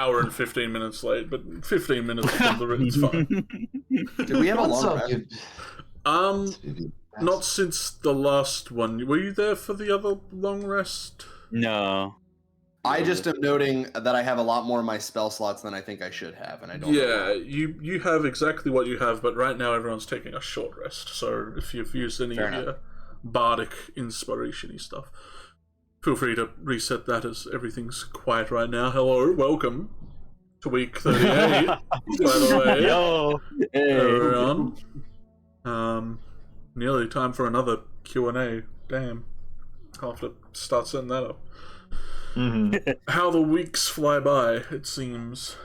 hour and 15 minutes late, but 15 minutes from the it's fine. Did we have a long rest? Not since the last one. Were you there for the other long rest? No. I just am noting that I have a lot more of my spell slots than I think I should have, and I don't. Yeah, you have exactly what you have, but right now everyone's taking a short rest. So if you've used any of your bardic inspiration-y stuff, feel free to reset that as everything's quiet right now. Hello, welcome to week 38. By the way, Yo, hey. everyone. Nearly time for another Q&A. Damn, I'll have to start setting that up. Mm-hmm. How the weeks fly by, it seems.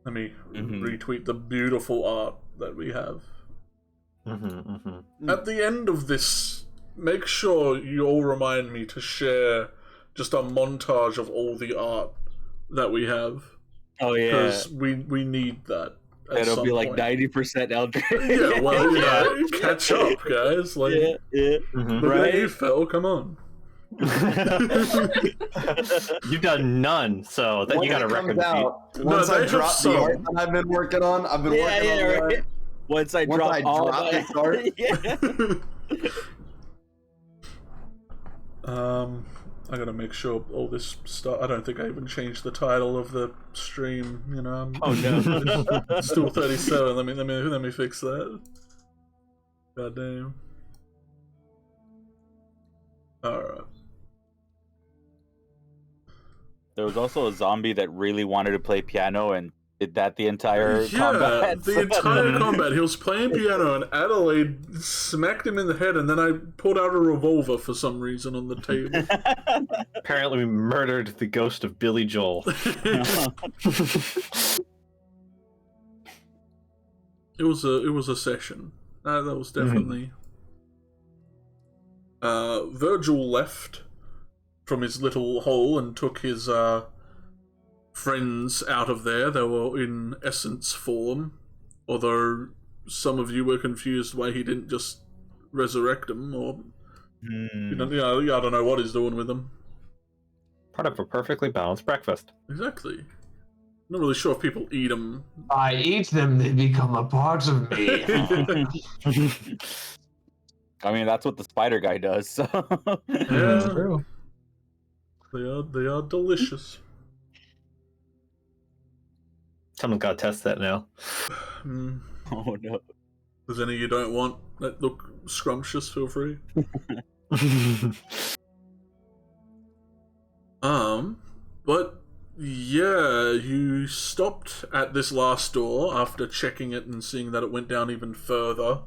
Let me retweet the beautiful art that we have. At the end of this, make sure you all remind me to share just a montage of all the art that we have. Oh yeah, because we need that. It'll be like 90% Eldritch. Yeah, well, you know, catch up, guys. Like, look at you, Phil. Come on. You've done none, so then you gotta reckon. Once I drop the art that I've been working on, I've been working on right. Once I drop this art. I gotta make sure all this stuff. I don't think I even changed the title of the stream. You know. Oh no. It's still 37. Let me fix that. God damn. All right. There was also a zombie that really wanted to play piano and did that the entire combat. The entire combat. He was playing piano and Adelaide smacked him in the head, and then I pulled out a revolver for some reason on the table. Apparently we murdered the ghost of Billy Joel. It was a session. That was definitely... Virgil left from his little hole and took his friends out of there. They were in essence form, although some of you were confused why he didn't just resurrect them, or I don't know what he's doing with them. Part of a perfectly balanced breakfast. Exactly. Not really sure if people eat them. I eat them; they become a part of me. I mean, that's what the spider guy does. So. Yeah, true. They are delicious. Someone's got to test that now. Oh no! If there's any you don't want that look scrumptious, feel free. But yeah, you stopped at this last door after checking it and seeing that it went down even further.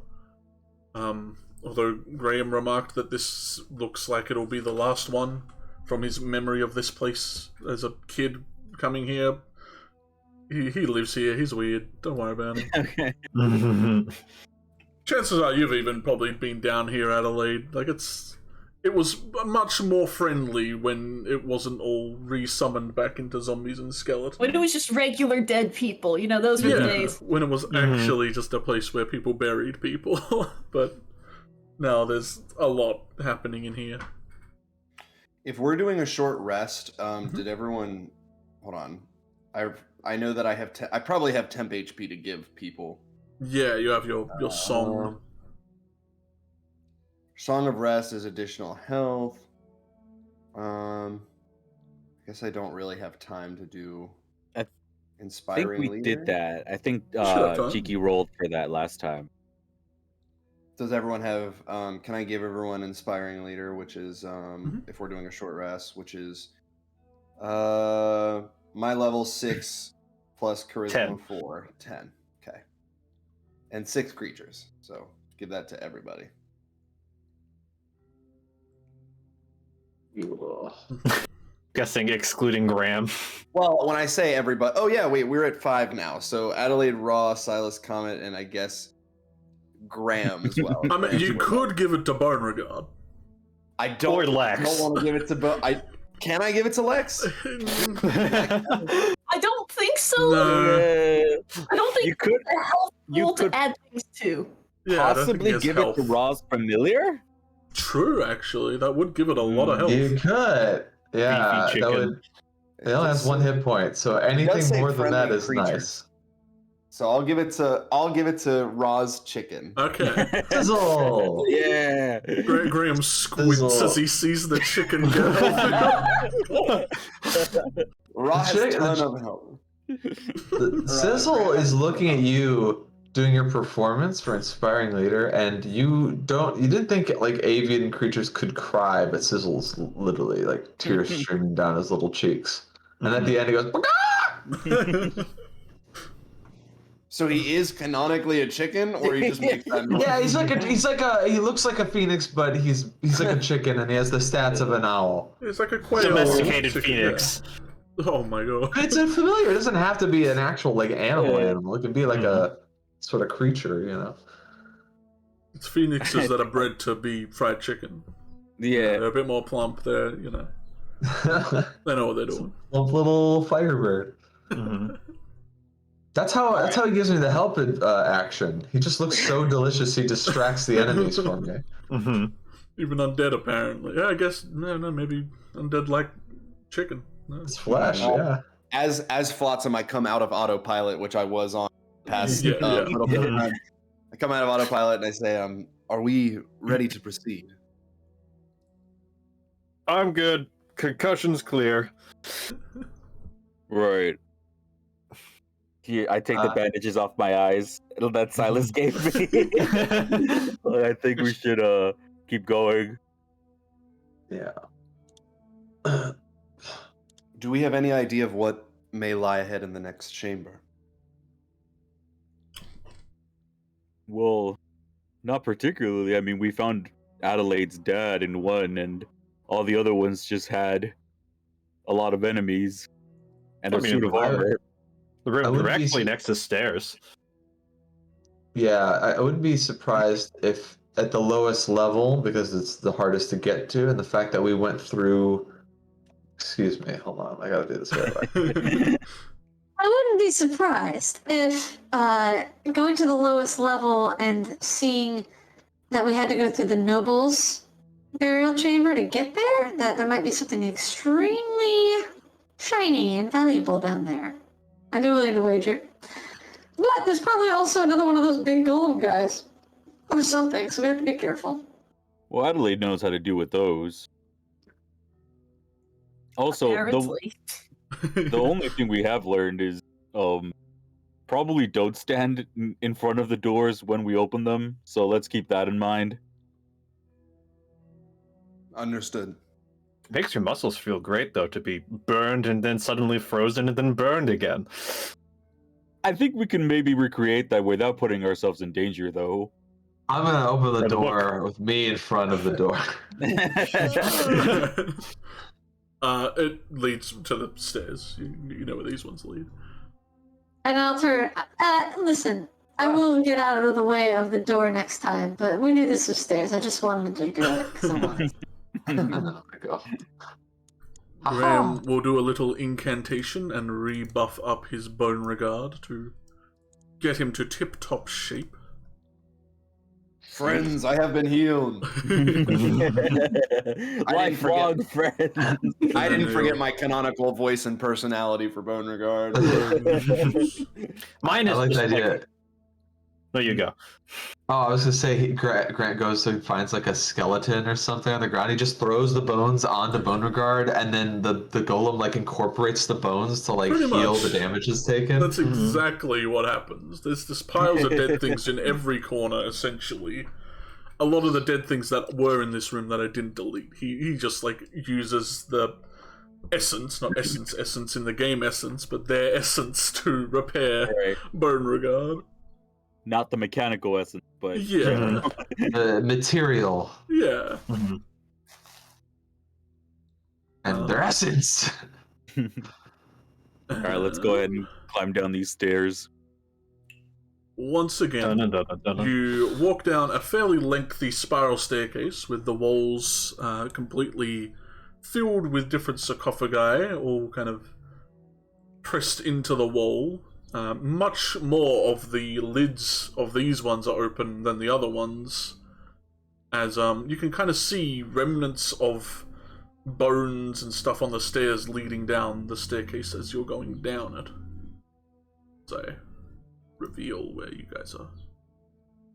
Although Graham remarked that this looks like it'll be the last one from his memory of this place as a kid coming here. He lives here, he's weird, don't worry about him. Okay. Chances are you've even probably been down here, Adelaide. Like, it was much more friendly when it wasn't all re-summoned back into zombies and skeletons. When it was just regular dead people, you know, those were the days. When it was actually just a place where people buried people. But now there's a lot happening in here. If we're doing a short rest, did everyone... Hold on. I know that I probably have temp HP to give people. Yeah, you have your song. Song of Rest is additional health. I guess I don't really have time to do Inspiring I think we Leader. did that. I think Cheeki rolled for that last time. Does everyone have... can I give everyone Inspiring Leader, which is, if we're doing a short rest, which is my level 6 plus Charisma 4. 10. Okay. And 6 creatures. So give that to everybody. Guessing excluding Graham. Well, when I say everybody... Oh, yeah, wait, we're at 5 now. So Adelaide, Raw, Silas, Comet, and I guess Graham as well. I mean, you could give it to Barnregard. I don't, or Lex. I don't want to give it to... Can I give it to Lex? I don't think so. No. I don't think You could- it's helpful to add things to. Yeah, I don't think Possibly it's give health. it to Raw's Familiar? True, actually. That would give it a lot of health. You could. Yeah, Beefy that chicken. would... It only has 1 hit point, so anything say more than that friendly is creatures. nice. So I'll give it to Ra's chicken. Okay. Sizzle! Yeah. Graham squints Sizzle. as he sees the chicken girl. Ra has chick- a ton of help. Sizzle is looking at you doing your performance for inspiring leader, and you didn't think like avian creatures could cry, but Sizzle's literally like tears streaming down his little cheeks. And at the end he goes, "Baka!" So he is canonically a chicken, or he just makes that noise? Yeah, he looks like a phoenix, but he's like a chicken, and he has the stats of an owl. It's like a quail. Domesticated chicken, phoenix. yeah. Oh my god. But it's unfamiliar. It doesn't have to be an actual like animal. It can be like a sort of creature, you know. It's phoenixes that are bred to be fried chicken. Yeah. They're a bit more plump. They're, you know, they know what they're doing. Plump little firebird. That's how he gives me the help action. He just looks so delicious. He distracts the enemies for me. Even undead, apparently. Yeah, I guess maybe undead like chicken. No. It's flesh, yeah. As Flotsam, I come out of autopilot, which I was on past little bit of time. I come out of autopilot and I say, "Are we ready to proceed?" I'm good. Concussion's clear. Right. Here, I take the bandages off my eyes that Silas gave me. I think we should keep going. Yeah. Do we have any idea of what may lie ahead in the next chamber? Well, not particularly. I mean, we found Adelaide's dad in one, and all the other ones just had a lot of enemies and a suit of armor. The room directly next to stairs. Yeah, I wouldn't be surprised if at the lowest level, because it's the hardest to get to, and the fact that we went through... Excuse me, hold on, I gotta do this right away. I wouldn't be surprised if going to the lowest level and seeing that we had to go through the nobles' burial chamber to get there, that there might be something extremely shiny and valuable down there. I do willing to wager. But there's probably also another one of those big golem guys. Or something, so we have to be careful. Well, Adelaide knows how to deal with those. Also, the only thing we have learned is probably don't stand in front of the doors when we open them, so let's keep that in mind. Understood. Makes your muscles feel great, though, to be burned and then suddenly frozen and then burned again. I think we can maybe recreate that without putting ourselves in danger, though. I'm gonna open the door with me in front of the door. It leads to the stairs. You know where these ones lead. And I'll turn. Listen, I will get out of the way of the door next time, but we knew this was stairs. I just wanted to do it because I wanted to. Graham will do a little incantation and rebuff up his bone regard to get him to tip-top shape. Friends, I have been healed. Lifelong friends. I didn't forget my canonical voice and personality for Bone Regard. Mine is I like just that idea. There you go. Oh, I was gonna say Grant goes and finds like a skeleton or something on the ground. He just throws the bones onto Bone Regard, and then the golem like incorporates the bones to like Pretty heal much. the damages taken. That's exactly what happens. There's piles of dead things in every corner, essentially. A lot of the dead things that were in this room that I didn't delete, he just like uses the essence, not essence in the game essence, but their essence to repair Bone Regard. Not the mechanical essence, but Yeah. The material Yeah. and their essence. Alright, let's go ahead and climb down these stairs. Once again, you walk down a fairly lengthy spiral staircase with the walls completely filled with different sarcophagi, all kind of pressed into the wall. Much more of the lids of these ones are open than the other ones, as you can kind of see remnants of bones and stuff on the stairs leading down the staircase as you're going down it. So, reveal where you guys are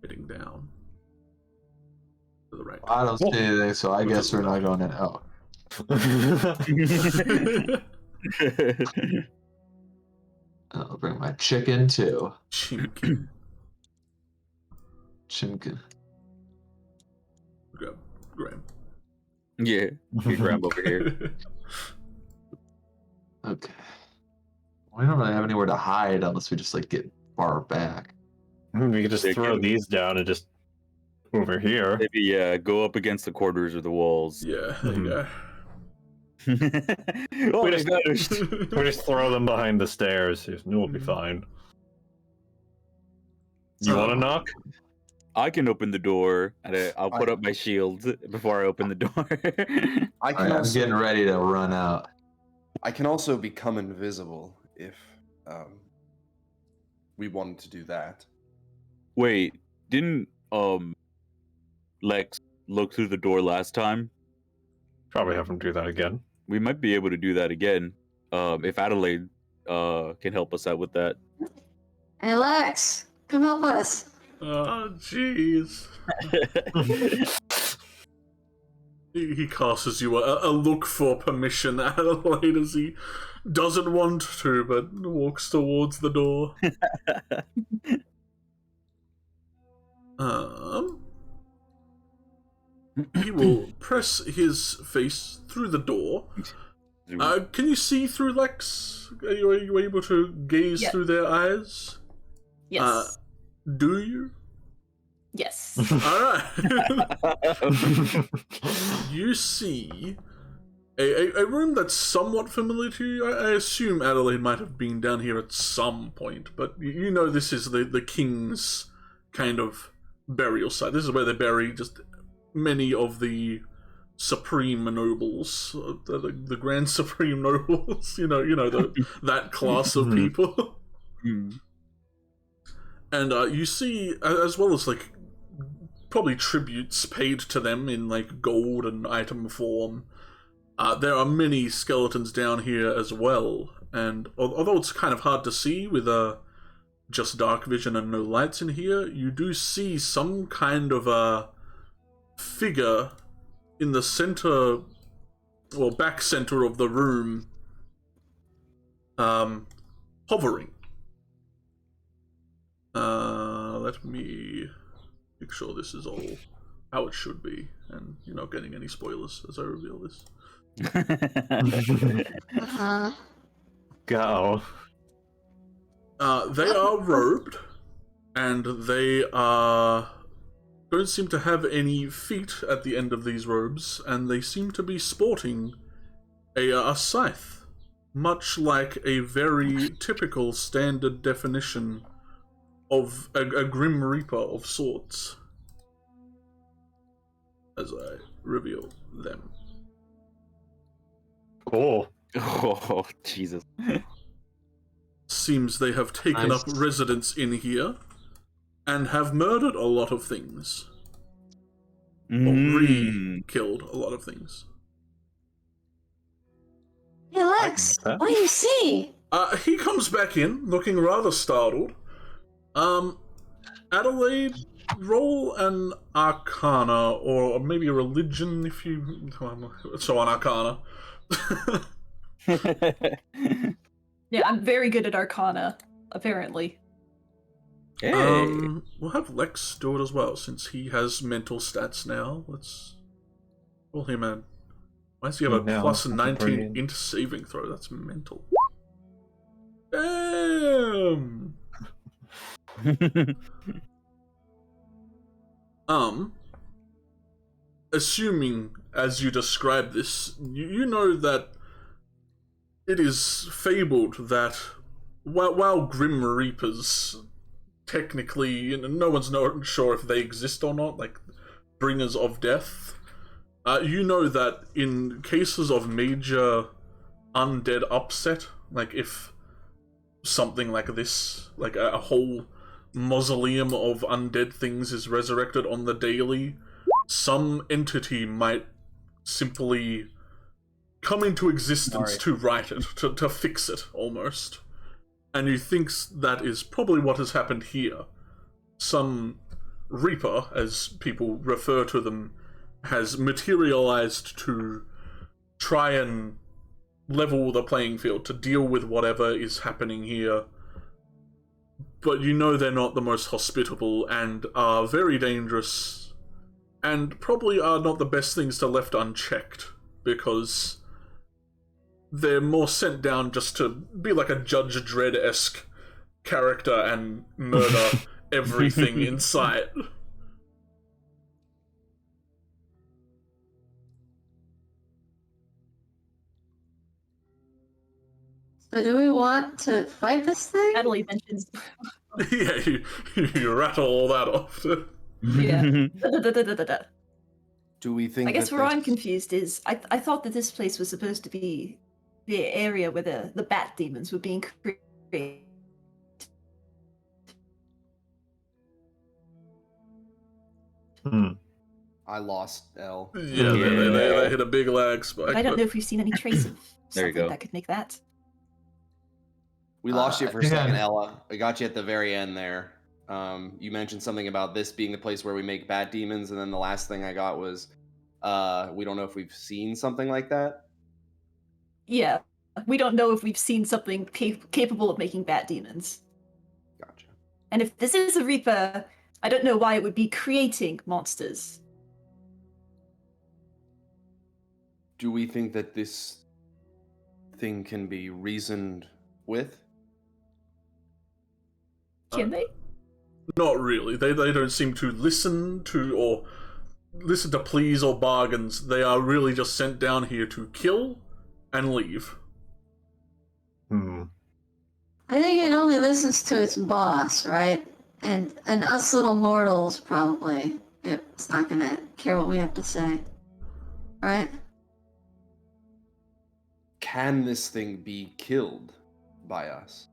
heading down. To the right. I don't see anything, so I guess we're not going in. Oh. I'll bring my chicken too. Cheeki. Chicken. Graham. Yeah, Graham over here. Okay. We don't really have anywhere to hide unless we just like get far back. We could just throw these down and just over here. Maybe go up against the quarters or the walls. Yeah, there you go. Oh, we, my just, gosh. we just throw them behind the stairs. We'll be fine. You want to knock? I can open the door, and I'll put up my shield before I open the door. I can I'm getting ready to run out. I can also become invisible if we wanted to do that. Wait, didn't Lex look through the door last time? Probably have him do that again. We might be able to do that again. If Adelaide can help us out with that. Hey, Lex, come help us. Oh, jeez. He casts you a look for permission, Adelaide, as he doesn't want to, but walks towards the door. He will press his face through the door. Can you see through Lex? Are you able to gaze through their eyes? Yes. Do you? Yes. Alright. You see a room that's somewhat familiar to you. I assume Adelaide might have been down here at some point, but you know this is the king's kind of burial site. This is where they bury just many of the supreme nobles, the grand supreme nobles. You know that class of people. And you see, as well as like probably tributes paid to them in like gold and item form, there are many skeletons down here as well. And although it's kind of hard to see with just dark vision and no lights in here, you do see some kind of a figure in the center, or back center of the room, hovering. Let me make sure this is all how it should be, and you're not getting any spoilers as I reveal this. Go. They are robed, and they don't seem to have any feet at the end of these robes, and they seem to be sporting a scythe, much like a very typical standard definition of a Grim Reaper of sorts, as I reveal them. Cool. Oh, Jesus. Seems they have taken up residence in here and have murdered a lot of things. Or re-killed a lot of things. Hey, Lex, what do you see? He comes back in, looking rather startled. Adelaide, roll an Arcana, or maybe a religion if you... So an Arcana. Yeah, I'm very good at Arcana, apparently. Hey. We'll have Lex do it as well, since he has mental stats now. Let's roll him in. Why does he have a plus 19 int saving throw? That's mental. Damn! Assuming, as you describe this, you know that it is fabled that while Grim Reapers, technically, no one's not sure if they exist or not, like bringers of death, you know that in cases of major undead upset, like if something like this, like a whole mausoleum of undead things is resurrected on the daily, some entity might simply come into existence Sorry. to right it, to fix it, almost. And you think that is probably what has happened here. Some Reaper, as people refer to them, has materialized to try and level the playing field, to deal with whatever is happening here. But you know they're not the most hospitable and are very dangerous, and probably are not the best things to left unchecked, because they're more sent down just to be like a Judge Dredd-esque character and murder everything in sight. So do we want to fight this thing? Adelaide mentions. Yeah, you rattle all that off. Yeah. Da-da-da-da-da-da. Do we think? I guess that where I'm this- confused is I thought that this place was supposed to be the area where the bat demons were being created. I lost L. Yeah, they hit a big lag spike. But I don't know if we've seen any trace of There you something go. that could make that. We lost you for a hang second, on. Ella. I got you at the very end there. You mentioned something about this being the place where we make bat demons, and then the last thing I got was, we don't know if we've seen something like that. Yeah, we don't know if we've seen something capable of making bat demons. Gotcha. And if this is a Reaper, I don't know why it would be creating monsters. Do we think that this thing can be reasoned with? Can they? Not really. They don't seem to listen to pleas or bargains. They are really just sent down here to kill and leave. I think it only listens to its boss, right? And us little mortals probably. It's not gonna care what we have to say. Right? Can this thing be killed by us?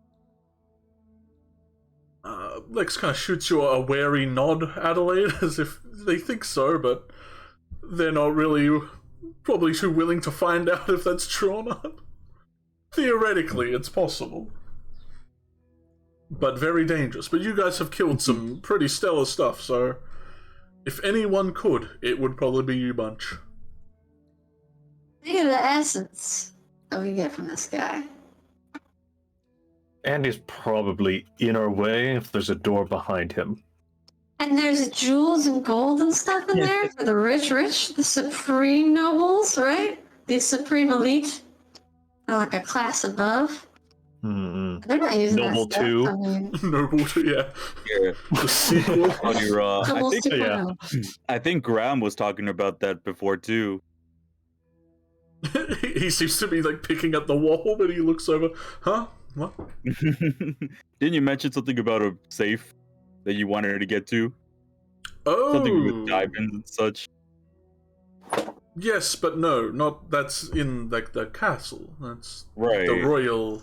Lex kind of shoots you a wary nod, Adelaide, as if they think so, but they're not really probably too willing to find out if that's true or not. Theoretically, it's possible. But very dangerous. But you guys have killed some pretty stellar stuff, so if anyone could, it would probably be you bunch. Think of the essence that we get from this guy. And he's probably in our way if there's a door behind him. And there's jewels and gold and stuff in there for the rich, the supreme nobles, right? The supreme elite. They're like a class above. They're not using Noble that stuff. 2. I mean, Noble, yeah. Yeah. The sequel. On your, Noble I think, 2.0. I think Graham was talking about that before too. He seems to be like picking at the wall, but he looks over. Huh? What? Didn't you mention something about a safe that you wanted to get to? Oh, Something with diamonds and such. yes, but no, not that's in like the castle. That's Right. the royal.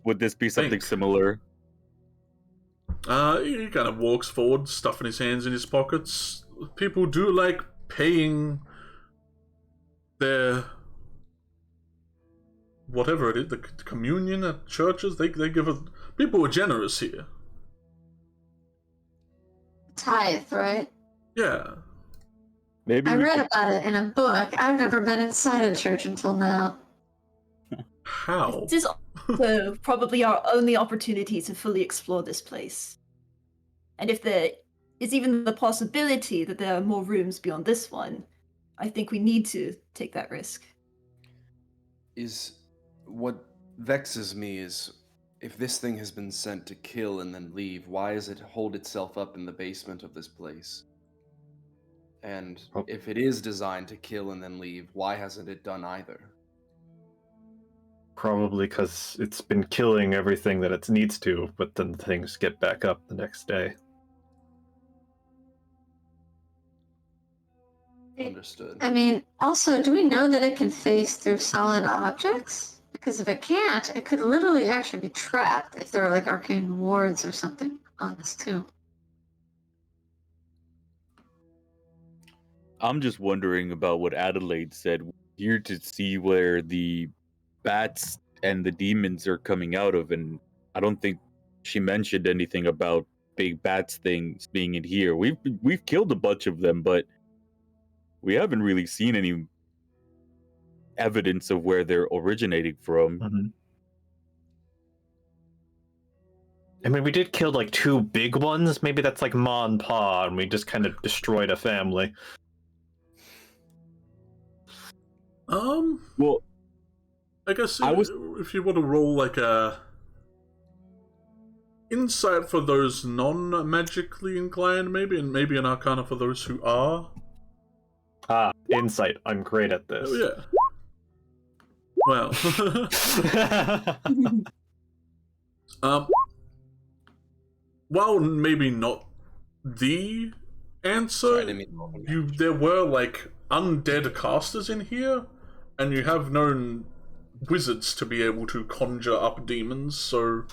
Would this be something Think. similar? He kind of walks forward, stuffing his hands in his pockets. People do like paying their whatever it is, the communion at churches. They give a people are generous here. Tithe, right? Yeah. Maybe I we read could- about it in a book. I've never been inside a church until now. How? This is also probably our only opportunity to fully explore this place. And if there is even the possibility that there are more rooms beyond this one, I think we need to take that risk. Is what vexes me is if this thing has been sent to kill and then leave, why does it hold itself up in the basement of this place? And if it is designed to kill and then leave, why hasn't it done either? Probably because it's been killing everything that it needs to, but then things get back up the next day. Understood. I mean, also, do we know that it can phase through solid objects? Because if it can't, it could literally actually be trapped if there are like arcane wards or something on this too. I'm just wondering about what Adelaide said. here to see where the bats and the demons are coming out of, and I don't think she mentioned anything about big bats things being in here. We've killed a bunch of them, but we haven't really seen any evidence of where they're originating from. Mm-hmm. I mean, we did kill like 2 big ones. Maybe that's like Ma and Pa, and we just kind of destroyed a family. Well, I guess if you want to roll like a insight for those non-magically inclined, maybe, and maybe an arcana for those who are. Insight. I'm great at this. Oh yeah. Well. While maybe not the answer, there were like undead casters in here, and you have known wizards to be able to conjure up demons, so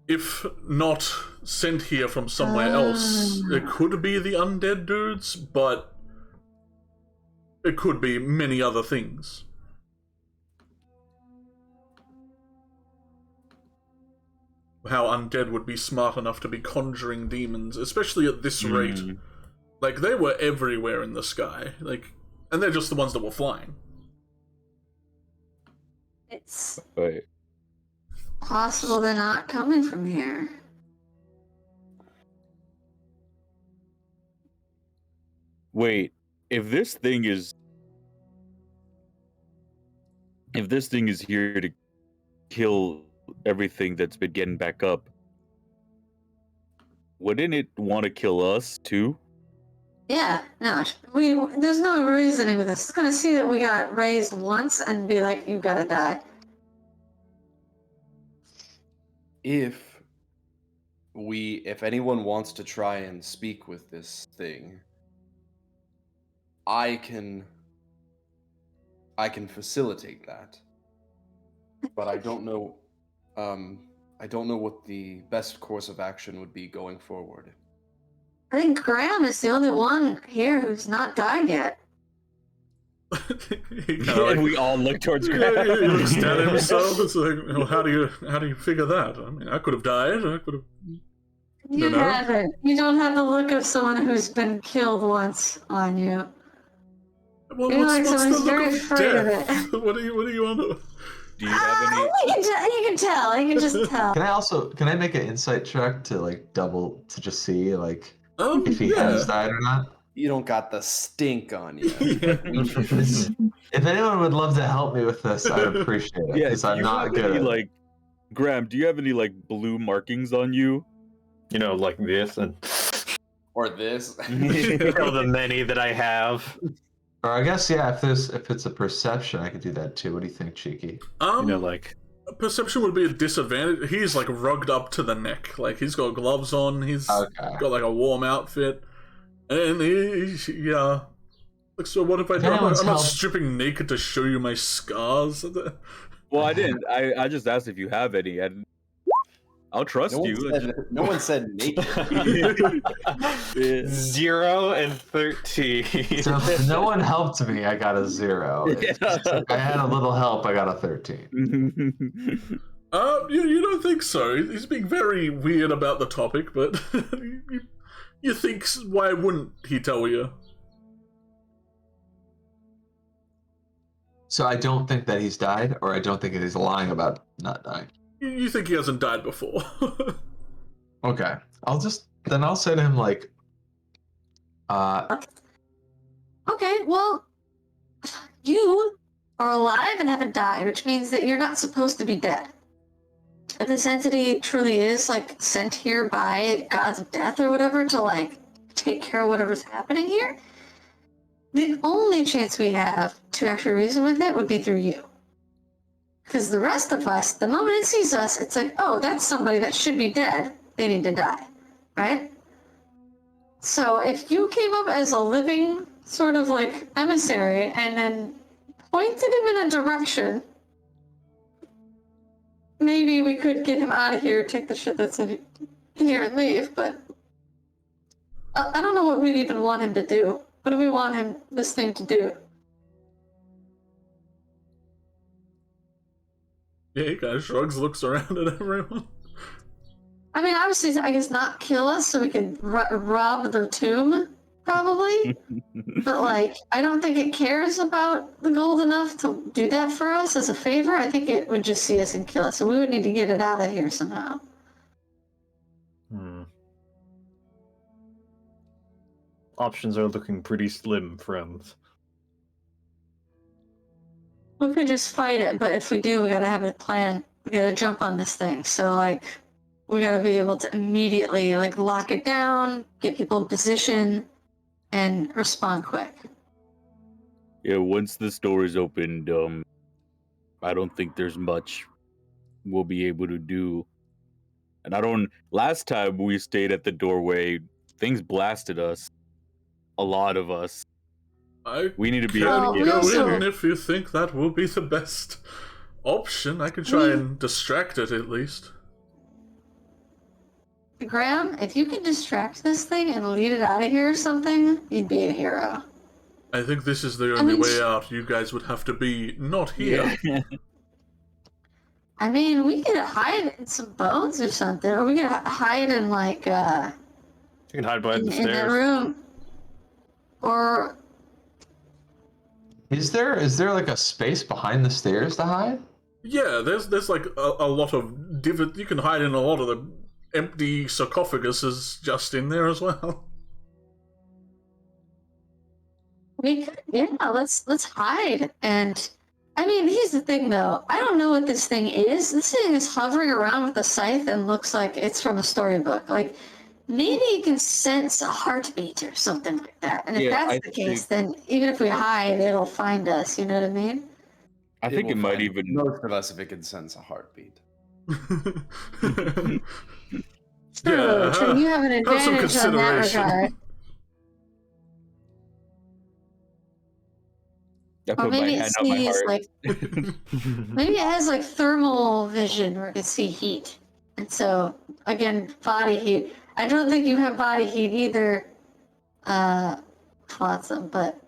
if not sent here from somewhere else, it could be the undead dudes, but it could be many other things. How undead would be smart enough to be conjuring demons, especially at this rate. Like, they were everywhere in the sky, like, and they're just the ones that were flying. It's possible they're not coming from here. Wait, if this thing is here to kill everything that's been getting back up, wouldn't it want to kill us too? Yeah, no, there's no reasoning with this. It's gonna see that we got raised once and be like, you gotta die. If anyone wants to try and speak with this thing, I can facilitate that. But I don't know what the best course of action would be going forward. I think Graham is the only one here who's not died yet. And we all look towards Graham. He looks at himself. It's like, well, how do you figure that? I mean, I could have died. I could have. You haven't. You don't have the look of someone who's been killed once on you. Well, You're like what's the someone's very look of afraid of death? it. What are you on? Do you have any? You can tell. You can just tell. Can I make an insight check to like double to just see like if he has died or not? You don't got the stink on you. If anyone would love to help me with this, I'd appreciate it. Yeah, because I'm not good. Any, like, Graham, do you have any like blue markings on you? You know, like this and Or this. of the many that I have. Or I guess if it's a perception, I could do that too. What do you think, Cheeki? You know, like Perception would be a disadvantage. He's like rugged up to the neck. Like he's got gloves on. He's got like a warm outfit, and yeah. Like, so what if I'm not stripping naked to show you my scars? Well, I didn't. I just asked if you have any. I'll trust you. No one said naked. 0 and 13. So if no one helped me, I got a 0. I had a little help, I got a 13. You don't think so? He's being very weird about the topic, but you think, why wouldn't he tell you? So I don't think that he's died, or I don't think that he's lying about not dying. You think he hasn't died before? Okay, I'll say to him like, Okay, well, you are alive and haven't died, which means that you're not supposed to be dead. If this entity truly is like sent here by gods of death or whatever to like take care of whatever's happening here, the only chance we have to actually reason with it would be through you. Because the rest of us, the moment it sees us, it's like, oh, that's somebody that should be dead. They need to die, right? So if you came up as a living sort of like emissary and then pointed him in a direction, maybe we could get him out of here, take the shit that's in here and leave, but I don't know what we'd even want him to do. What do we want this thing to do? Yeah, he kind of shrugs, looks around at everyone. I mean, obviously, I guess not kill us so we can rob the tomb, probably. But, like, I don't think it cares about the gold enough to do that for us as a favor. I think it would just see us and kill us, so we would need to get it out of here somehow. Options are looking pretty slim, friends. We could just fight it, but if we do, we gotta have a plan. We gotta jump on this thing. So, like, we gotta be able to immediately, like, lock it down, get people in position, and respond quick. Yeah, once the store is opened, I don't think there's much we'll be able to do. And last time we stayed at the doorway, things blasted us. A lot of us. We need to be able to go also- in if you think that will be the best option. I could try and distract it at least. Graham, if you could distract this thing and lead it out of here or something, you'd be a hero. I think this is the only way out. You guys would have to be not here. Yeah. I mean, we could hide in some bones or something, or we could hide in, like, You can hide behind the in that stairs. room. Or Is there like a space behind the stairs to hide? Yeah, there's like a lot of divot. You can hide in a lot of the empty sarcophaguses just in there as well. we could, yeah, let's hide. And I mean, here's the thing, though. I don't know what this thing is. This thing is hovering around with a scythe and looks like it's from a storybook. Like, maybe you can sense a heartbeat or something like that. And if Yeah, that's the case, then even if we hide, it'll find us. You know what I mean? I think it will might find even. most of us if it can sense a heartbeat. True, Yeah, true. You have an have some advantage on that consideration. regard. I Or put my maybe it hand on my sees heart. like maybe it has like thermal vision where it can see heat. And so again, body heat. I don't think you have body heat either, Flotsam, but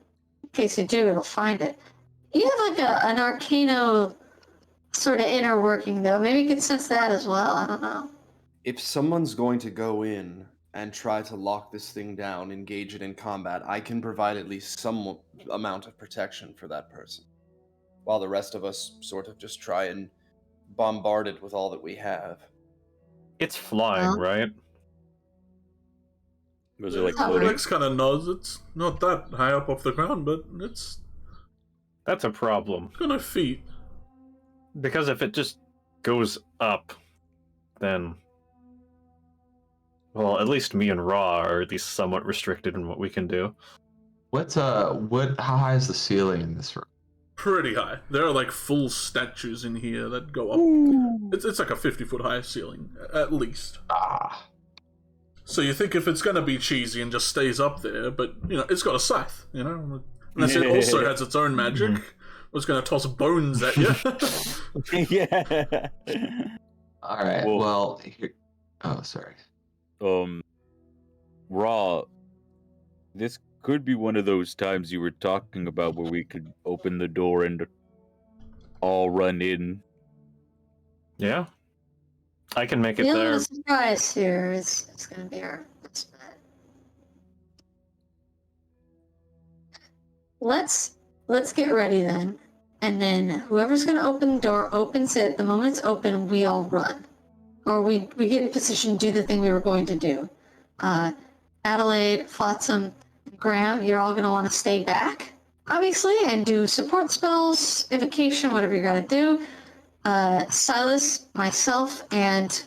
in case you do, it'll find it. You have like an arcano sort of inner working though. Maybe you can sense that as well. I don't know. If someone's going to go in and try to lock this thing down, engage it in combat, I can provide at least some amount of protection for that person. While the rest of us sort of just try and bombard it with all that we have. It's flying, Huh? right? Was it like Oh, floating? Rex kind of knows it's not that high up off the ground, but it's That's a problem. got no feet. Because if it just goes up, then... Well, at least me and Raw are at least somewhat restricted in what we can do. How high is the ceiling in this room? Pretty high. There are like full statues in here that go up. It's like a 50-foot high ceiling, at least. Ah. So you think if it's gonna be cheesy and just stays up there, but you know, it's got a scythe, you know? Unless it also has its own magic. It's gonna toss bones at you. Yeah. Alright, Well- well here... Oh, sorry. Raw. This could be one of those times you were talking about where we could open the door and all run in. Yeah? I can make it The there. only surprise here is it's going to be our best bet. Let's get ready then, and then whoever's going to open the door opens it. The moment it's open, we all run, or we get in position to do the thing we were going to do. Adelaide, Flotsam, Graham, you're all going to want to stay back, obviously, and do support spells, evocation, whatever you got to do. Silas, myself, and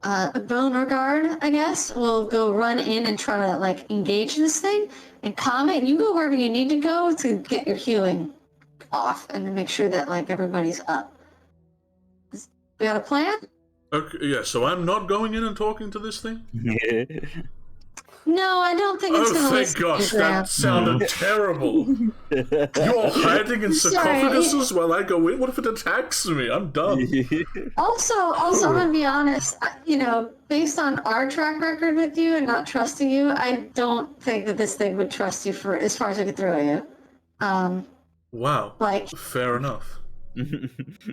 Beauregard, I guess, will go run in and try to like engage this thing. And Comet, you go wherever you need to go to get your healing off and to make sure that like everybody's up. We got a plan? Okay, yeah, so I'm not going in and talking to this thing? No, I don't think it's Oh, gonna thank listen to gosh, you, Graham. that sounded terrible. You're hiding in Sorry. sarcophaguses while I go in? What if it attacks me? I'm done. Also, I'm gonna be honest. You know, based on our track record with you and not trusting you, I don't think that this thing would trust you for as far as I could throw you. Wow. Like, Fair enough.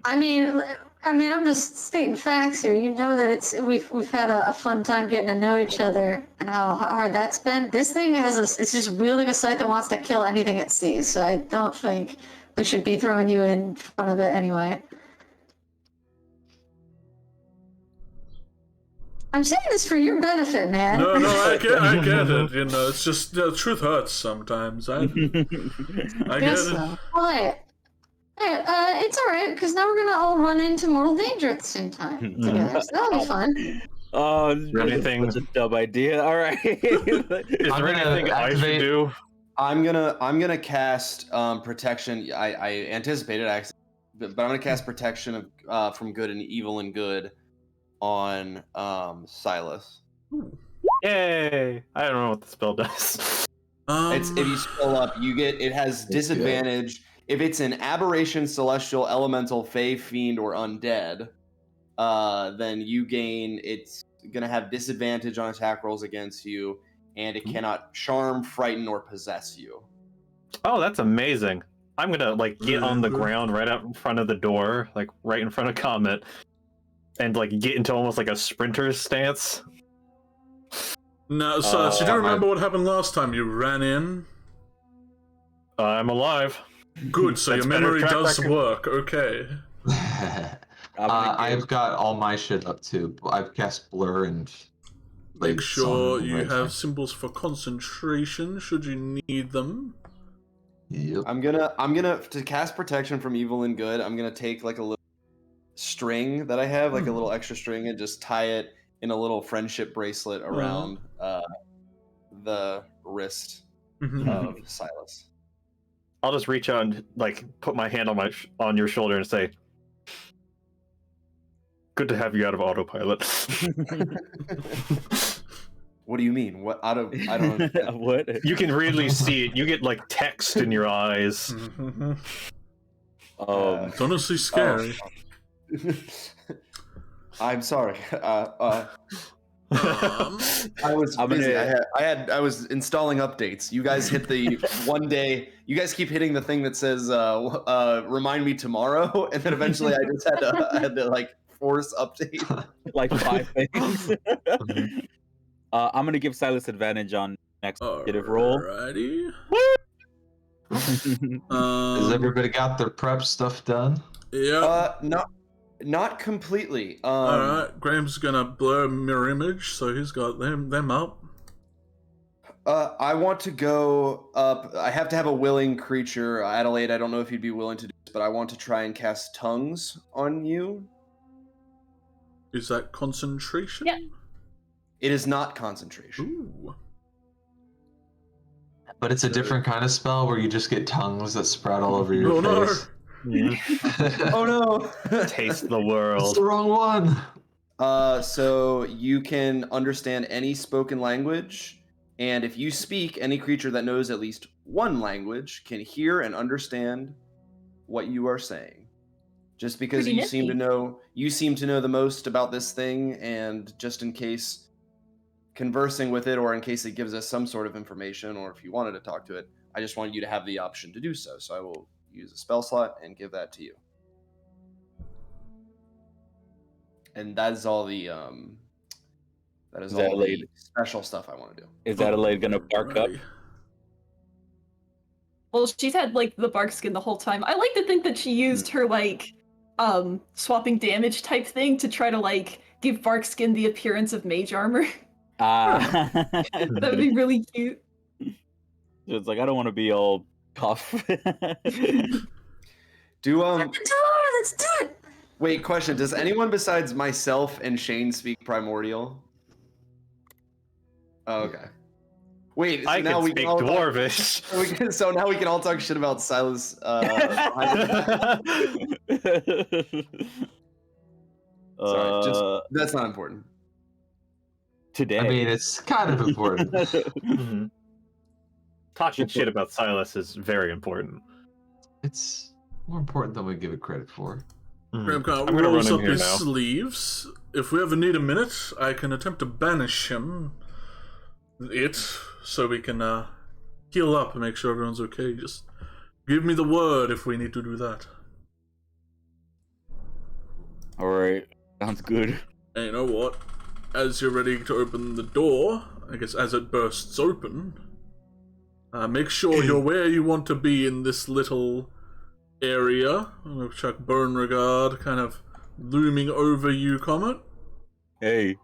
I mean, I'm just stating facts here. You know that we've had a fun time getting to know each other and how hard that's been. This thing it's just wielding a sight that wants to kill anything it sees. So I don't think we should be throwing you in front of it anyway. I'm saying this for your benefit, man. No, I get it. You know, it's just the truth hurts sometimes. I get So. Well, it's alright, because now we're gonna all run into mortal danger at the same time together, so that'll be fun. Oh, anything? Such a dumb idea. All right. Is there anything I should do? I'm gonna cast protection. I anticipated actually, but I'm gonna cast protection of from good and evil and good on Silas. Yay! I don't know what the spell does. It's if you scroll up, it has disadvantage. If it's an aberration, celestial, elemental, fey, fiend, or undead, then it's gonna have disadvantage on attack rolls against you, and it cannot charm, frighten, or possess you. Oh, that's amazing. I'm gonna get on the ground right out in front of the door, right in front of Comet, and get into almost a sprinter's stance. No, so you do remember what happened last time? You ran in. I'm alive. Good, so your memory does work. Okay. I've got all my shit up too. I've cast blur and. Make sure you have symbols for concentration should you need them. Yep. I'm gonna to cast protection from evil and good. I'm gonna take a little string that I have, a little extra string, and just tie it in a little friendship bracelet around the wrist of Silas. I'll just reach out and put my hand on your shoulder and say, "Good to have you out of autopilot." What do you mean? What I don't understand. What? You can really see it. You get text in your eyes. It's honestly scary. I'm sorry. I was busy. I was installing updates. You guys hit the one day. You guys keep hitting the thing that says "remind me tomorrow," and then eventually I just had to force update 5 things. I'm gonna give Silas advantage on next initiative roll. Alrighty. Has everybody got their prep stuff done? Yeah. Not completely. Alright, Graham's gonna blur mirror image, so he's got them up. I want to go up. I have to have a willing creature. Adelaide, I don't know if you'd be willing to do this, but I want to try and cast tongues on you. Is that concentration? Yeah. It is not concentration. Ooh. But it's a different kind of spell where you just get tongues that sprout all over your face. Oh no! Taste the world. It's the wrong one. So you can understand any spoken language, and if you speak, any creature that knows at least one language can hear and understand what you are saying. Just because you seem to know the most about this thing, and just in case conversing with it, or in case it gives us some sort of information, or if you wanted to talk to it, I just want you to have the option to do so. So I will use a spell slot and give that to you. And that is all the the special stuff I want to do. Is Adelaide gonna bark up? Well, she's had the bark skin the whole time. I like to think that she used her swapping damage type thing to try to give bark skin the appearance of mage armor. That would be really cute. It's I don't want to be all tough. Let's do it. Wait, question. Does anyone besides myself and Shane speak Primordial? Oh, okay. Wait, so I now can we speak can all Dwarvish. so now we can all talk shit about Silas. Sorry, that's not important. Today. I mean, it's kind of important. Mm-hmm. Talking shit about Silas is very important. It's more important than we give it credit for. Graham kind of rolls up his sleeves. If we ever need a minute, I can attempt to banish him. So we can heal up and make sure everyone's okay. Just give me the word if we need to do that. Alright, sounds good. And you know what? As you're ready to open the door, I guess as it bursts open, make sure you're where you want to be in this little area. I'm gonna chuck Beauregard kind of looming over you, Comet. Hey.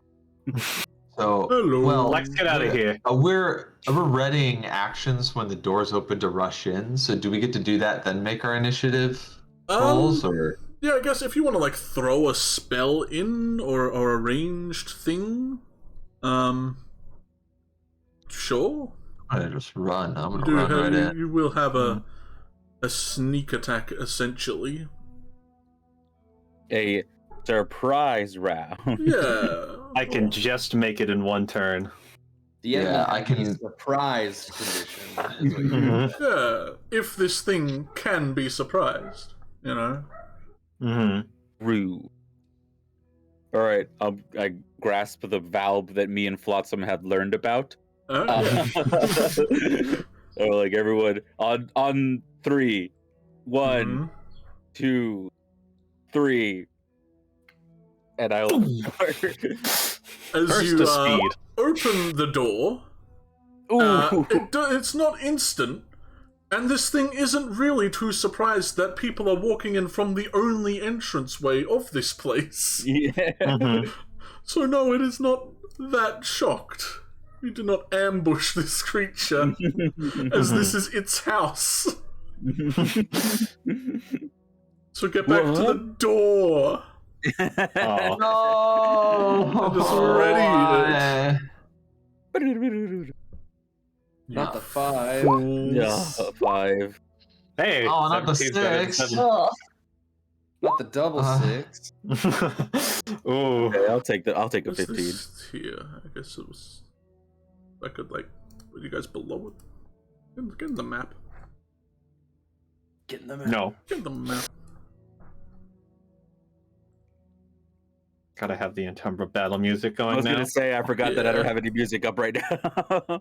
So, Hello. well, Let's get out of here. We're readying actions when the door's open to rush in. So, do we get to do that then make our initiative rolls, or? Yeah, I guess if you want to like throw a spell in or a ranged thing, sure. I'm gonna just run. I'm You gonna do run have, right in. you will have a sneak attack essentially. A surprise round. Yeah. I can just make it in one turn. Yeah, I can- surprise condition. Is what you're Mhm. Yeah. If this thing can be surprised, you know. Mm-hmm. Rude. Alright, I grasp the valve that me and Flotsam had learned about. Yeah. So like everyone on 3. 1, Mhm. 2, 3. And I'll As Burst you of speed. open the door, Ooh. it's not instant, and this thing isn't really too surprised that people are walking in from the only entranceway of this place. Yeah. Mhm. So no, it is not that shocked. You do not ambush this creature, as this is its house. So get back to the door. Oh. No! I'm just ready. Why? Not the 5. Fools. Yeah, 5. Hey. Oh, not the 17's better than 6. Oh, Not the double 6. 7. Ooh. Okay, I'll take a What's 15. this here? I guess it was. I could like. Were you guys below it? Get in the map. Getting them No. Get in the map. Gotta have the Antumbra battle music I going was now. gonna say I forgot that I don't Yeah. have any music up right now.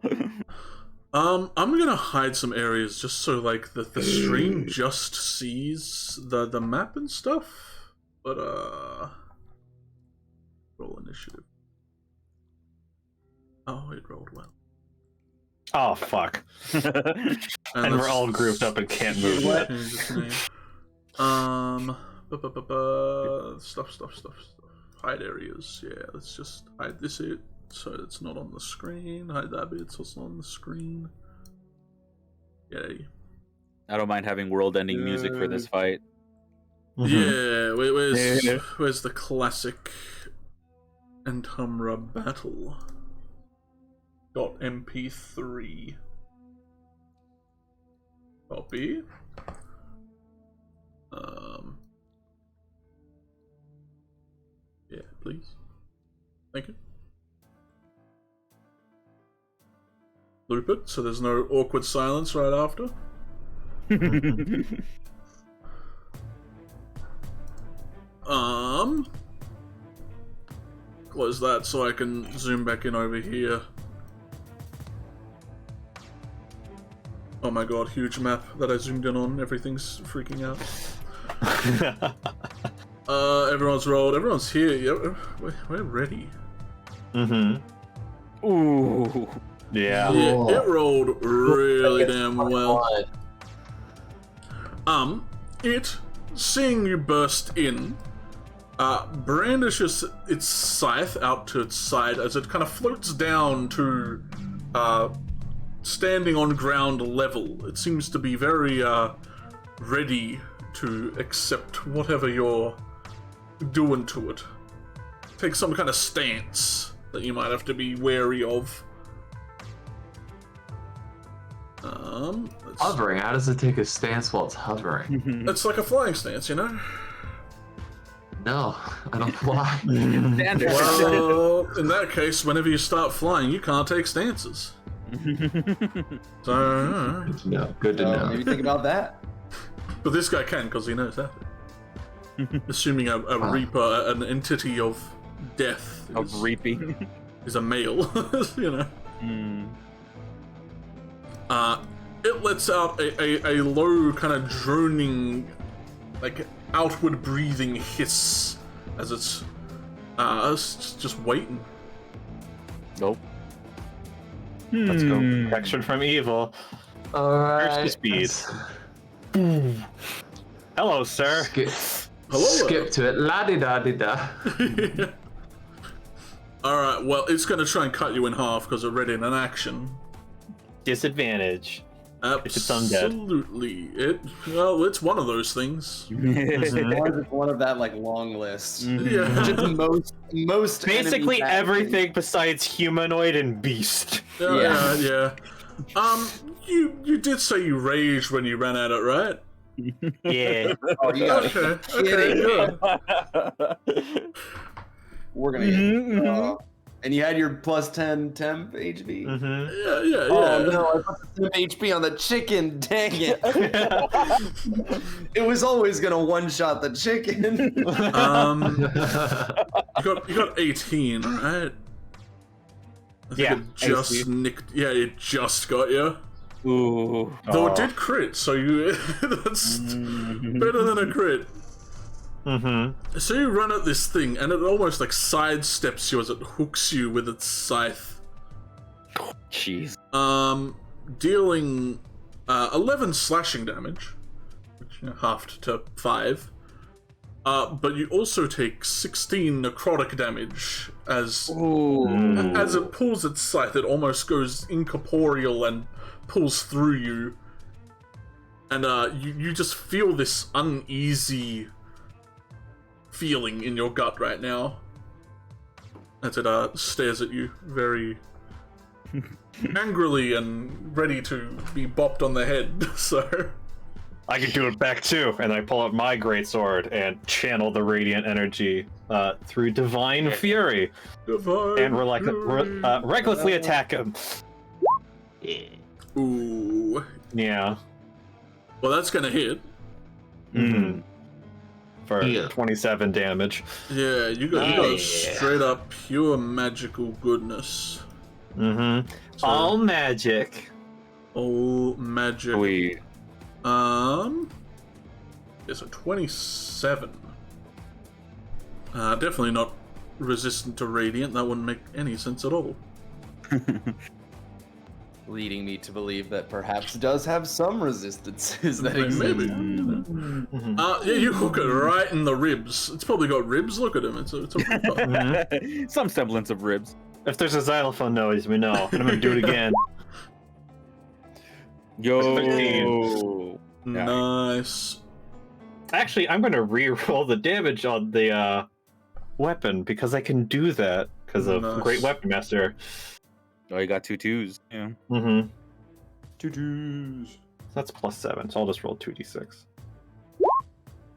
I'm gonna hide some areas just so like the stream just sees the map and stuff. But roll initiative. Oh, it rolled well. Oh, fuck. And we're all grouped up and can't move. Change its name. Stuff. Hide areas. Yeah, let's just hide this bit so it's not on the screen. Hide that bit so it's not on the screen. Yay. I don't mind having world-ending music for this fight. Mhm. Yeah, where's the classic Antumbra battle? .mp3. Copy. Yeah, please. Thank you. Loop it so there's no awkward silence right after. Close that so I can zoom back in over here. Oh my god, huge map that I zoomed in on. Everything's freaking out. Everyone's rolled. Everyone's here. Yeah, we're ready. Mm-hmm. Ooh. Yeah. It rolled really damn well. It, seeing you burst in, brandishes its scythe out to its side as it kind of floats down to, standing on ground level. It seems to be very, ready to accept whatever you're doing to it. Take some kind of stance that you might have to be wary of. Hovering. How does it take a stance while it's hovering? It's like a flying stance, you know? No, I don't fly. Standard. Well, in that case, whenever you start flying, you can't take stances. So, No, good to know. Maybe think about that. but this guy can because he knows that. Assuming a reaper, an entity of death, Of reaping. is a male, you know. It lets out a low kind of droning, like outward breathing hiss as it's just waiting. Nope. Let's go. Protection from evil. All right. First to speed. Hello, sir. Skip to it. La-di-da-di-da. Alright, well, it's going to try and cut you in half because we're ready in an action. Disadvantage. Absolutely. Well, it's one of those things. It's one of that like long list. Yeah. Just most Basically enemy everything besides humanoid and beast. Yeah. You did say you raged when you ran at it, right? Yeah. Oh, you got Okay. kidding. Good. We're gonna get. And you had your plus 10 temp HP? Yeah. Oh no, I put the temp HP on the chicken, dang it. It was always gonna one-shot the chicken. You got 18, right? I think Yeah, it just nicked. Yeah, it just got you. Ooh. Though it did crit, so you that's better than a crit. So you run at this thing, and it almost like sidesteps you as it hooks you with its scythe. Jeez. Dealing 11 slashing damage, which halved to 5. But you also take 16 necrotic damage as it pulls its scythe. It almost goes incorporeal and pulls through you, and you just feel this uneasy feeling in your gut right now as it stares at you very angrily and ready to be bopped on the head. So I can do it back too, and I pull out my greatsword and channel the radiant energy through Divine Fury, and recklessly attack him. Ooh. Yeah. Well, that's gonna hit. For 27 damage. Yeah, you got straight up pure magical goodness. So, All magic. all magic. Sweet. It's a 27. Definitely not resistant to radiant. That wouldn't make any sense at all. Leading me to believe that perhaps does have some resistances that exist. Maybe. Yeah, you hook it right in the ribs. It's probably got ribs. Look at him. It's a Some semblance of ribs. If there's a xylophone noise, we know. And I'm gonna do it again. Yo. nice. Actually, I'm gonna re-roll the damage on the weapon because I can do that because of Nice. Great Weapon Master. Oh, you got 2 2s. Yeah. 2 2s. That's plus 7, so I'll just roll 2d6.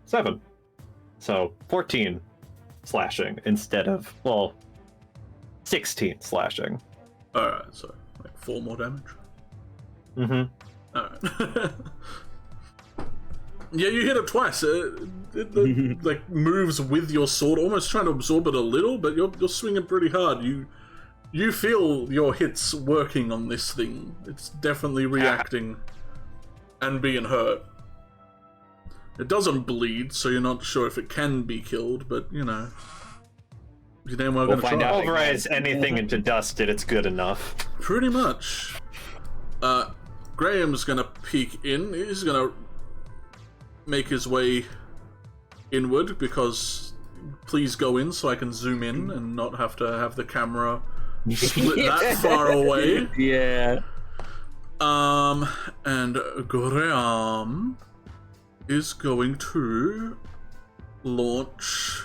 7. So 14 slashing instead of 16 slashing. Alright, so like 4 more damage. Alright. Yeah, you hit it twice. It like moves with your sword, almost trying to absorb it a little, but you're swinging pretty hard. You feel your hits working on this thing. It's definitely reacting and being hurt. It doesn't bleed, so you're not sure if it can be killed, but you know. You're damn well gonna find try. out. Pulverize anything into dust, it's good enough. Pretty much. Graham's gonna peek in. He's gonna make his way inward because please go in so I can zoom in and not have to have the camera split that far away. Yeah. And Graham is going to launch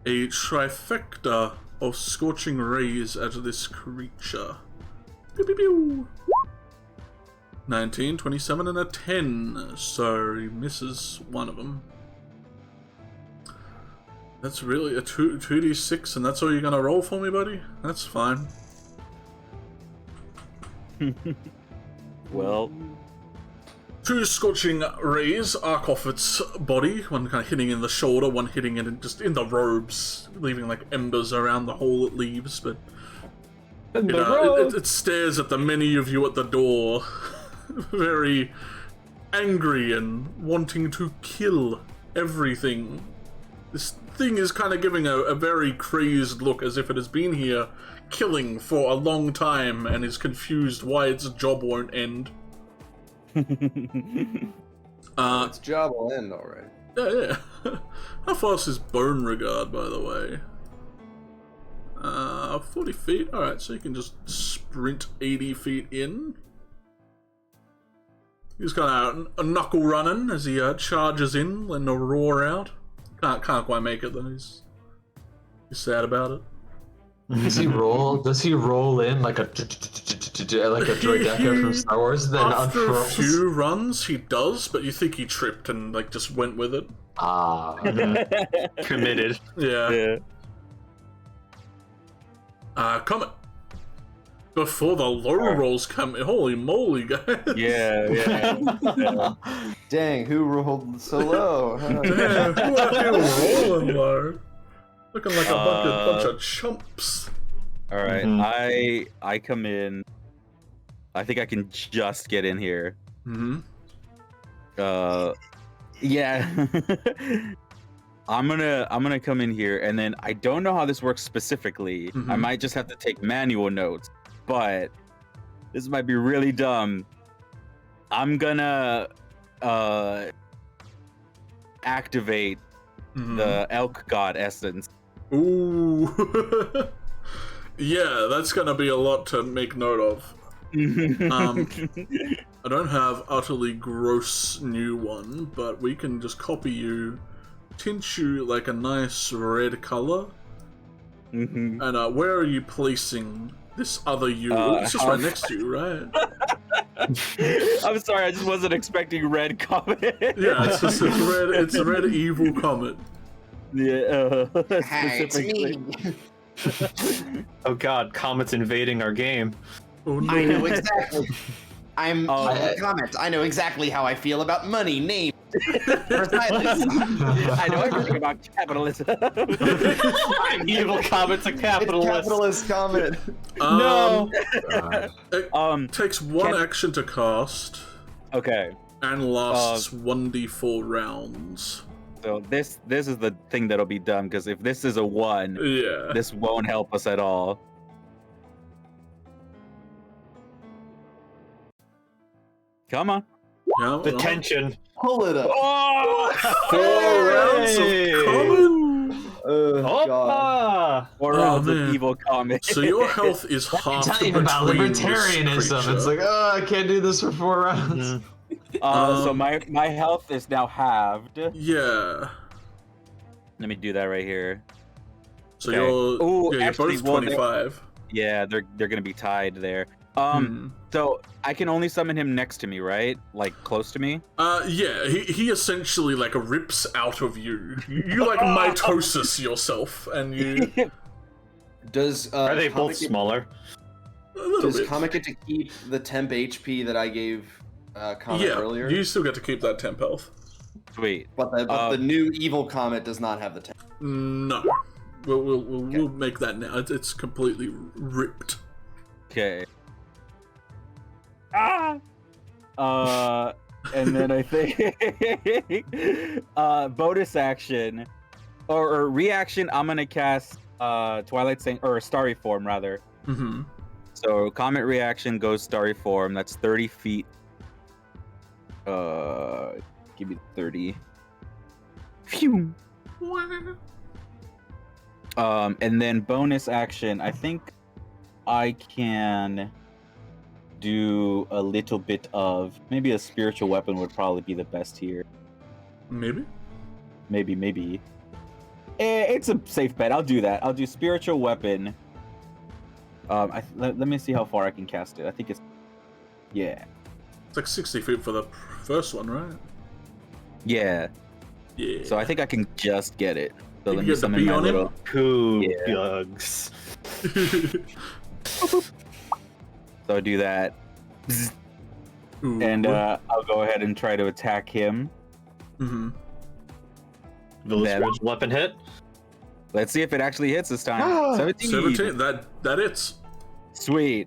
a trifecta of scorching rays at this creature. Pew, pew, pew. 19, 27, and a 10. So he misses one of them. That's really a 2d6, and that's all you're gonna roll for me, buddy? That's fine. Well. 2 scorching rays arc off its body, one kind of hitting in the shoulder, one hitting it just in the robes, leaving like embers around the hole it leaves, but it stares at the many of you at the door, very angry and wanting to kill everything. This thing is kind of giving a very crazed look, as if it has been here killing for a long time and is confused why its job won't end. Its job will end, alright. Yeah. How fast is Bone Regard, by the way? 40 feet. Alright, so you can just sprint 80 feet in. He's kind of knuckle running as he charges in, letting a roar out. Can't quite make it though. He's sad about it. Does he roll in like a droideka from Star Wars? Then After a unfurls? few runs, he does, but you think he tripped and like just went with it. Committed. Yeah. Comet. Before the low rolls come in, holy moly, guys. Yeah. Dang, who rolled so low? Huh? Damn, who are you rolling low? Looking like a bunch of chumps. All right, I come in. I think I can just get in here. Yeah. I'm gonna come in here, and then I don't know how this works specifically. I might just have to take manual notes, but this might be really dumb. I'm gonna activate the elk god essence. Ooh. Yeah, that's gonna be a lot to make note of. I don't have utterly gross new one, but we can just copy you, tint you like a nice red color. And where are you placing this other you? It's just right next to you, right? I'm sorry, I just wasn't expecting red comment. Yeah, it's a red evil comet. Yeah, Hey, it's me. Oh god, Comet's invading our game. Oh, no. I know exactly. I'm Oh. evil comment. I know exactly how I feel about money, name, silence. I know everything about capitalism. I'm evil Comet's a capitalist. Capitalist comment. No. It takes one action to cast Okay, and lasts 1d4 rounds. so this is the thing that'll be dumb, because if this is a 1, Yeah. this won't help us at all. Come on. Yeah, The well, tension. Pull it up. Oh! 4 rounds of comet. God. 4 Oh, rounds man. of evil comet. So your health is half Talking about between this libertarianism. creature. It's like, oh, I can't do this for 4 rounds. So my health is now halved. Yeah. Let me do that right here. So Okay. you're Ooh, you're actually, both well, 25. Yeah, they're gonna be tied there. So I can only summon him next to me, right? Like close to me. Yeah, he essentially like rips out of you. You like mitosis yourself, and you Does Are they both Comet get- smaller? a little Does bit. Comet get to keep the temp HP that I gave Comet Yeah, earlier? you still get to keep that temp health. Sweet. But the new evil Comet does not have the temp. No, we'll make that now. It's completely ripped. Okay. And then I think bonus action or reaction, I'm gonna cast Twilight Saint or Starry Form rather. So Comet reaction goes Starry Form. That's 30 feet. Give me 30. Phew. And then bonus action, I think I can do a little bit of maybe a spiritual weapon would probably be the best here. Maybe. Maybe. It's a safe bet. I'll do that. I'll do spiritual weapon. Let me see how far I can cast it. I think it's yeah. It's like 60 feet for the first one, right? Yeah. Yeah. So I think I can just get it. So You let can me get the summon bee my on him? little. Cool Yeah. bugs. So I do that, Ooh. and I'll go ahead and try to attack him. Mhm. Will this Then- ranged weapon hit? Let's see if it actually hits this time. 17. 17. That it's Sweet.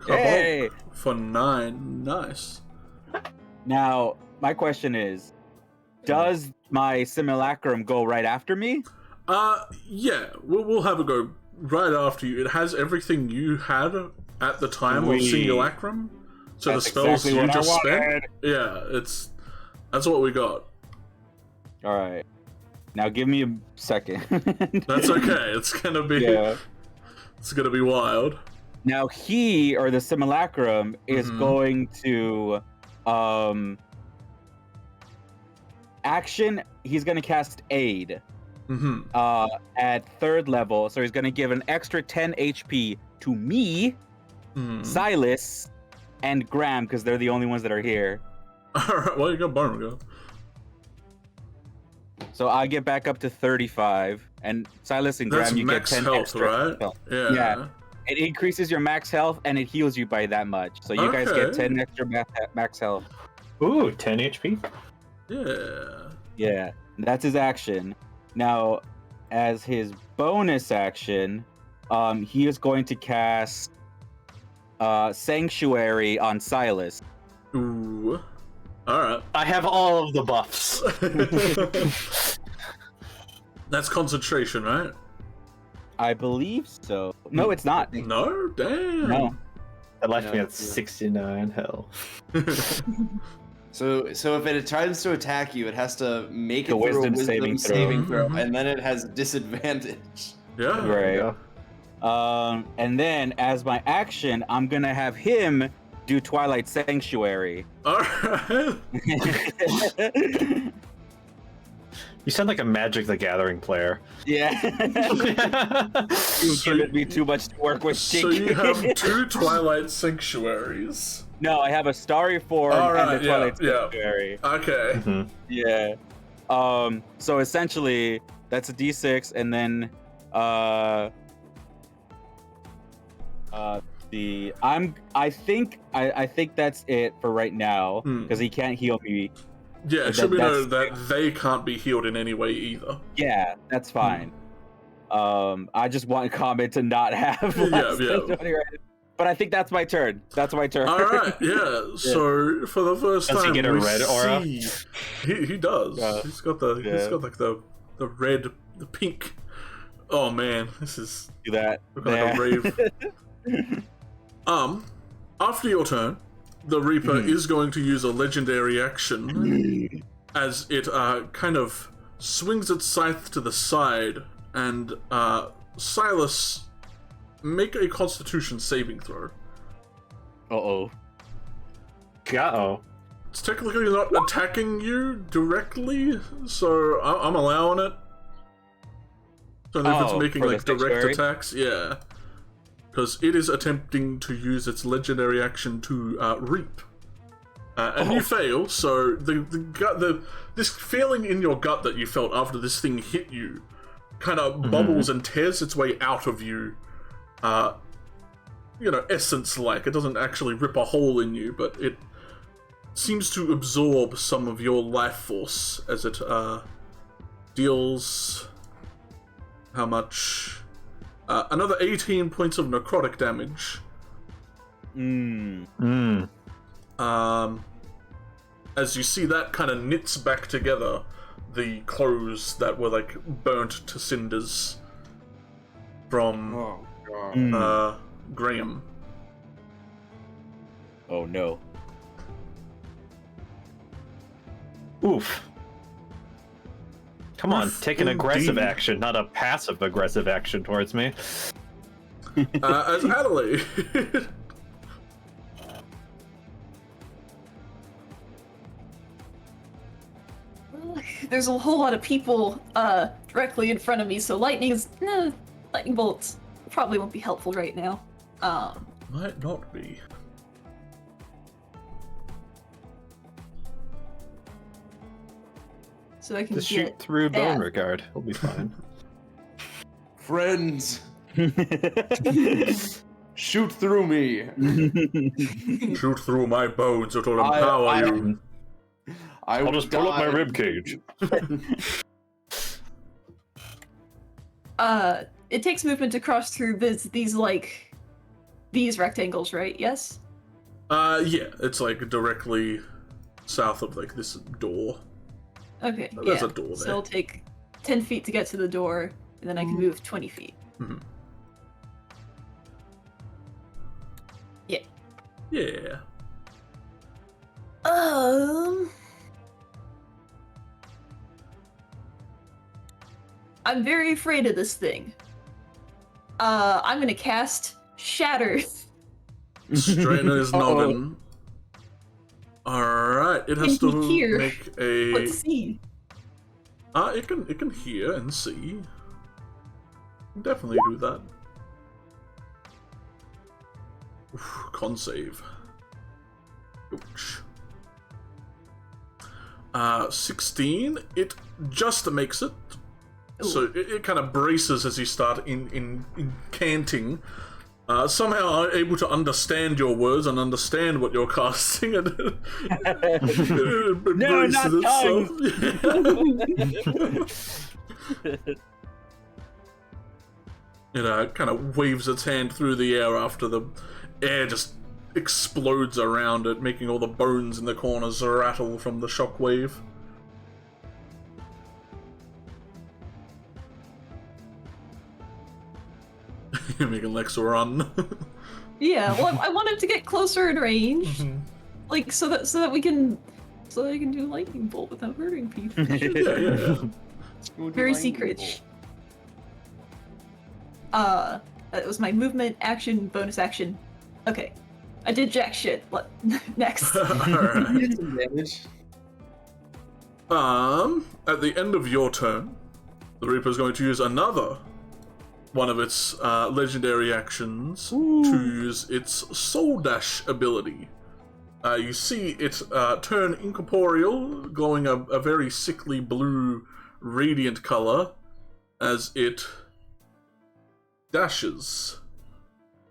Hey. for 9. Nice. Now, my question is, does my simulacrum go right after me? Yeah, we'll have it go right after you. It has everything you had at the time of simulacrum. So That's the spells exactly you what I just spent. wanted. Yeah, that's what we got. All right. Now give me a second. That's okay. It's gonna be wild. Now he, or the simulacrum, is going to action. He's going to cast aid at 3rd level, so he's going to give an extra 10 HP to me, Silas, and Graham, because they're the only ones that are here. All right. Well, you got Barnacle. So I get back up to 35, and Silas and That's Graham, you max get 10 health, extra right? health. Yeah. It increases your max health, and it heals you by that much. So you guys get 10 extra max health. Ooh, 10 HP. Yeah. Yeah, that's his action. Now, as his bonus action, he is going to cast Sanctuary on Silas. Ooh. All right. I have all of the buffs. That's concentration, right? I believe so. No, it's not. No, damn. No. That left me at 69 health. So if it tries to attack you, it has to make The it through a wisdom wisdom saving saving throw. throw, and then it has disadvantage. Yeah. Right. And then as my action, I'm gonna have him do Twilight Sanctuary. All right. You sound like a Magic the Gathering player. Yeah. You've given me too much to work with. So you have 2 Twilight Sanctuaries. No, I have a Starry Form and the Twilight Sanctuary. Okay. Yeah. So essentially, that's a D6, and then I think that's it for right now because he can't heal me. Yeah, it should be noted that they can't be healed in any way either. Yeah, that's fine. I just want Comet to not have less than 20 right. But I think that's my turn. All right, yeah. So for the first time, does he get a red aura? He does. He's got like the red, the pink. Oh man, this is like a rave. After your turn, the Reaper is going to use a legendary action as it kind of swings its scythe to the side, and Silas, make a Constitution saving throw. Uh-oh. It's technically not attacking you directly, so I'm allowing it. So if it's making like direct attacks, yeah. Because it is attempting to use its legendary action to reap. And you fail, so this feeling in your gut that you felt after this thing hit you kind of bubbles and tears its way out of you. Essence-like. It doesn't actually rip a hole in you, but it seems to absorb some of your life force as it deals... How much? Another 18 points of necrotic damage. As you see that kind of knits back together the clothes that were like burnt to cinders from Graham. Oh no. Oof. Come on, take an aggressive action, not a passive aggressive action towards me. As Adelaide. There's a whole lot of people directly in front of me, so lightning bolts probably won't be helpful right now. Might not be. So I can just shoot through Beauregard. He'll be fine. Friends, shoot through me. Shoot through my bones. It'll empower you. I'll just pull up my rib cage. It takes movement to cross through these rectangles, right? Yes. Yeah, it's like directly south of like this door. Okay, There's yeah. a door So there. I'll take 10 feet to get to the door, and then I can move 20 feet. Mhm. Yeah. Yeah. I'm very afraid of this thing. I'm gonna cast Shatter. Straighten his noggin. Alright, it has Can to he hear? make a... Let's see. It can hear and see. Definitely do that. Oof, con save. Ouch. 16. It just makes it. Ooh. So it kind of braces as you start incanting. Somehow able to understand your words and understand what you're casting, and it No, not It kind of waves its hand through the air after the air just explodes around it, making all the bones in the corners rattle from the shockwave. You're making Lex run. Yeah, well, I want him to get closer in range, like so that we can, so that I can do lightning bolt without hurting people. Yeah. Very secret. That was my movement, action, bonus action. Okay, I did jack shit. What next? Alright. Damage. At the end of your turn, the Reaper is going to use another one of its legendary actions to use its Soul Dash ability. You see it turn incorporeal, glowing a very sickly blue, radiant color, as it dashes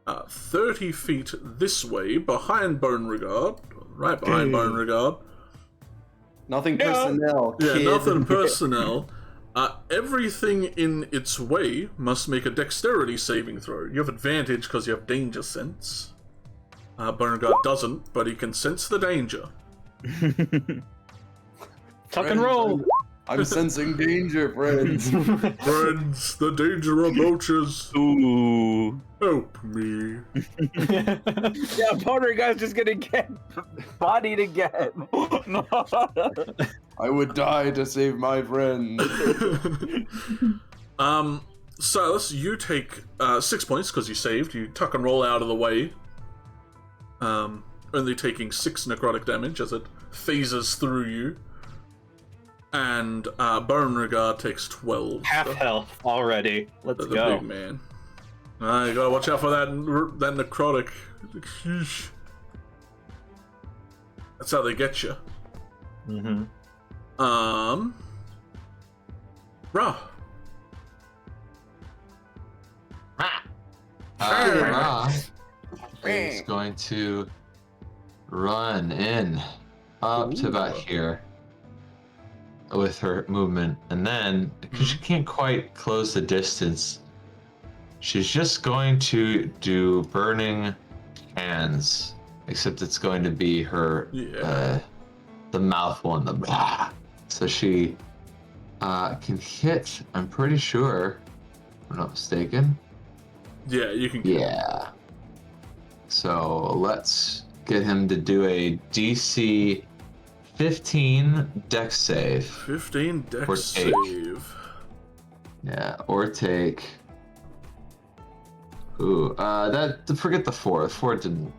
30 feet this way, behind Beauregard, right behind Beauregard. Nothing personnel. Yeah, Kid. nothing personnel. Everything in its way must make a dexterity saving throw. You have advantage because you have danger sense. Beauregard doesn't, but he can sense the danger. Tuck and roll. I'm sensing danger, friends. Friends, the danger approaches. Ooh. Help me. Yeah, Potter guy's just gonna get bodied again. I would die to save my friend. Silas, you take 6 points because you saved. You tuck and roll out of the way. Only taking 6 necrotic damage as it phases through you. And Beauregard takes 12. Half health already. Let's The go. big man. You gotta watch out for that necrotic. Sheesh. That's how they get you. Mm-hmm. Rah. Ra is going to run in up to about here with her movement, and then because she can't quite close the distance, she's just going to do burning hands, except it's going to be her the mouth one, the blah. So she can hit, I'm pretty sure, if I'm not mistaken. Yeah, you can. Yeah. So let's get him to do a DC 15 dex save. 15 dex Or take. save. Yeah, or take. Ooh, forget the 4. The 4 didn't.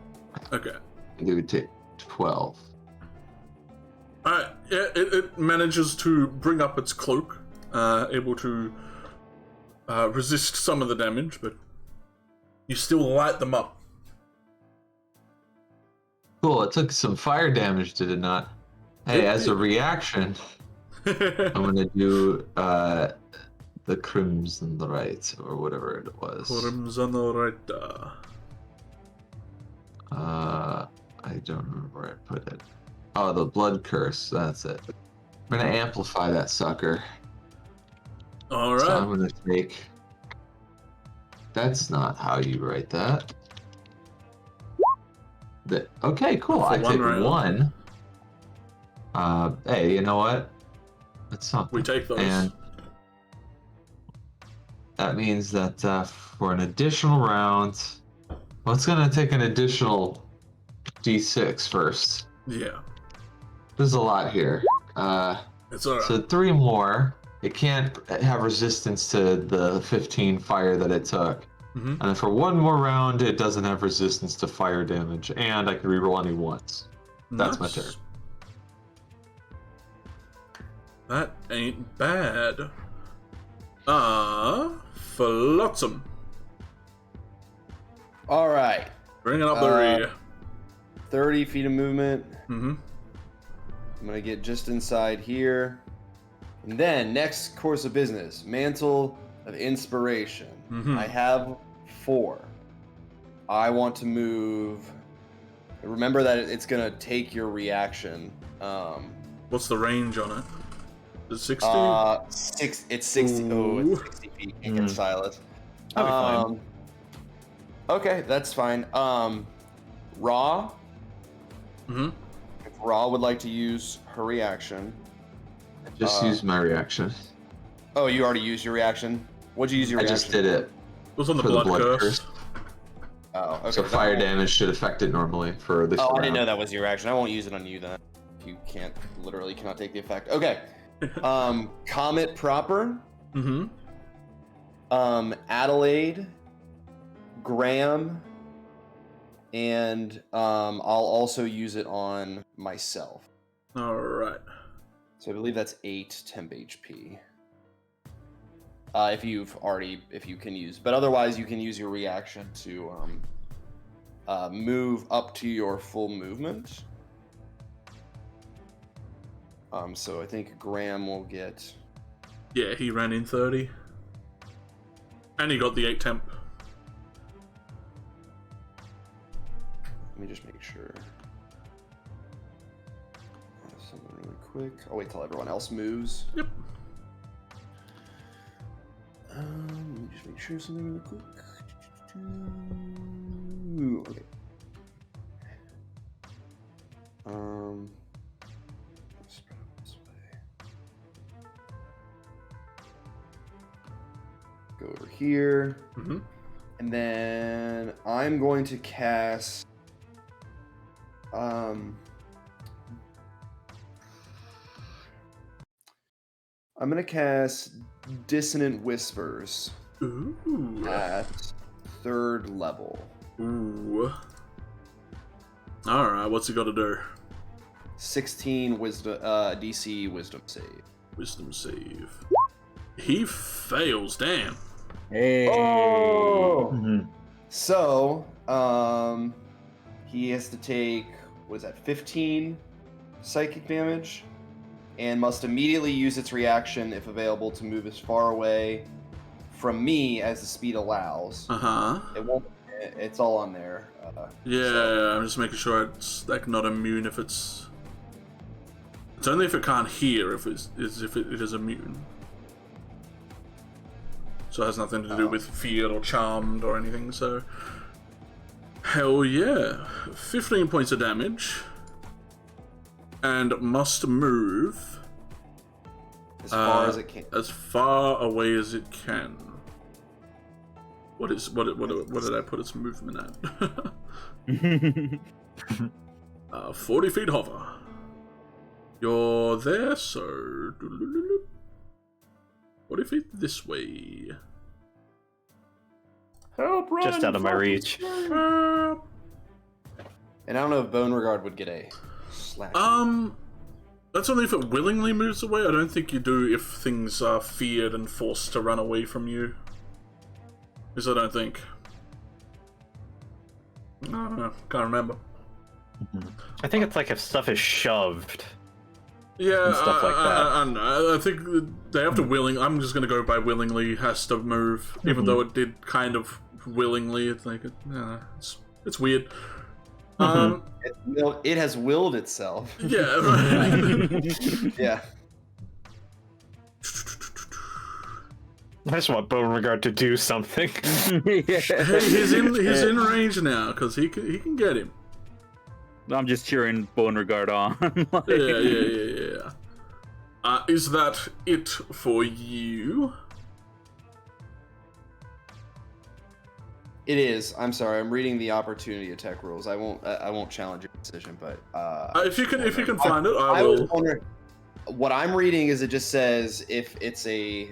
Okay. It would take 12. Alright, yeah, it manages to bring up its cloak, able to resist some of the damage, but you still light them up. Cool, it took some fire damage, did it not? Hey, as a reaction, I'm gonna do the Crimson Right, or whatever it was. Crimson Right. I don't remember where I put it. Oh, the Blood Curse, that's it. I'm gonna amplify that sucker. Alright. So I'm gonna take... That's not how you write that. Okay, cool. For I one take round. 1. Hey, you know what? It's something. We take those. And that means that for an additional round, well, it's gonna take an additional D6 first. Yeah. There's a lot here. It's alright. So 3 more. It can't have resistance to the 15 fire that it took. Mm-hmm. And then for 1 more round, it doesn't have resistance to fire damage, and I can reroll any once. That's my turn. That ain't bad. Flotsam. All right. Bringing up the rear. 30 feet of movement. Mm-hmm. I'm gonna get just inside here. And then, next course of business, Mantle of Inspiration. Mm-hmm. I have 4. I want to move. Remember that it's gonna take your reaction. What's the range on it? Is it 60? It's 60. Ooh. Oh, it's 60 feet. Can't get Silas. That'll be fine. Okay, that's fine. Raw. Mm-hmm. If Raw would like to use her reaction. I just used my reaction. Oh, you already used your reaction? What'd you use your I reaction? just did it. It was on the For the blood blood curse. curse. Oh, okay. So fire damage should affect it normally for this Oh, round. I didn't know that was your action. I won't use it on you then. You literally cannot take the effect. Okay. Comet proper. Mm-hmm. Adelaide. Graham. And I'll also use it on myself. Alright. So I believe that's 8 temp HP. If you can use, but otherwise you can use your reaction to move up to your full movement. So I think Graham will get. Yeah, he ran in 30. And he got the 8 temp. Let me just make sure. Something really quick. I'll wait till everyone else moves. Yep. Let me just make sure something really quick. Okay. Spread out this way. Go over here. Mm-hmm. And then I'm going to cast I'm gonna cast Dissonant Whispers Ooh. at 3rd level. Ooh. Alright, what's he got to do? 16 wisdom DC wisdom save. Wisdom save. He fails, damn. Hey. Mhm. So, he has to take, what is that, 15 psychic damage, and must immediately use its reaction, if available, to move as far away from me as the speed allows. Uh-huh. It won't. It's all on there. Yeah, so- I'm just making sure it's like not immune if it's... It's only if it can't hear if it is immune. So it has nothing to do with feared or charmed or anything, so... Hell yeah. 15 points of damage. And must move... as far as it can. As far away as it can. What did I put its movement at? 40 feet hover. You're there, so 40 feet this way. Help, run, just out of my reach. And I don't know if Bone Regard would get a slash. That's only if it willingly moves away. I don't think you do if things are feared and forced to run away from you. Because I don't think. No, can't remember. I think it's like if stuff is shoved. Yeah, And stuff like that. I think they have to willing. I'm just gonna go by willingly has to move, even though it did kind of willingly. It's like it's weird. It has willed itself. Yeah. Right. Yeah. I just want Beauregard to do something. Hey, he's in range now because he can get him. I'm just cheering Beauregard on. Yeah. Is that it for you? It is. I'm sorry. I'm reading the opportunity attack rules. I won't challenge your decision, but if you can find it, I will. Was wondering, what I'm reading is it just says if it's a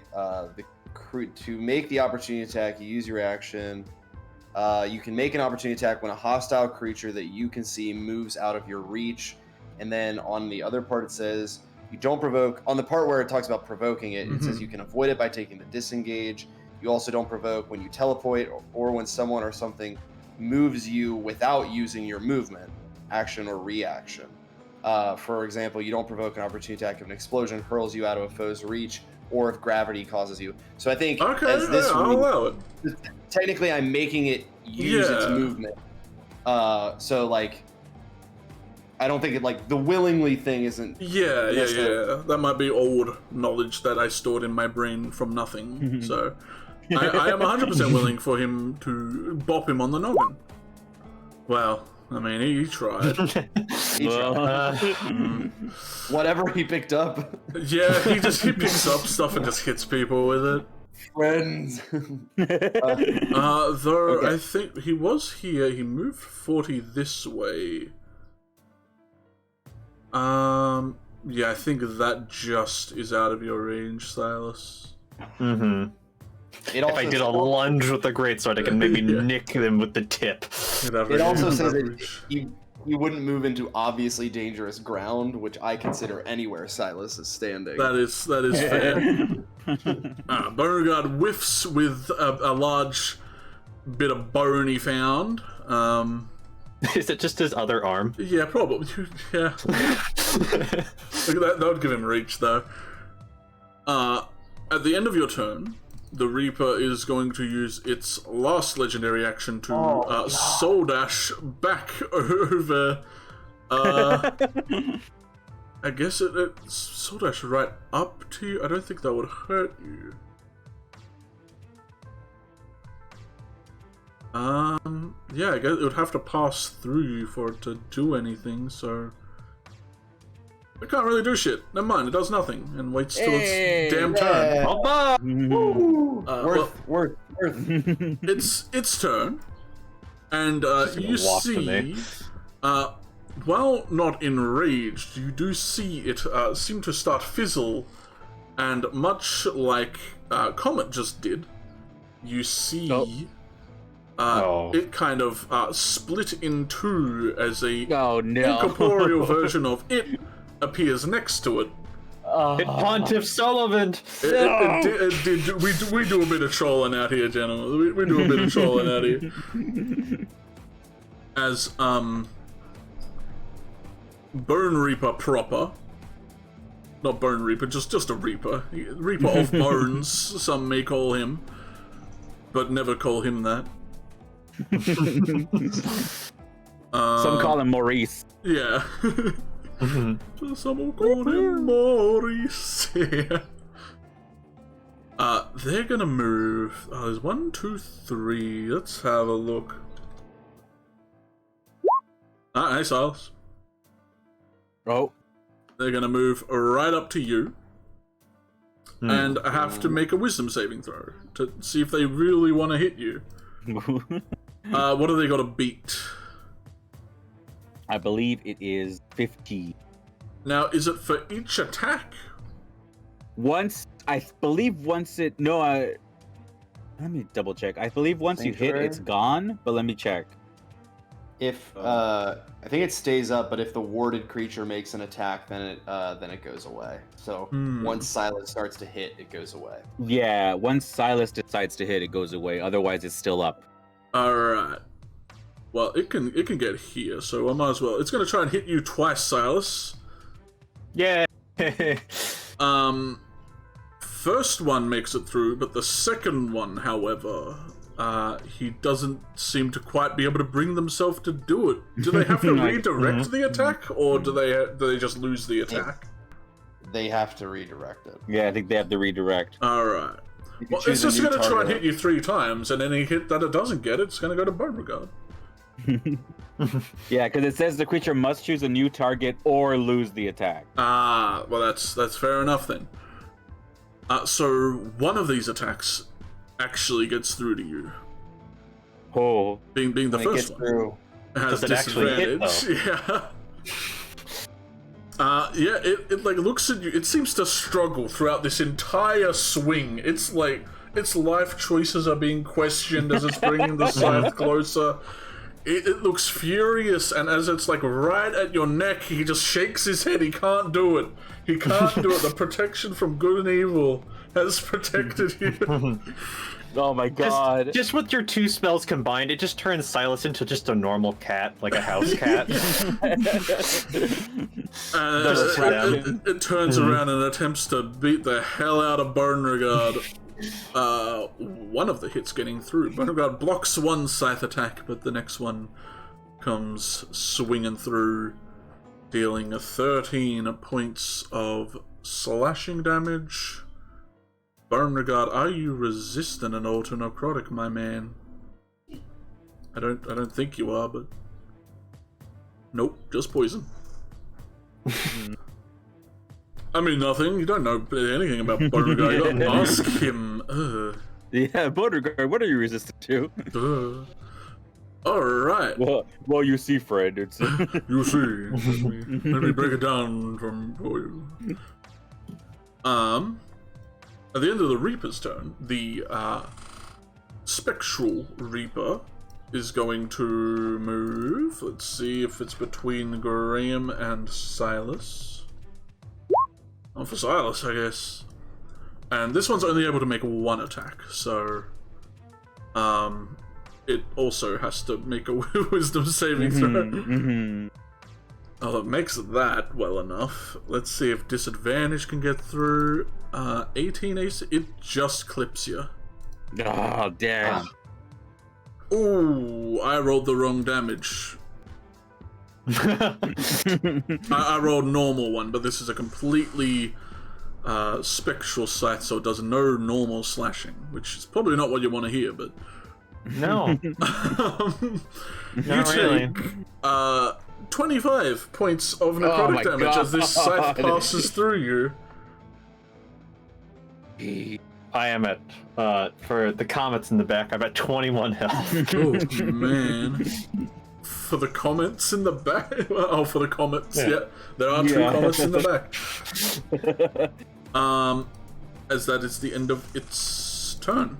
to make the opportunity attack, you use your action. You can make an opportunity attack when a hostile creature that you can see moves out of your reach. And then on the other part, it says you don't provoke. On the part where it talks about provoking it, it says you can avoid it by taking the disengage. You also don't provoke when you teleport or when someone or something moves you without using your movement, action or reaction. For example, you don't provoke an opportunity attack if an explosion hurls you out of a foe's reach or if gravity causes you. So I think as this I'll allow it. Technically, I'm making it use its movement. So like, I don't think it like the willingly thing isn't. Yeah. That might be old knowledge that I stored in my brain from nothing. So I am 100% willing for him to bop him on the noggin. Well, I mean, he tried. He tried. Whatever he picked up. Yeah, he picks up stuff and just hits people with it. Friends. Though I think he was here. He moved 40 this way. Yeah, I think that just is out of your range, Silas. If I did a lunge with the greatsword, I can maybe nick them with the tip. It also says that you wouldn't move into obviously dangerous ground, which I consider anywhere Silas is standing. That is fair. Beauregard whiffs with a large bit of bone he found. Is it just his other arm? Yeah, probably. Yeah. That would give him reach, though. At the end of your turn, the Reaper is going to use its last legendary action to soul dash back over. I guess it's soul dash right up to you. I don't think that would hurt you. Yeah, I guess it would have to pass through you for it to do anything, so... It can't really do shit. Never mind, it does nothing, and waits till its damn turn. Worth. It's its turn, and you see... while not enraged, you do see it seem to start fizzle, and much like Comet just did, you see... it kind of split in two as a incorporeal version of it appears next to it. It Pontiff Sullivan. We do a bit of trolling out here, gentlemen. We do a bit of trolling out here. As Bone Reaper proper, not Bone Reaper, just a Reaper. Reaper of Bones, some may call him, but never call him that. Some call him Maurice. Yeah. Some will call him Maurice. They're gonna move. There's 1, 2, 3. Let's have a look. Hey, Silas. Oh. They're gonna move right up to you. And I have to make a wisdom saving throw to see if they really want to hit you. What do they got to beat? I believe it is 50. Now, is it for each attack? Let me double check. I believe once you hit, it's gone, but let me check. If I think it stays up, but if the warded creature makes an attack, then it goes away. So once Silas starts to hit, it goes away. Yeah, once Silas decides to hit, it goes away. Otherwise, it's still up. All right. Well, it can get here, so I might as well. It's gonna try and hit you twice, Silas. Yeah. First one makes it through, but the second one, however, he doesn't seem to quite be able to bring themselves to do it. Do they have to redirect the attack, or do they just lose the attack? They have to redirect it. Yeah, I think they have to redirect. All right. Well, it's just going to try and hit you 3 times, and any hit that it doesn't get, it's going to go to Beauregard. Yeah, because it says the creature must choose a new target or lose the attack. Ah, well, that's fair enough then. So one of these attacks actually gets through to you. Oh. Being the When it first gets one. through, It has does it actually hit, disadvantage. Yeah. It like looks at you. It seems to struggle throughout this entire swing. It's like its life choices are being questioned as it's bringing the scythe closer. It looks furious, and as it's like right at your neck, he just shakes his head. He can't do it. He can't do it. The protection from good and evil has protected you. Oh my god. just with your 2 spells combined, it just turns Silas into just a normal cat, like a house cat. It turns around and attempts to beat the hell out of Beauregard. One of the hits getting through. Beauregard blocks one scythe attack, but the next one comes swinging through, dealing 13 points of slashing damage. Beauregard, are you resistant and to necrotic, my man? I don't think you are, but nope, just poison. I mean, nothing. You don't know anything about Beauregard. You gotta ask him. Yeah, Beauregard, what are you resistant to? Alright. Well, you see, Fred, it's... You see. Let me break it down for you. At the end of the Reaper's turn, the Spectral Reaper is going to move. Let's see if it's between Graham and Silas. Oh, for Silas, I guess. And this one's only able to make one attack, so it also has to make a wisdom saving throw. Oh, it makes that well enough. Let's see if disadvantage can get through. 18 AC, it just clips you. Oh, damn. Ooh, I rolled the wrong damage. I rolled normal one, but this is a completely spectral scythe, so it does no normal slashing, which is probably not what you want to hear, but... No. You take 25 points of necrotic damage as this scythe passes through you. I am at, for the comments in the back, I'm at 21 health. Oh, man. For the comments in the back? Oh, for the comments, yeah. There are 2 comments in the back. As that is the end of its turn.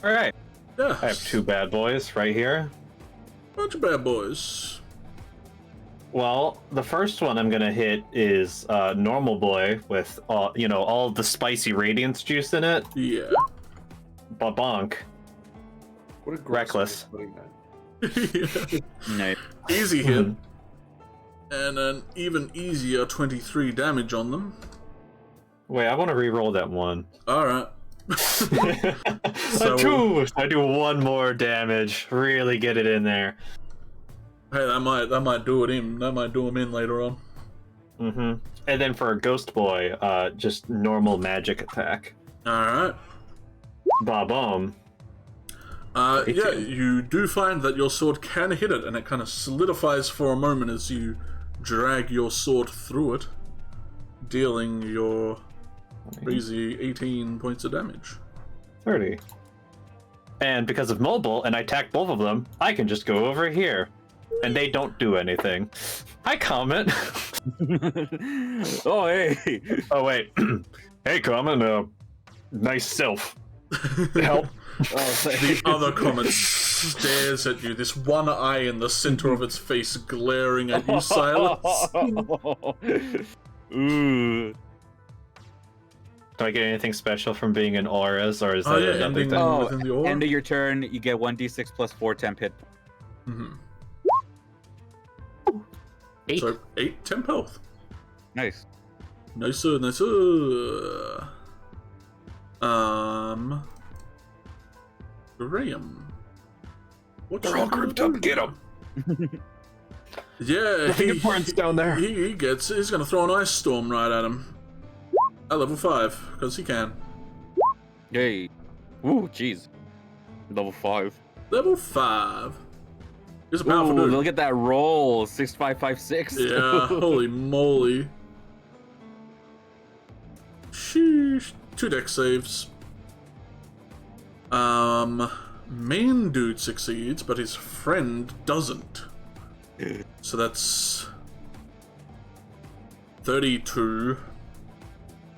Alright. Yeah. I have 2 bad boys right here. Bunch of bad boys. Well, the first one I'm gonna hit is normal boy with all the spicy radiance juice in it. Yeah. Bonk. What a Reckless. Nice. Easy hit. And an even easier 23 damage on them. Wait, I want to re-roll that one. Alright. A 2! I do 1 more damage. Really get it in there. Hey, that might do it in. That might do him in later on. And then for a ghost boy, just normal magic attack. Alright. Ba-boom. Yeah, you do find that your sword can hit it, and it kind of solidifies for a moment as you drag your sword through it, dealing your crazy 18 points of damage. 30. And because of mobile, and I attack both of them, I can just go over here. And they don't do anything. Hi, Comet. Oh, hey. Oh, wait. Hey, Comet. Nice self. Help. The other Comet stares at you, this one eye in the center of its face glaring at you, Silas. Ooh. Do I get anything special from being in auras, or is that another ending thing? within the aura. End of your turn, you get 1d6 plus 4 temp hit. 8. So 8 temp health. Nice. Nicer. Graham. What's They're all grouped up. Get them. Yeah, The fingerprints down there. He's gonna throw an ice storm right at him. At level 5, because he can. Yay. Ooh, jeez. Level 5. Level 5. He's a powerful dude. Look at that roll. 6556. Yeah, holy moly. Sheesh. 2 deck saves. Main dude succeeds, but his friend doesn't. So that's 32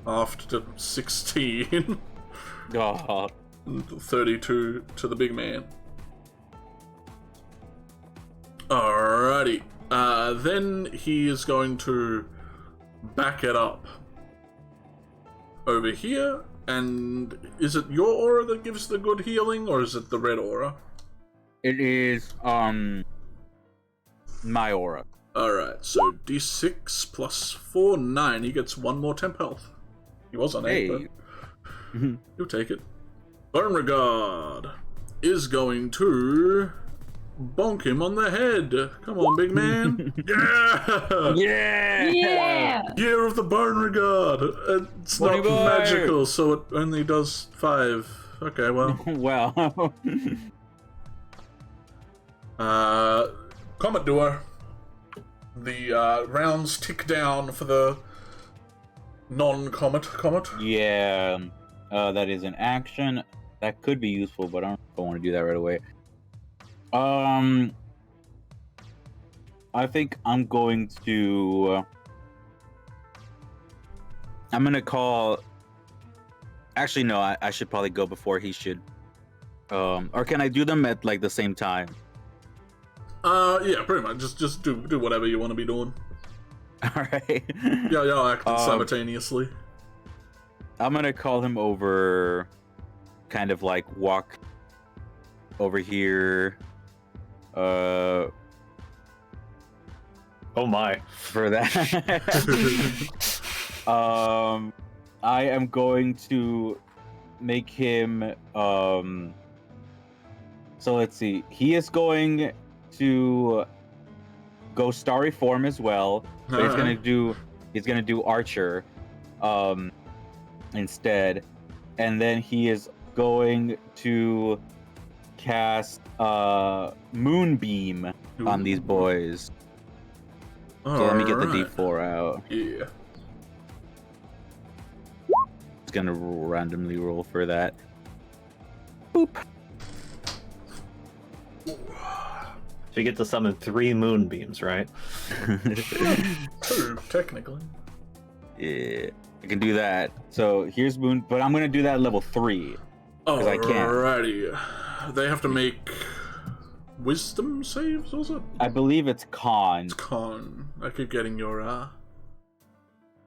after 16. Oh. 32 to the big man. Alrighty. Then he is going to back it up over here. And is it your aura that gives the good healing, or is it the red aura? It is, my aura. Alright, so d6 plus 4, 9. He gets 1 more temp health. He was on 8, but you'll take it. Burn Regard is going to bonk him on the head. Come on, big man. Yeah! Yeah! Year of the Burn Regard. It's not magical, so it only does 5. Okay, well. Well. Comet Doer. The rounds tick down for the non-comet comet. Yeah, that is an action. That could be useful, but I don't want to do that right away. I think I'm going to... I'm gonna call... Actually, no, I should probably go before he should. Or can I do them at, like, the same time? Yeah, pretty much. Just do whatever you want to be doing. Alright. Yeah, y'all acting simultaneously. I'm gonna call him over, kind of like walk over here. Oh my. For that. I am going to make him, so let's see. He is going to go starry form as well. But he's gonna do archer instead, and then he is going to cast moonbeam on these boys. So let me get the D4 out. Yeah. It's gonna randomly roll for that. Boop. So you get to summon 3 moonbeams, right? 2, technically. Yeah, I can do that. So here's moon, but I'm gonna do that at level 3. Because I can't. Alrighty. They have to make wisdom saves, was it? I believe it's con. It's con. I keep getting your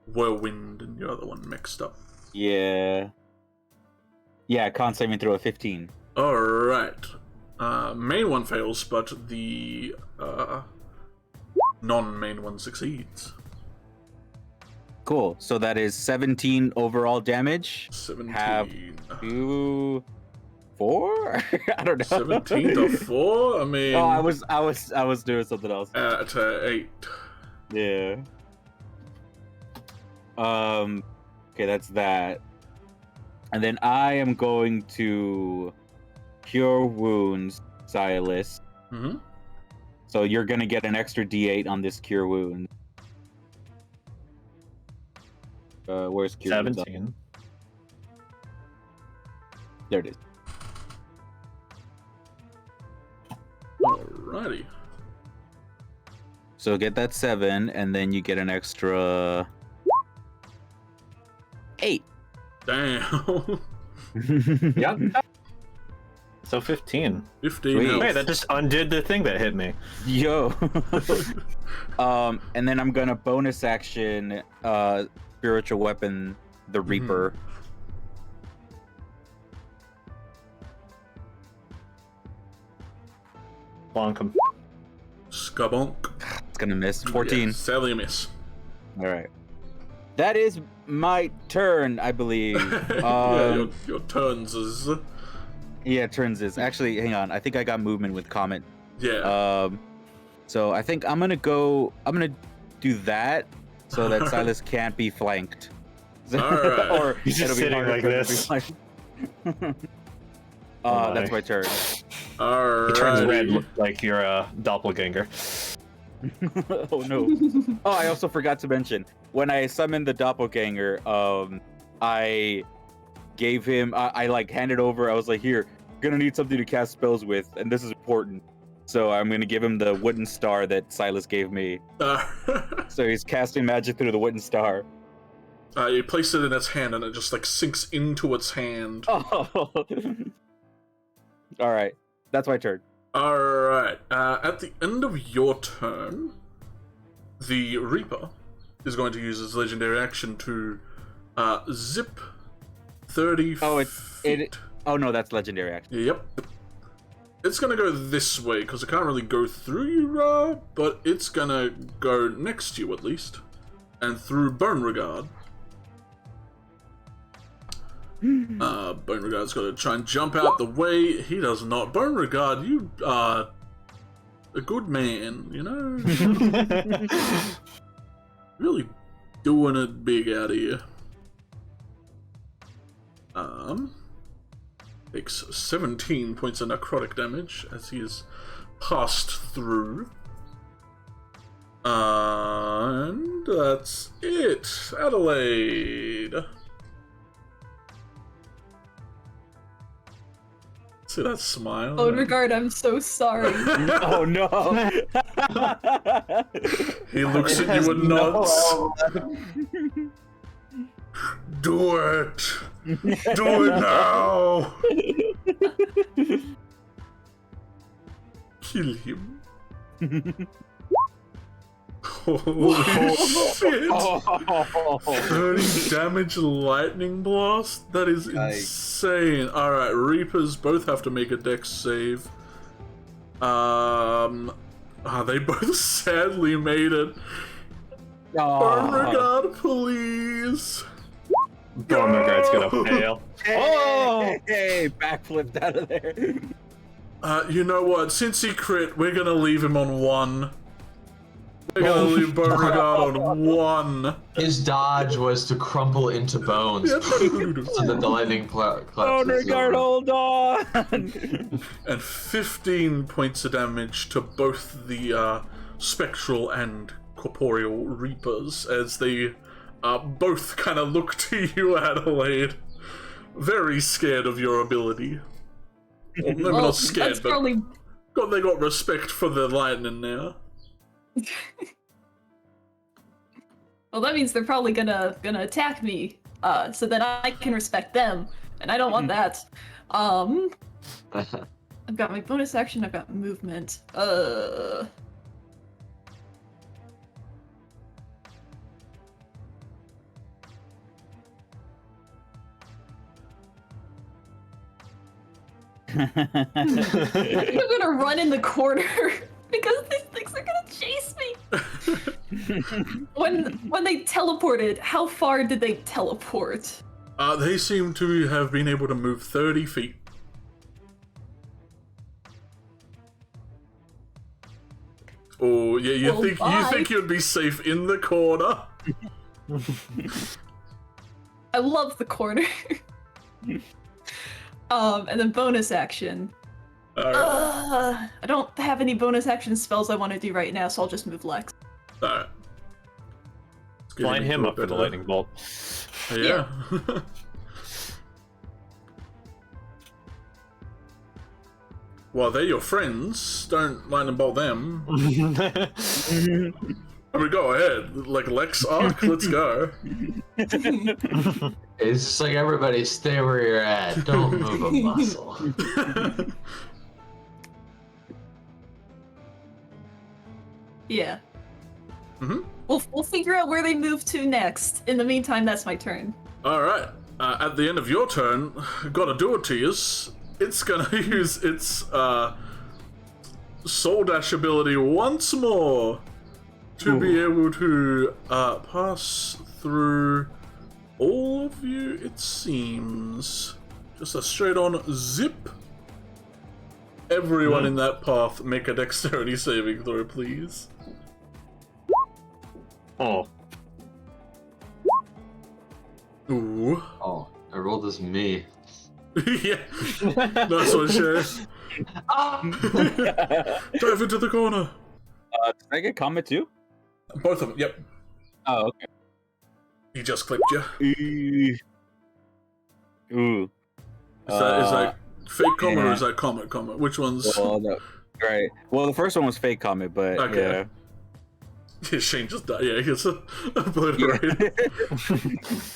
whirlwind and your other one mixed up. Yeah. Yeah, con saving throw of 15. Alright. Main one fails, but the non-main one succeeds. Cool. So that is 17 overall damage. 17. Have 2, 4? I don't know. 17 to 4? I mean... Oh, I was doing something else. To 8. Yeah. Okay, that's that. And then I am going to Cure Wounds, Silas. Mm-hmm. So you're gonna get an extra D8 on this Cure Wound. Where's Cure 17. Wounds? There it is. Alrighty. So get that 7, and then you get an extra 8. Damn. Yep. So 15. 15 Sweet. health. Hey, that just undid the thing that hit me. Yo. And then I'm gonna bonus action spiritual weapon, the Reaper. Bonk him. Skabonk. It's gonna miss. 14. Yeah, sadly a miss. All right. That is my turn, I believe. Yeah, your turns is... Yeah, turns is actually. Hang on. I think I got movement with Comet. Yeah. So I think I'm gonna do that so that Silas can't be flanked. Alright. Or He's just it'll be sitting harder like for him to be this. flanked. Oh my. That's my turn. Alright. It turns red like your doppelganger. Oh no. Oh, I also forgot to mention, when I summoned the doppelganger, I gave him, I like handed over, I was like, here, gonna need something to cast spells with, and this is important. So I'm gonna give him the wooden star that Silas gave me. So he's casting magic through the wooden star. You place it in its hand and it just like sinks into its hand. Oh. Alright, that's my turn. Alright, at the end of your turn, the Reaper is going to use his legendary action to zip 30 feet. Oh no, that's legendary action. Yep. It's gonna go this way, because it can't really go through you, Ra, but it's gonna go next to you at least, and through Bone Regard. Bone Regard's gotta try and jump out the way. He does not. Bone Regard, you are a good man, you know? Really doing it big out of here. Takes 17 points of necrotic damage as he is passed through. And that's it. Adelaide. See that smile? Oh, Regard, I'm so sorry. Oh no! He looks at you and nods. Do it! Do it now! Kill him. Holy shit! 30 damage lightning blast? That is insane. Alright, Reapers both have to make a dex save. They both sadly made it. Bone Regard, please! Bone Regard's gonna fail. Hey, backflipped out of there. You know what? Since he crit, we're gonna leave him on 1. We're gonna leave Bone Regard on 1. His dodge was to crumple into bones so that the lightning collapses. Bone Regard, hold on! And 15 points of damage to both the spectral and corporeal Reapers as they both kind of look to you, Adelaide, very scared of your ability. Well, maybe not scared, but probably... they got respect for the lightning now. Well, that means they're probably gonna attack me, so that I can respect them, and I don't want that. I've got my bonus action, I've got movement. I'm gonna run in the corner because these things are gonna chase me. When they teleported, how far did they teleport? They seem to have been able to move 30 feet. Oh yeah, you think you'd be safe in the corner? I love the corner. And then bonus action. I don't have any bonus action spells I want to do right now, so I'll just move Lex. Alright. Line him up for the lightning bolt. Yeah. Well, they're your friends. Don't lightning bolt them. I mean, go ahead. Like Lex arc, let's go. It's just like, everybody stay where you're at. Don't move a muscle. Yeah. Mm-hmm. We'll figure out where they move to next. In the meantime, that's my turn. Alright. At the end of your turn, gotta do it to yous. It's gonna use its Soul Dash ability once more to be able to pass through all of you, it seems. Just a straight on zip. Everyone in that path, make a dexterity saving throw, please. Oh. Ooh. Oh, I rolled as me. Yeah. Nice one, Sheriff. Dive into the corner. Did I get comment too? Both of them, yep. Oh, okay. He just clipped you. Ooh. Is that fake comment or is that comment? Which one's... Well, no. Right. Well, the first one was fake comment, but okay. Yeah. Shane just died. Yeah, he gets obliterated.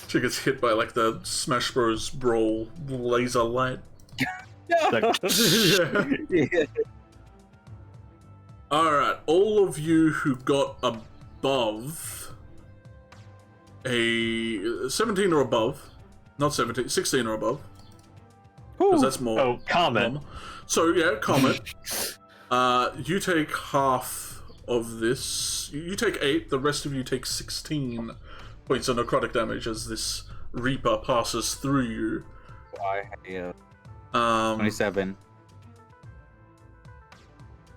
She gets hit by like the Smash Bros. Brawl laser light. Yeah. Alright, all of you who got above a 17 or above, not 17, 16 or above, because that's more. Oh, comment. Normal. So yeah, comment. You take half of this. You take 8, the rest of you take 16 points of necrotic damage as this Reaper passes through you. Yeah. 27.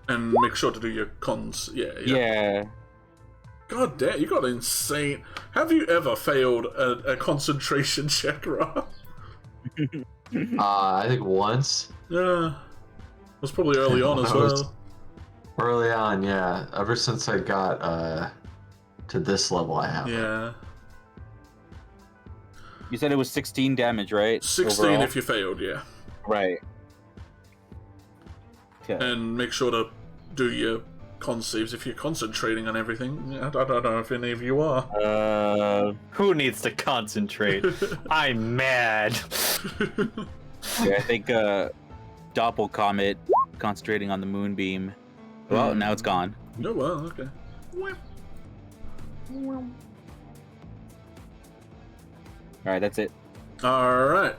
And make sure to do your cons. Yeah. God damn, you got insane. Have you ever failed a concentration check, Ra? I think once. Yeah. It was probably early on as well. Early on, yeah. Ever since I got to this level, I have. Yeah. You said it was 16 damage, right? 16 overall? if you failed, yeah. Right. Okay. And make sure to do your con saves if you're concentrating on everything. I don't know if any of you are. Who needs to concentrate? I'm mad. Yeah, I think Doppel Comet concentrating on the moonbeam. Well, now it's gone. Oh, well, okay. Alright, that's it. Alright.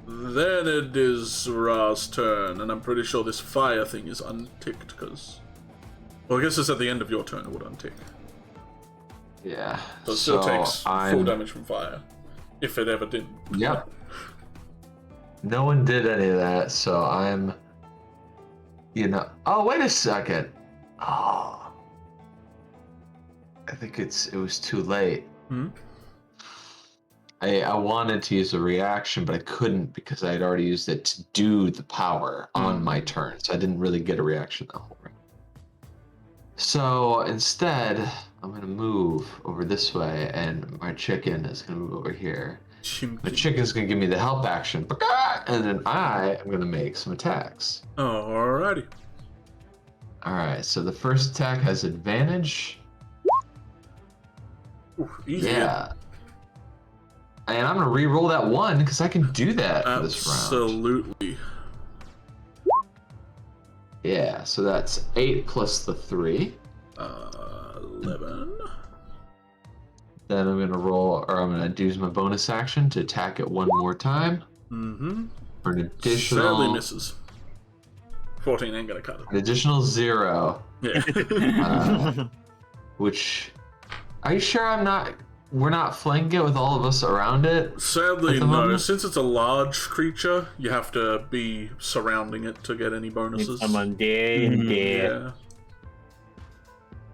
Then it is Ra's turn, and I'm pretty sure this fire thing is unticked, because... Well, I guess it's at the end of your turn it would untick. Yeah. So it still takes full damage from fire. If it ever didn't. Yep. No one did any of that, so I'm... Oh, wait a second. Oh. I think it was too late. Hmm? I wanted to use a reaction, but I couldn't because I had already used it to do the power on my turn, so I didn't really get a reaction that whole round. So instead, I'm going to move over this way, and my chicken is going to move over here. The chicken's going to give me the help action, and then I am going to make some attacks. Alrighty. Alright, so the first attack has advantage. Ooh, easy. Yeah. And I'm going to re-roll that 1 because I can do that for this round. Absolutely. Yeah, so that's 8 plus the 3. 11. Then I'm going to roll, or I'm going to use my bonus action to attack it 1 more time. Mm-hmm. For an additional... Sadly misses. 14 ain't going to cut it. An additional 0. Yeah. Which... Are you sure we're not flanking it with all of us around it? Sadly, no. Since it's a large creature, you have to be surrounding it to get any bonuses. Someone dead. Yeah.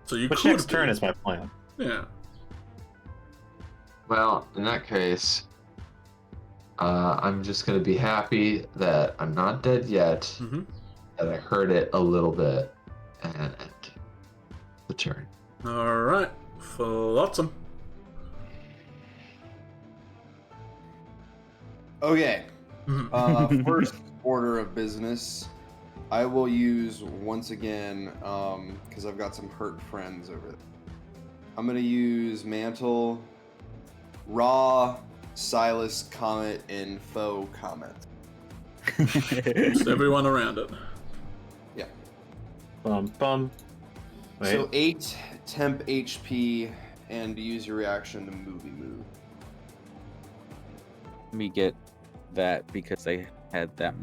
So you Which could next turn is my plan? Yeah. Well, in that case, I'm just going to be happy that I'm not dead yet, that I heard it a little bit, and the turn. Alright. Flotsam. Okay. First order of business, I will use once again, because I've got some hurt friends over there. I'm going to use Mantle, Raw, Silas, Comet, and Foe Comet. Just everyone around it. Yeah. Bum. Wait. So 8 temp HP, and use your reaction to move. Let me get that because I had that.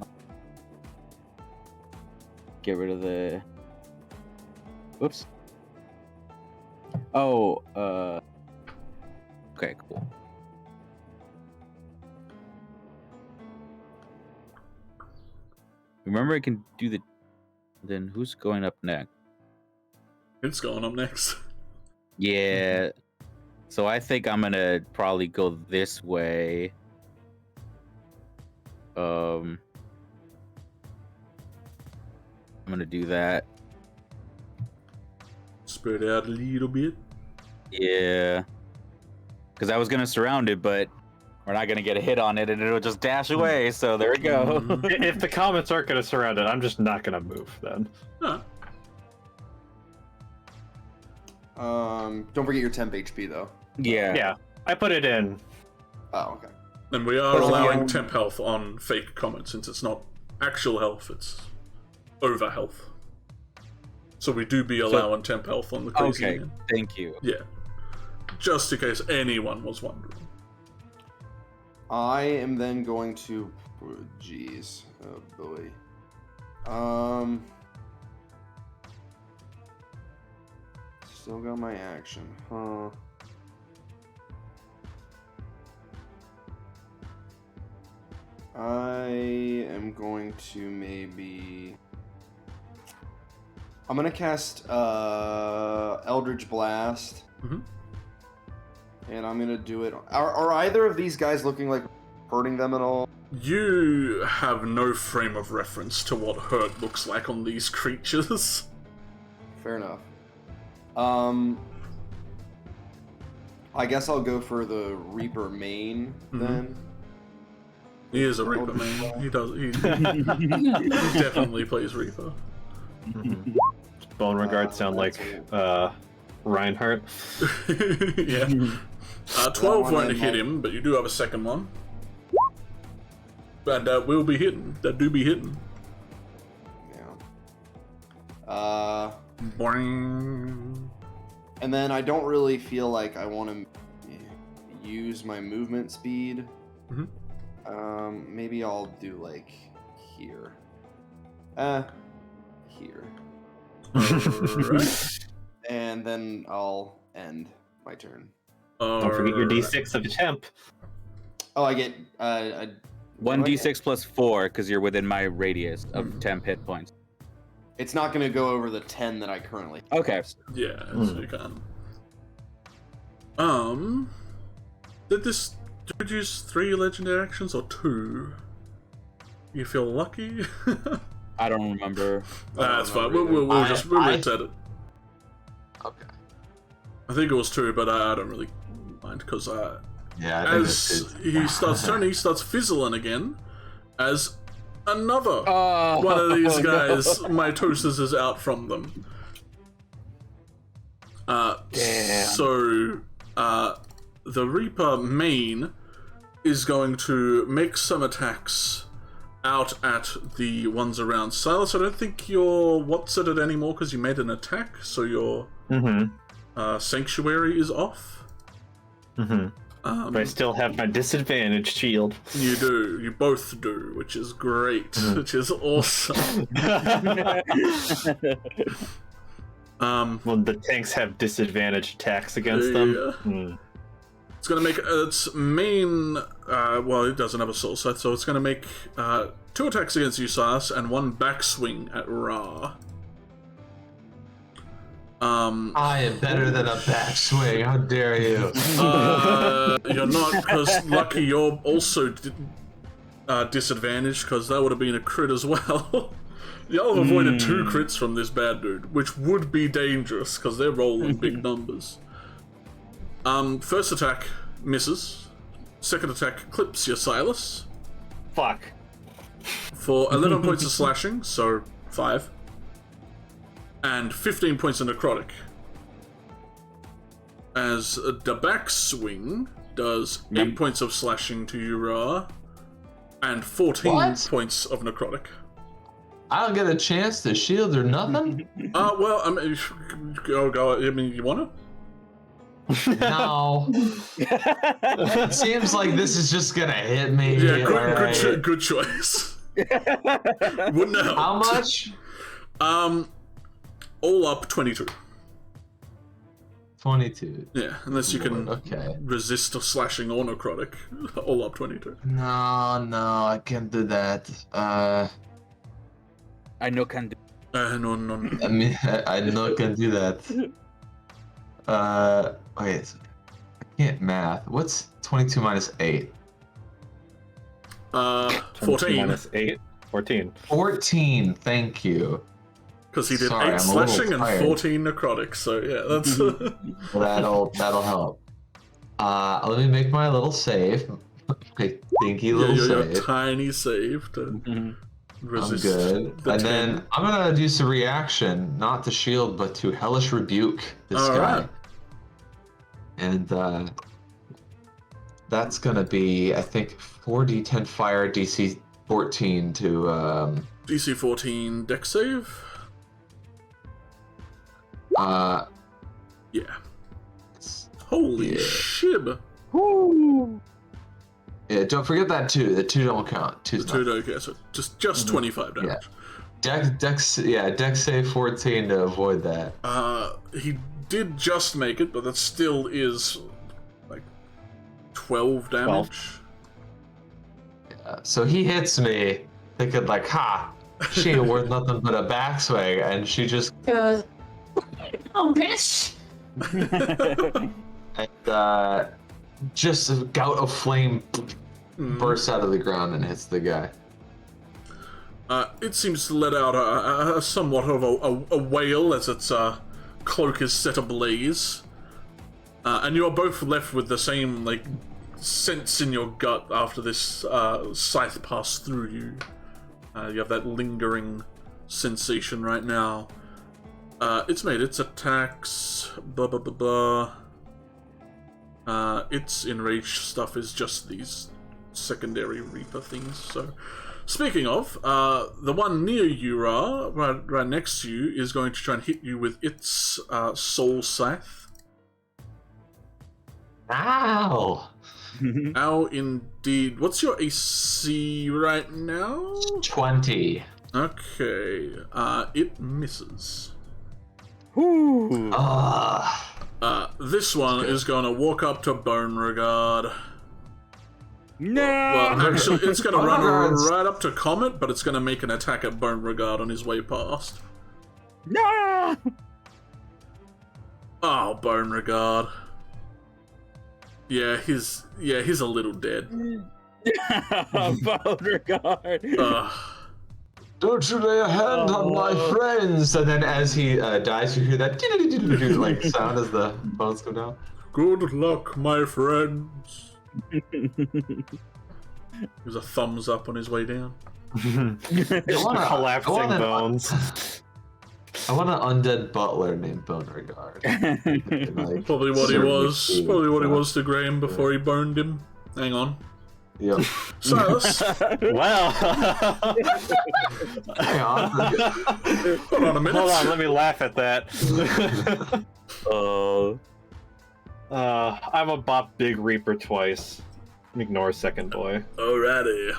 Get rid of the. Whoops. Oh, okay, cool. Remember, I can do the. Then who's going up next? It's going up next. Yeah. So I think I'm gonna probably go this way. I'm gonna do that. Spread out a little bit. Yeah. Because I was gonna surround it, but we're not gonna get a hit on it, and it'll just dash away. So there we go. If the comets aren't going to surround it, I'm just not going to move then. Huh. Don't forget your temp HP though. Yeah. Yeah, I put it in. Oh, okay. And we are allowing temp health on fake comments since it's not actual health, it's over health. So we do be allowing temp health on the crazy Okay. man. Thank you. Yeah. Just in case anyone was wondering. I am then going to. Jeez. Oh boy. Still got my action, huh? I am going to maybe. I'm gonna cast Eldritch Blast. Mhm. And I'm gonna do it. Are either of these guys looking like hurting them at all? You have no frame of reference to what hurt looks like on these creatures. Fair enough. I guess I'll go for the Reaper main then. He is a Reaper, man. He does. He definitely plays Reaper. Bone regards sound like Reinhardt. Yeah. 12 won't hit him, but you do have a second one. And that will be hitting. That do be hitting. Yeah. Boing. And then I don't really feel like I want to use my movement speed. Mhm. Maybe I'll do like here. Here. Alright. And then I'll end my turn. Don't forget your D6 of temp. Oh, I get 1d6 plus 4 because you're within my radius of temp hit points. It's not going to go over the 10 that I currently have. Okay. Yeah, so you can. Did this dude use 3 legendary actions or 2? You feel lucky? I don't remember. That's fine. We'll just reset it. Okay. I think it was 2, but I don't really mind because Yeah. I think as he starts turning, he starts fizzling again. As another Oh, one of these guys, mitosis is out from them. Damn. So, the Reaper main is going to make some attacks out at the ones around Silas. I don't think you're what's it anymore because you made an attack, so your Sanctuary is off. But I still have my disadvantage shield. You do. You both do, which is great. Which is awesome. When the tanks have disadvantage attacks against them. It's gonna make its main. Well, it doesn't have a soul set, so it's gonna make 2 attacks against you, Silas, and 1 backswing at Ra. I am better than a backswing. How dare you? You're not, because lucky you're also disadvantaged, because that would have been a crit as well. Y'all have avoided 2 crits from this bad dude, which would be dangerous, because they're rolling big numbers. First attack misses. Second attack clips your Silas. Fuck. For 11 points of slashing, so 5. And 15 points of necrotic. As the backswing does 8 points of slashing to you, Ra, and 14 points of necrotic. I don't get a chance to shield or nothing? Well, I mean, go. I mean, you wanna? No. It seems like this is just gonna hit me. Yeah, alright. good choice. Wouldn't help. How much? All up 22. 22. Yeah, unless you can Okay. resist a slashing or necrotic. All up 22. No, I can't do that. I know can do. No. I mean, I know I can do that. Wait, I can't math. What's 22 minus 8? 14. Minus 8. 14. 14, thank you. Because he did Sorry, 8 I'm a little slashing and tired. 14 necrotic, so yeah, that's... That'll help. Let me make my little save. Okay, dinky little your save. tiny save to I'm resist good. the And 10. then I'm gonna do some reaction, not to shield, but to hellish rebuke this All guy. right. And that's gonna be, I think, 4d10 fire, DC 14 to DC 14 dex save? Yeah. Holy Yeah. shib. Yeah, don't forget that 2. The 2 don't count. 2's The 2 not. don't care, so just 25 damage. Dex save 14 to avoid that. He did just make it, but that still is like 12 damage. So he hits me, thinking like, ha, she ain't worth nothing but a backswing, and she just Goes, oh, bitch! and just a gout of flame bursts out of the ground and hits the guy. It seems to let out a somewhat of a wail as its cloak is set ablaze. And you are both left with the same, like, sense in your gut after this scythe passed through you. You have that lingering sensation right now. It's made its attacks, blah blah blah blah. Its enraged stuff is just these secondary Reaper things, so... Speaking of, the one near you, right next to you, is going to try and hit you with its soul scythe. Ow! Ow, indeed. What's your AC right now? 20. Okay, it misses. This one is going to walk up to Bone Regard. No! Well, actually, it's going to run right up to Comet, but it's going to make an attack at Bone Regard on his way past. No! Oh, Bone Regard. Yeah, he's a little dead. Bone Regard. Don't you lay a hand on my friends! And then as he dies, you hear that like sound as the bones come down. Good luck, my friends. There's a thumbs up on his way down. Collapsing bones. I want an undead butler named Bone Regard. Like, Probably what he was. Probably what he was to Graham before he burned him. Hang on. Yep. Silas. Well. Hang on. Hold on a minute. Hold on, let me laugh at that. I'm a bop Big Reaper twice. Ignore second boy. Alrighty.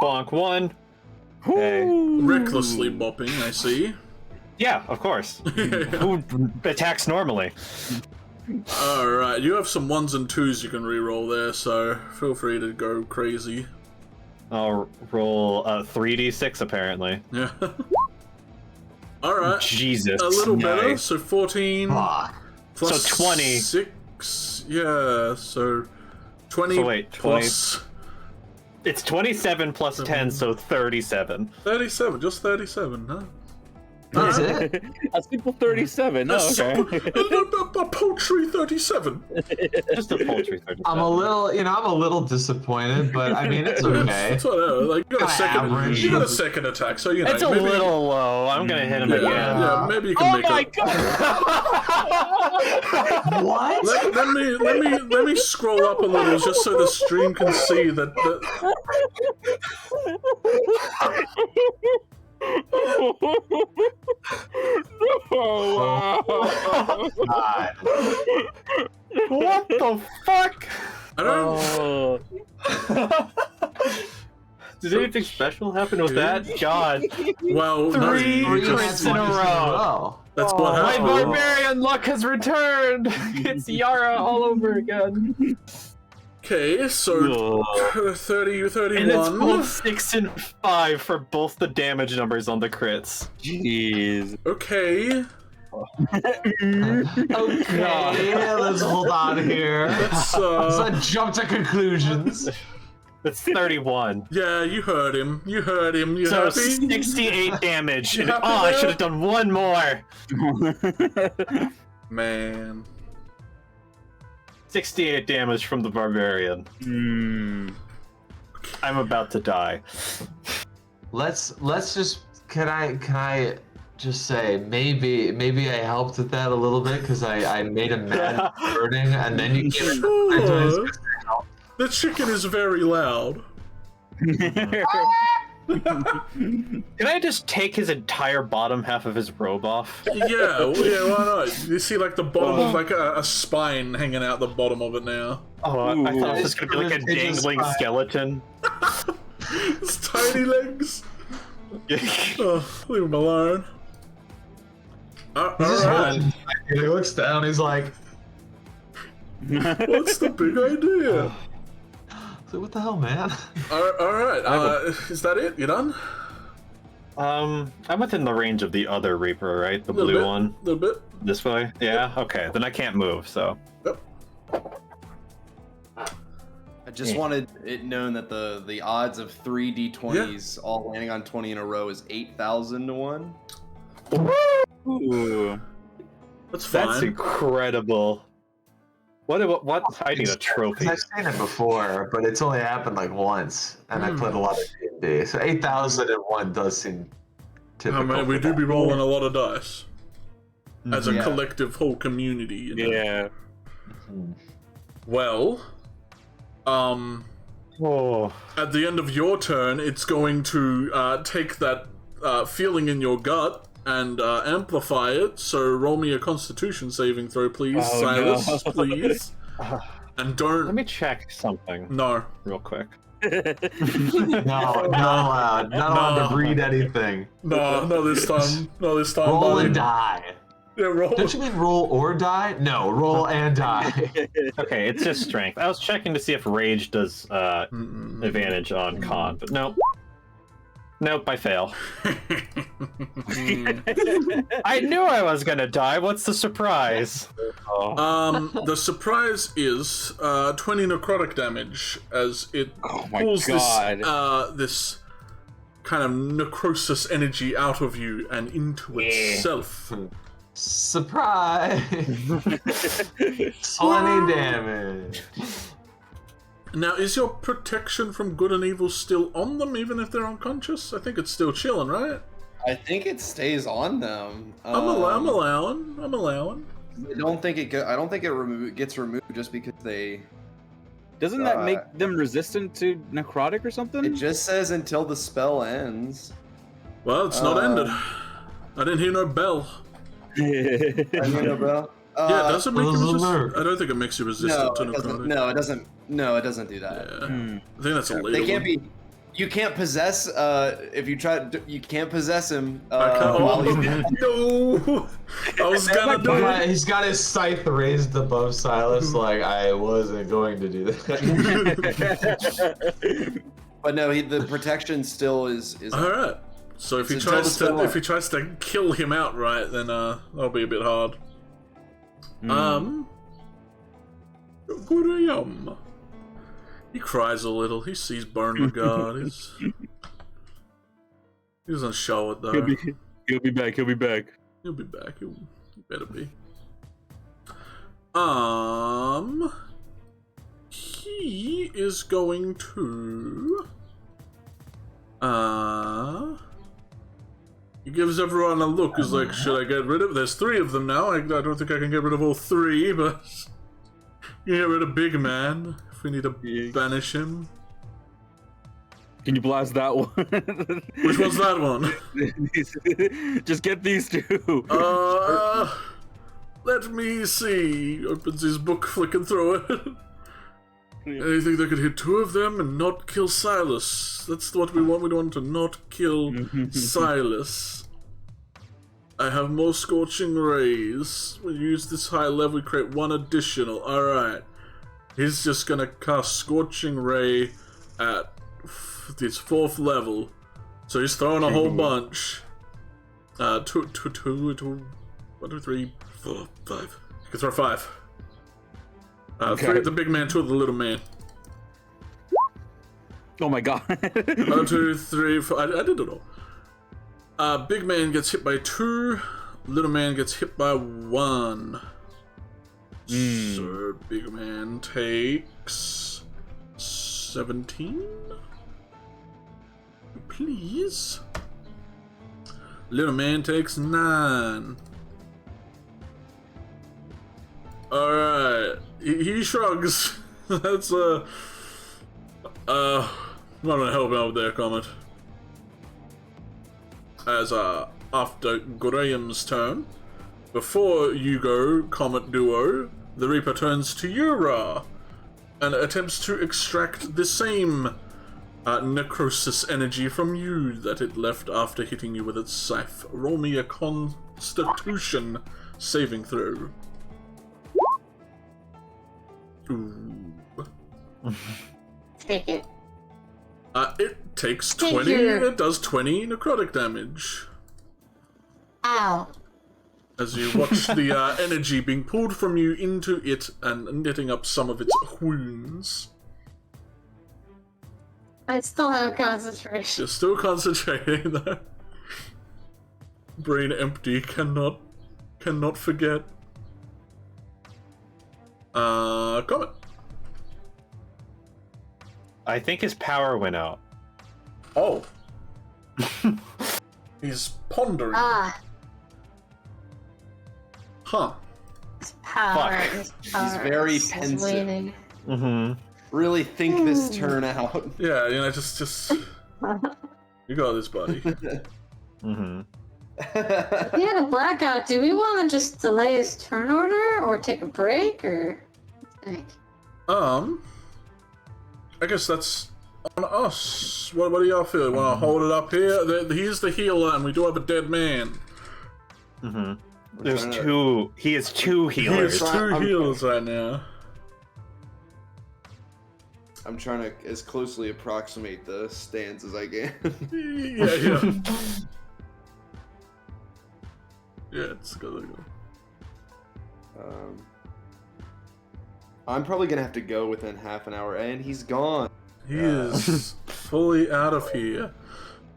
Bonk 1. Hey. Recklessly bopping, I see. Yeah, of course. Who attacks normally? Alright, you have some 1s and 2s you can reroll there, so feel free to go crazy. I'll roll 3d6 apparently. Yeah. Alright. Jesus. A little better, Nice. so 14 plus So 20. 6. Yeah, so 20 So wait, 20. plus It's 27 plus 10, so 37. 37, just 37, huh? That's it? A simple 37. Oh, okay. A paltry 37. Just a paltry 37. I'm a little disappointed, but I mean it's okay. It's whatever. Like you got Average. a second attack, so you know. It's a maybe, little low. I'm gonna hit him Yeah, again. yeah, maybe you can make it. What? Let me scroll up a little just so the stream can see that. God. What the fuck? I don't. Did anything special happen with that? God. Well, no, Three you just- crits in a row. That's what My happened. barbarian luck has returned. It's Yara all over again. Okay, so 30, And it's 31. both 6 and 5 for both the damage numbers on the crits. Jeez. Okay. Okay, let's hold on here. Let's Let's jump to conclusions. That's 31. Yeah, you heard him. You heard him. You So happy? 68 damage. You And, happy I now? should have done one more. Man. 68 damage from the barbarian. I'm about to die. Let's just can I just say maybe I helped with that a little bit because I made him mad burning and then you gave it Sure. The chicken is very loud. Can I just take his entire bottom half of his robe off? Yeah, why not? You see like the bottom of like a spine hanging out the bottom of it now. Oh, I thought it was just gonna be like a It's just dangling fine. skeleton. It's tiny legs. Oh, leave him alone. He's just Alright, holding- He looks down. He's like, what's the big idea? "What the hell, man?" Alright, is that it? You done? I'm within the range of the other Reaper, right? The Little blue bit, one. little bit. This way? Yeah? Okay, then I can't move, so. Yep. I just wanted it known that the odds of 3 d20s all landing on 20 in a row is 8,000 to 1. Ooh. That's fine. That's incredible. What? I need a trophy. I've seen it before, but it's only happened like once, and I played a lot of D&D. So 8,001 does seem typical. I mean, we do be rolling a lot of dice. As a Yeah. collective whole community, you know? Yeah. Well, Oh. at the end of your turn, it's going to take that feeling in your gut and amplify it. So roll me a Constitution saving throw, please, Oh, Silas, no. please. And don't. Let me check something No. real quick. No, not allowed. Not allowed to read anything. No, not this time. Not this time. Roll buddy. and die. Yeah, roll. Don't you mean roll or die? No, roll and die. Okay, it's just strength. I was checking to see if rage does advantage on con, but nope. Nope, I fail. I knew I was gonna die. What's the surprise? The surprise is 20 necrotic damage as it Oh my pulls god. this kind of necrosis energy out of you and into itself. Surprise! 20 damage. Now, is your protection from good and evil still on them, even if they're unconscious? I think it's still chilling, right? I think it stays on them. I'm allowing. I don't think it gets removed just because they. Doesn't that make them resistant to necrotic or It something? just says until the spell ends. Well, it's not ended. I didn't hear no bell. I mean, Bell. Yeah, does it make you resistant? alert. I don't think it makes you No, resistant to it doesn't. necrotic. No, it doesn't. No, it doesn't do that. Yeah. I think that's illegal. They can't be. You can't possess. If you try, you can't possess him. I can't. While he's No! I was gonna do it. He's got his scythe raised above Silas, like, I wasn't going to do that. But no, the protection still is. All right. So if he It's until tries the to spell kill him outright, then that'll be a bit hard. Gurayum. He cries a little. He sees burn regard. He doesn't show it though. He'll be back. He'll be back. He'll be back. He better be. He is going to. He gives everyone a look. He's like, should I get rid of? There's 3 of them now. I don't think I can get rid of all 3, but you get rid of Big Man if we need to banish him. Can you blast that one? Which one's that one? Just get these 2. Let me see. Opens his book, flicking through it. Anything that could hit 2 of them and not kill Silas. That's what we want. We want to not kill Silas. I have more Scorching Rays. We use this high level, we create 1 additional. Alright. He's just gonna cast Scorching Ray at this 4th level. So he's throwing a whole bunch. 2 1, 2, 3, 4, 5. You can throw 5. Okay. 3 at the big man, 2 at the little man. Oh my god. 1, 2, 3, 4. I did it all. Big man gets hit by 2. Little man gets hit by 1. So big man takes 17. Please. Little man takes 9. Alright. He shrugs. That's I'm gonna help out with their comment. As after Graham's turn, before you go, Comet Duo, the Reaper turns to you, Ra, and attempts to extract the same necrosis energy from you that it left after hitting you with its scythe. Roll me a Constitution saving throw. Ooh. Take it. It takes 20. It does 20 necrotic damage. Ow. As you watch the energy being pulled from you into it and knitting up some of its wounds. I still have concentration. You're still concentrating though. Brain empty, cannot forget. Comment. I think his power went out. Oh. He's pondering. Huh. His power. Fuck. His power He's very is pensive. waiting. Mm-hmm. Really think this turn out. Yeah, you know, just you got this, buddy. Mm-hmm. If he had a blackout, do we want to just delay his turn order or take a break or? I guess that's on us. What do y'all feel? Want to hold it up here? He's the healer, and we do have a dead man. Mm-hmm. There's two. He has two healers. He has 2 healers right now. I'm trying to as closely approximate the stance as I can. Yeah. Yeah, it's good. I'm probably gonna have to go within half an hour, and he's gone. He is fully out of here.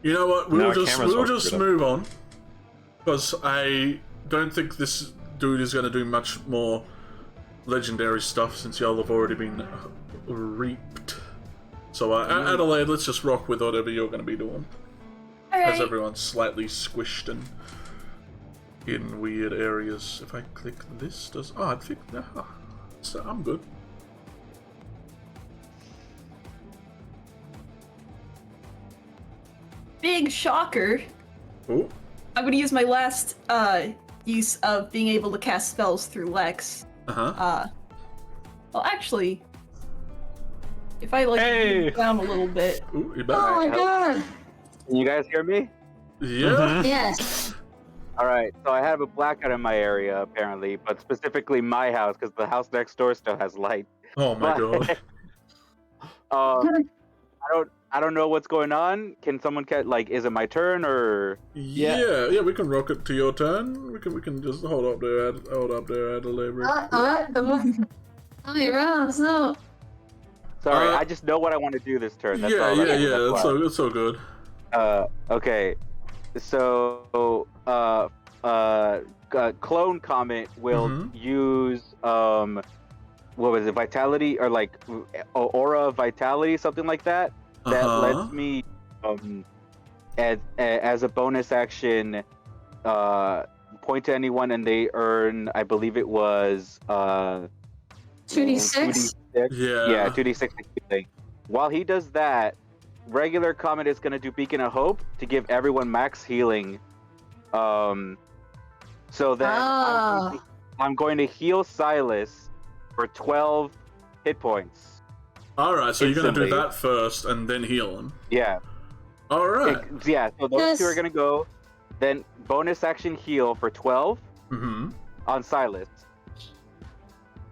You know what? We'll just move on, because I don't think this dude is going to do much more legendary stuff since y'all have already been reaped. So Adelaide, let's just rock with whatever you're going to be doing. As everyone's slightly squished and in weird areas. If I click this, I think so I'm good. Big shocker. Oh. I'm gonna use my last use of being able to cast spells through Lex. Well, actually, if I move down a little bit. Ooh, you're back. Oh my god! Can you guys hear me? Yeah. Yes. All right. So I have a blackout in my area apparently, but specifically my house because the house next door still has light. Oh my god. I don't know what's going on. Can someone is it my turn or? Yeah, we can rock it to your turn. We can just hold up there, Adelaide. How many rounds? No. Sorry, I just know what I want to do this turn. That's all. It's so good. Okay. So, Clone Comet will use what was it, Vitality or Aura of Vitality, something like that. That lets me, as a bonus action, point to anyone and they earn, I believe it was 2d6. Yeah, 2d6. While he does that, regular Comet is gonna do Beacon of Hope to give everyone max healing. So then I'm going to heal Silas for 12 hit points. Alright, so you're gonna do that first and then heal him. Yeah. Alright. So those two are gonna go. Then bonus action heal for 12 on Silas.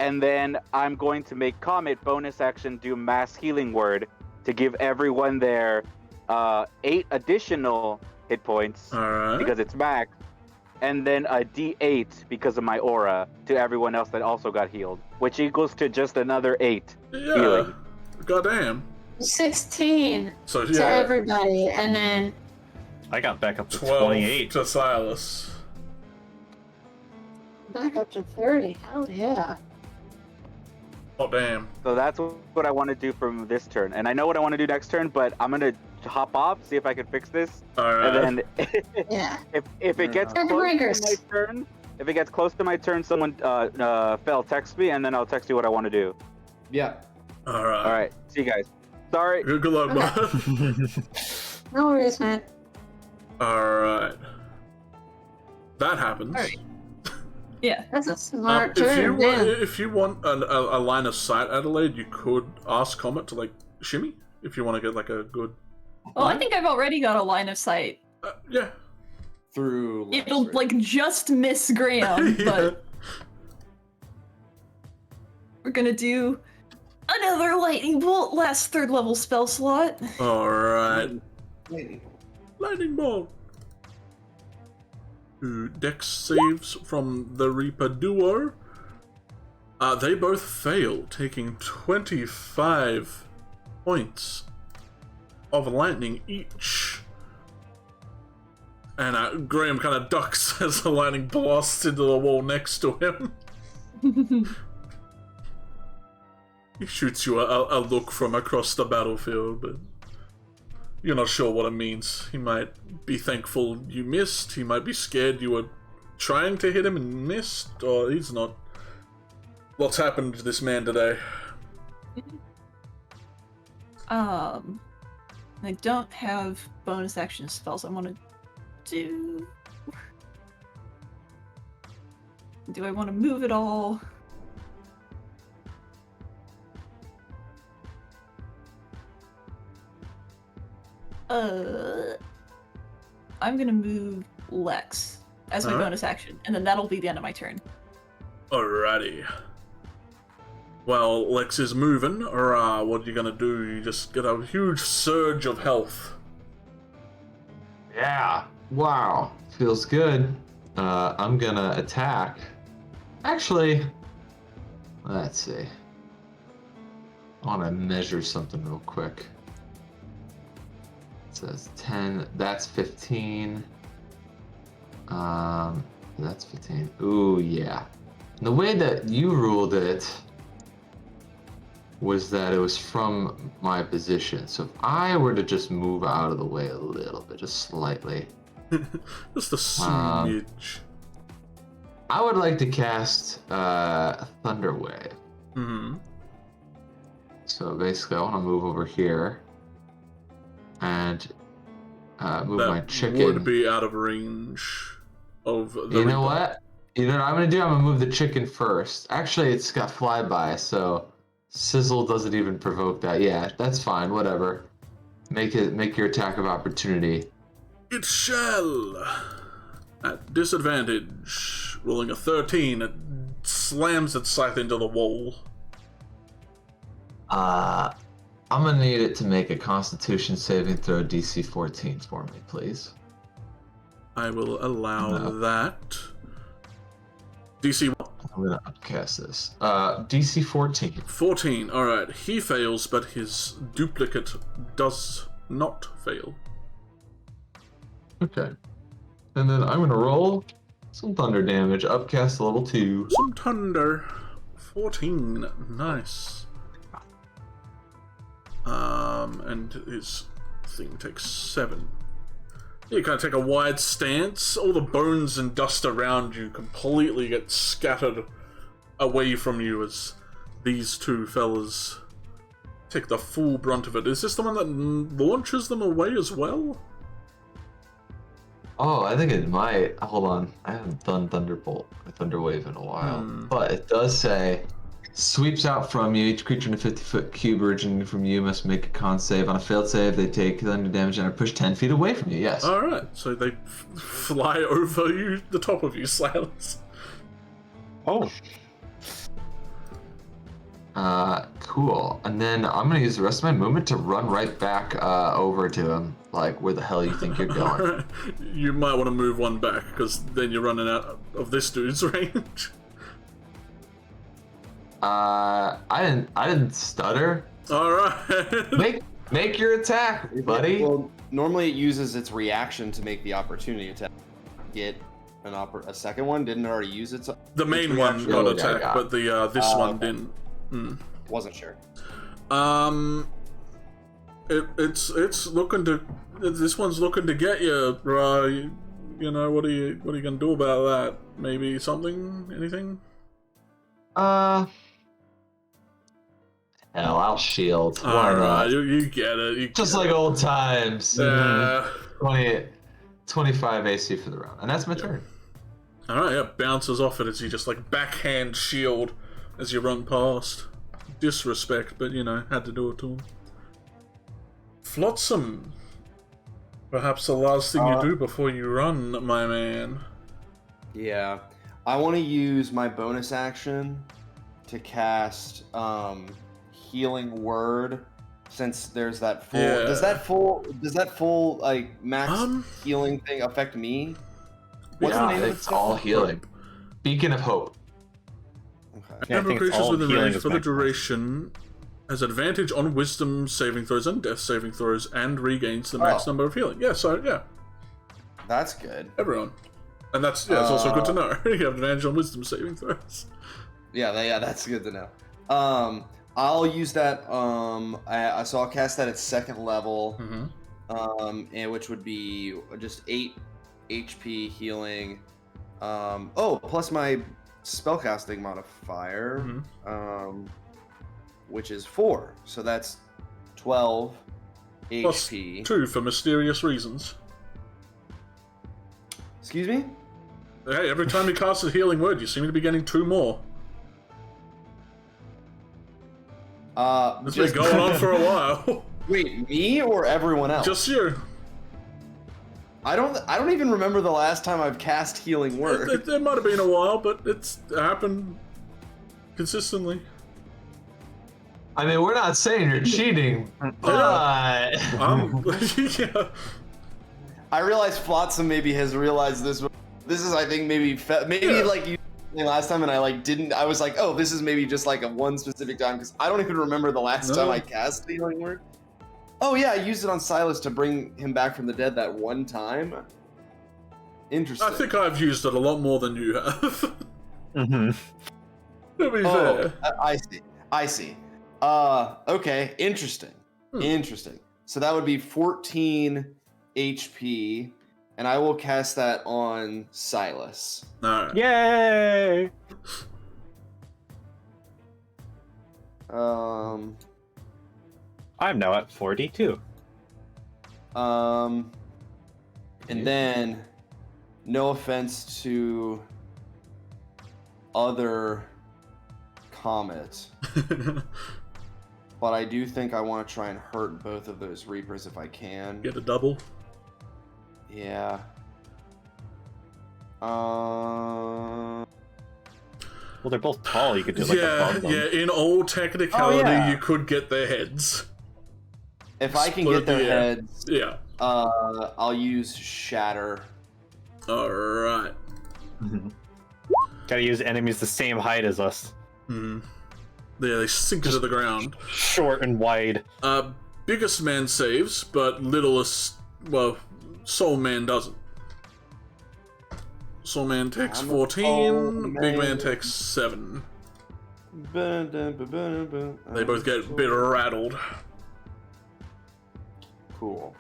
And then I'm going to make Comet bonus action do mass healing word to give everyone there 8 additional hit points. Alright. Because it's max and then a D8 because of my aura to everyone else that also got healed, which equals to just another 8 healing. Goddamn. 16 So to everybody, and then I got back up to 12 28. to Silas. back up to 30. Hell yeah. Oh damn. So that's what I want to do from this turn, and I know what I want to do next turn, but I'm gonna hop off, see if I can fix this, and then Yeah. if it gets Circuit close breakers. to my turn, if it gets close to my turn, someone Fel text me, and then I'll text you what I want to do. Yeah. All right. All right, see you guys. Sorry. Good luck, bud. No worries, man. All right. That happens. All right. Yeah. That's a smart turn. If you want a line of sight, Adelaide, you could ask Comet to like shimmy if you want to get like a good. Well, I think I've already got a line of sight. Yeah. Through. It'll like just miss Graham, but we're gonna do another lightning bolt. Last 3rd level spell slot. All right. Lightning bolt. Dex saves from the Reaper duo. They both fail, taking 25 points of lightning each. And Graham kind of ducks as the lightning blasts into the wall next to him. He shoots you a look from across the battlefield, but you're not sure what it means. He might be thankful you missed, he might be scared you were trying to hit him and missed, or he's not. What's happened to this man today? I don't have bonus action spells I want to do. Do I want to move at all? I'm gonna move Lex as my bonus action, and then that'll be the end of my turn. Alrighty. Well, Lex is moving, or what are you gonna do? You just get a huge surge of health. Yeah. Wow. Feels good. I'm gonna attack. Actually, let's see. I want to measure something real quick. It says 10. That's 15. That's 15. Ooh, yeah. The way that you ruled it was that it was from my position. So if I were to just move out of the way a little bit, just slightly. Just a smidge. I would like to cast Thunder Wave. Mm-hmm. So basically, I want to move over here and move that my chicken. Would be out of range of the. You know what? You know what I'm gonna do? I'm gonna move the chicken first. Actually, it's got flyby, so Sizzle doesn't even provoke that. Yeah, that's fine. Whatever. Make your attack of opportunity. It shall. At disadvantage, rolling a 13, it slams its scythe into the wall. I'm gonna need it to make a Constitution saving throw DC 14 for me, please. I will allow that. DC 1. I'm gonna upcast this. DC 14. 14, alright. He fails, but his duplicate does not fail. Okay. And then I'm gonna roll some thunder damage, upcast level 2. Some thunder. 14, nice. And his thing takes 7. You kind of take a wide stance. All the bones and dust around you completely get scattered away from you as these two fellas take the full brunt of it. Is this the one that launches them away as well? Oh, I think it might. Hold on. I haven't done Thunderbolt or Thunderwave in a while. But it does say, sweeps out from you. Each creature in a 50-foot cube originating from you must make a con save. On a failed save, they take thunder damage and are pushed 10 feet away from you. Yes. Alright, so they fly over you, the top of you, Silas. Oh. Cool. And then I'm gonna use the rest of my movement to run right back over to him. Like, where the hell you think you're going? You might want to move one back, because then you're running out of this dude's range. I didn't stutter. Alright. Make your attack, buddy. Well, normally it uses its reaction to make the opportunity attack. Get a second one. Didn't it already use its. The main one got attacked, but the this one didn't. Wasn't sure. It's looking to. This one's looking to get you, right? You know, what are you gonna do about that? Maybe something? Anything? Hell, I'll shield. Alright, you get it. Just like old times. Yeah. 25 AC for the round. And that's my turn. Alright, yeah, bounces off it as you just like backhand shield as you run past. Disrespect, but you know, had to do it to him. Flotsam. Perhaps the last thing you do before you run, my man. Yeah. I want to use my bonus action to cast Healing Word, since there's that full. Yeah. Does that full like max healing thing affect me? What's the name it's all healing. Beacon of Hope. Okay. Every creatures within range for the duration has advantage on Wisdom saving throws and Death saving throws, and regains the max number of healing. Yeah, so yeah. That's good. Everyone. And that's it's also good to know. You have advantage on Wisdom saving throws. Yeah, that's good to know. I'll use that. So I'll cast that at second level, and which would be just 8 HP healing. Plus my spellcasting modifier, which is 4. So that's 12 Plus HP. 2 for mysterious reasons. Excuse me? Hey, every time you cast a healing word, you seem to be getting 2 more. It's been going on for a while. Wait, me or everyone else? Just you. I don't even remember the last time I've cast Healing Word. It might have been a while, but it's happened consistently. I mean, we're not saying you're cheating, but... yeah. I realize Flotsam maybe has realized this. This is, I think, maybe like you last time, and I was like, oh, this is maybe just like a one specific time, because I don't even remember the last time I cast the Healing Word. Oh yeah, I used it on Silas to bring him back from the dead that one time. Interesting. I think I've used it a lot more than you have. To be fair. I see. Okay, interesting. Interesting. So that would be 14 HP, and I will cast that on Silas. Alright. Yay! I'm now at 42. And then, no offense to other Comet, but I do think I want to try and hurt both of those Reapers if I can. Get a double. Yeah. Well, they're both tall. You could do like a bump them. Yeah. In all technicality, you could get their heads. If I can get their heads, yeah. I'll use Shatter. All right. Gotta use enemies the same height as us. Yeah, they sink to the ground. Short and wide. Biggest man saves, but littlest, well, Soul Man doesn't. Soul Man takes 14, Big Man takes 7. They both get a bit rattled. Cool.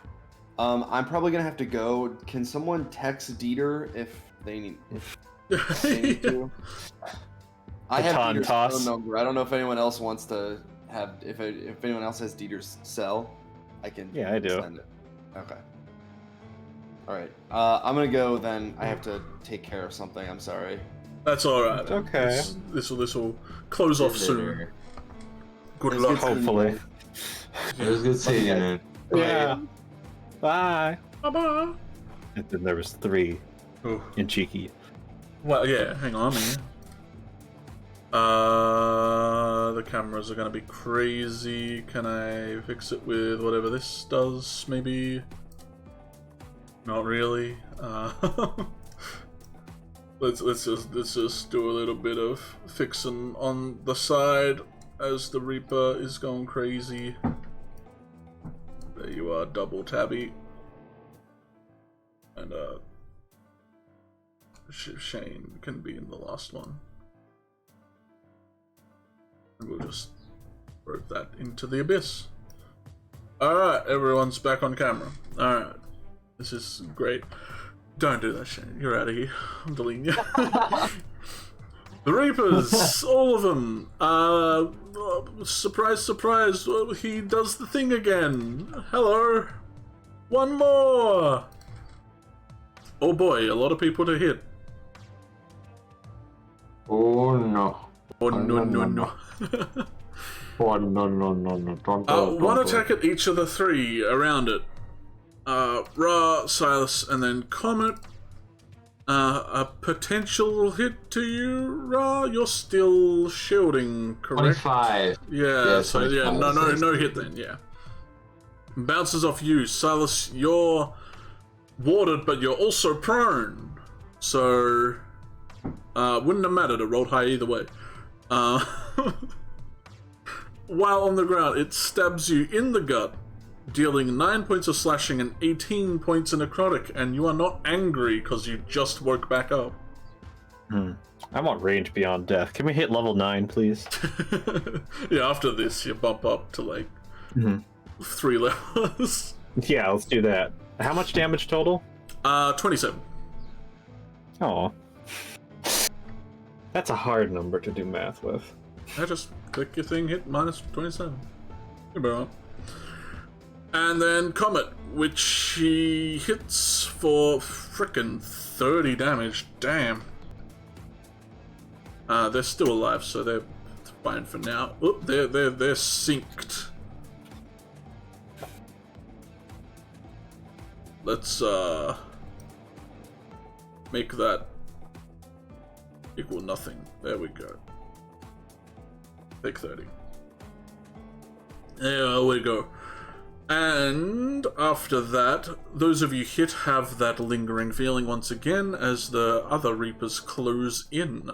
I'm probably gonna have to go. Can someone text Dieter if they need to? I have Dieter's phone number. I don't know if anyone else wants to have. If anyone else has Dieter's cell, I can. Yeah, I do. Send it. Okay. All right. I'm gonna go then. I have to take care of something. I'm sorry. That's all right. Okay. This will close off soon. Good luck. Hopefully. It was good seeing you, man. Yeah. Bye. Bye-bye. And then there was 3 in Cheeki. Well, yeah. Hang on, man. The cameras are gonna be crazy. Can I fix it with whatever this does? Maybe. Not really. Let's just do a little bit of fixing on the side as the Reaper is going crazy. There you are, double tabby. And Shane can be in the last one. And we'll just throw that into the abyss. Alright, everyone's back on camera. Alright. This is great. Don't do that, Shane. You're out of here. I'm deleting you. The Reapers, all of them. Surprise, surprise. He does the thing again. Hello. One more. Oh boy, a lot of people to hit. Oh no. Oh no, no, no. Oh no, no, no, no. One attack at each of the three around it. Ra, Silas, and then Comet. A potential hit to you, Ra. You're still shielding, correct? 25. Yeah, so yeah, no hit then, yeah. Bounces off you, Silas. You're warded, but you're also prone. So, wouldn't have mattered. It rolled high either way. While on the ground, it stabs you in the gut, dealing 9 points of slashing and 18 points of necrotic, and you are not angry because you just woke back up. I want range beyond death. Can we hit level 9, please? Yeah, after this, you bump up to like 3 levels. Yeah, let's do that. How much damage total? 27. Oh. That's a hard number to do math with. I just click your thing, hit minus 27. You're right. And then Comet, which he hits for frickin' 30 damage. Damn. They're still alive, so they're fine for now. Oop, they're synced. Let's make that equal nothing. There we go. Take 30. There we go. And after that, those of you hit have that lingering feeling once again as the other Reapers close in.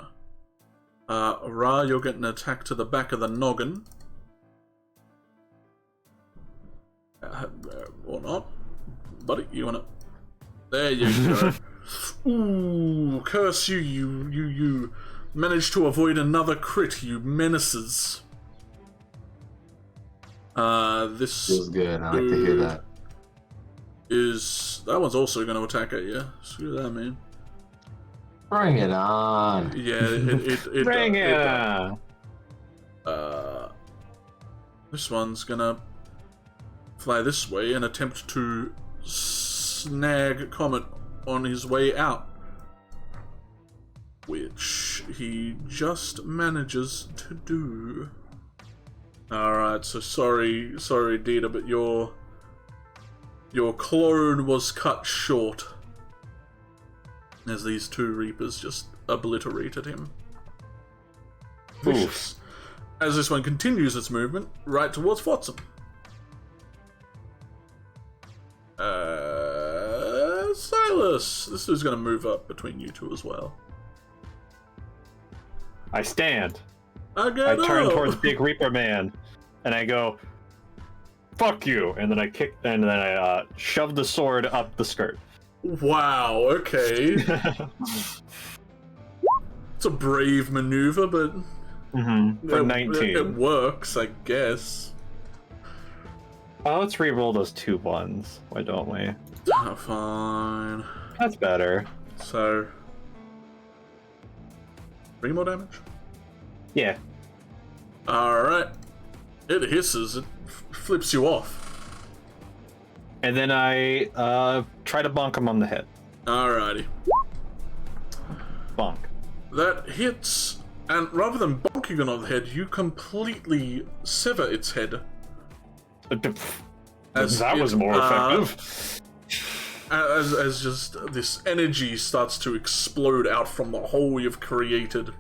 Ra, you'll get an attack to the back of the noggin. Or not. Buddy, you wanna... There you go. Ooh, curse you, you managed to avoid another crit, you menaces. This feels good. I like to hear that. That one's also going to attack at you. Screw that, man. Bring it on. Yeah, it Bring it on. This one's gonna fly this way and attempt to snag Comet on his way out, which he just manages to do. Alright, so sorry Ditter, but your clone was cut short as these two Reapers just obliterated him. Vicious. As this one continues its movement right towards Flotsam. Silas, this is going to move up between you two as well. I stand. I turn towards Big Reaper Man, and I go, "Fuck you!" And then I shove the sword up the skirt. Wow. Okay. It's a brave maneuver, but for 19, it works, I guess. Let's re-roll those 2 ones. Why don't we? Oh, fine. That's better. So, 3 more damage. Yeah. Alright. It hisses, it flips you off. And then I try to bonk him on the head. Alrighty. Bonk. That hits, and rather than bonking it on the head, you completely sever its head. That was more effective. As just this energy starts to explode out from the hole you've created,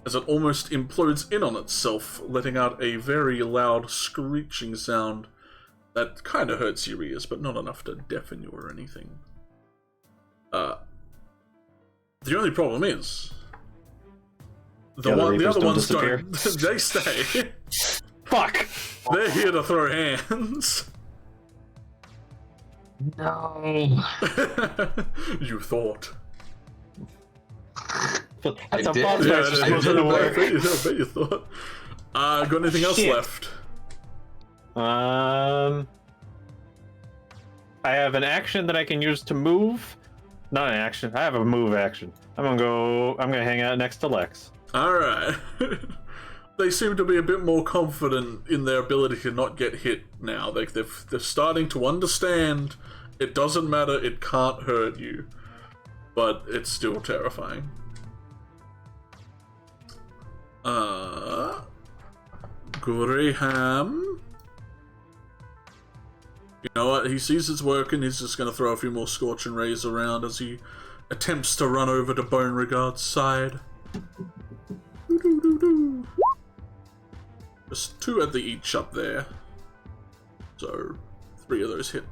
as it almost implodes in on itself, letting out a very loud screeching sound that kind of hurts your ears, but not enough to deafen you or anything. The only problem is the other ones don't. They stay. Fuck! They're here to throw hands. No. You thought. That's a did. boss Yeah, match. I Supposed did, to but I work. I bet you thought. Got anything else Shit. left? I have an action that I can use to move. Not an action. I have a move action. I'm gonna hang out next to Lex. Alright. They seem to be a bit more confident in their ability to not get hit now. They're starting to understand it doesn't matter, it can't hurt you. But it's still terrifying. Graham. You know what? He sees it's working. He's just going to throw a few more Scorching Rays around as he attempts to run over to Beauregard's side. Doo-doo-doo-doo. Just 2 at the each up there. So 3 of those hit.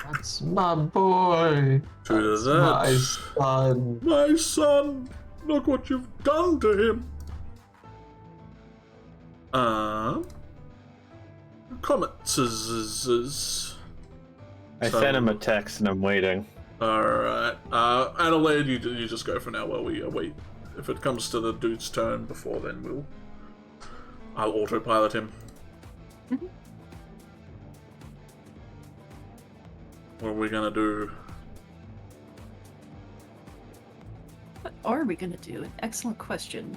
That's my boy. 2 to That's that. my son. My son! Look what you've done to him! Comets. I sent him a text and I'm waiting. Alright. Adelaide, you just go for now while we wait. If it comes to the dude's turn before then, I'll autopilot him. Mm-hmm. What are we gonna do? What are we gonna do? An excellent question.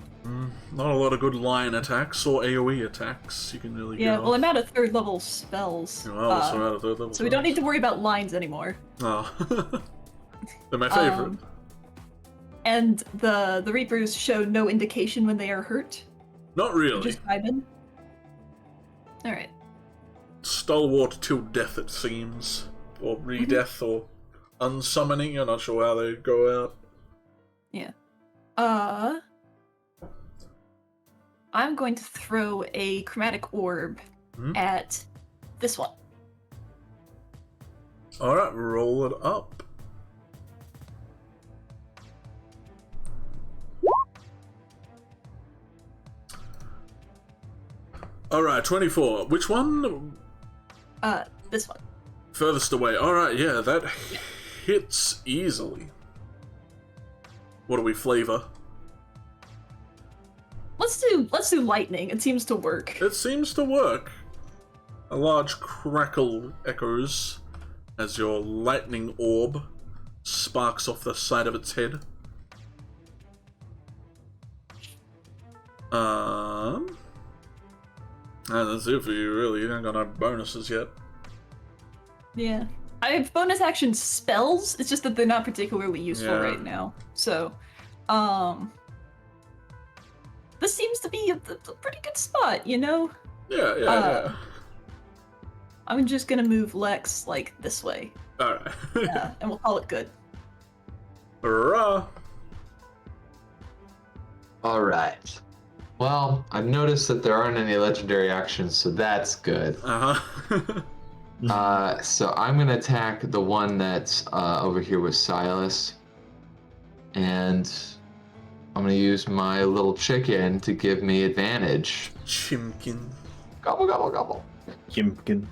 Not a lot of good line attacks or AoE attacks you can really Yeah, get well, off. I'm out of 3rd level spells. Oh, so out of 3rd level So we don't need to worry about lines anymore. Oh. They're my favorite. And the Reapers show no indication when they are hurt. Not really. Just vibing. Alright. Stalwart till death, it seems. Or re-death, or unsummoning. You're not sure how they go out. Yeah. I'm going to throw a chromatic orb at this one. Alright, roll it up. Alright, 24. Which one? This one. Furthest away. Alright, yeah, that hits easily. What do we flavor? Let's do lightning. It seems to work. It seems to work. A large crackle echoes as your lightning orb sparks off the side of its head. And that's it for you, really. You don't got no bonuses yet. Yeah. I have bonus action spells. It's just that they're not particularly useful right now. So, this seems to be a pretty good spot, you know? Yeah. I'm just gonna move Lex, like, this way. Alright. Yeah, and we'll call it good. Hurrah! Alright. Well, I've noticed that there aren't any legendary actions, so that's good. So I'm gonna attack the one that's over here with Silas. And I'm gonna use my little chicken to give me advantage. Chimkin. Gobble, gobble, gobble. Chimkin.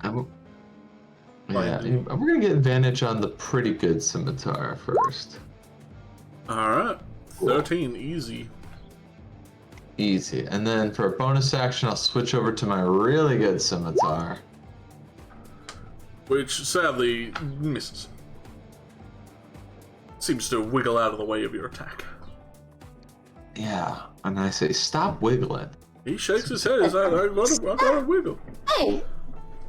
Yeah, we're gonna get advantage on the pretty good scimitar first. Alright. 13, easy. Easy. And then for a bonus action, I'll switch over to my really good scimitar. Which sadly misses. Seems to wiggle out of the way of your attack. Yeah, and I say, stop wiggling. He shakes his head. He's like, I got a wiggle. Hey,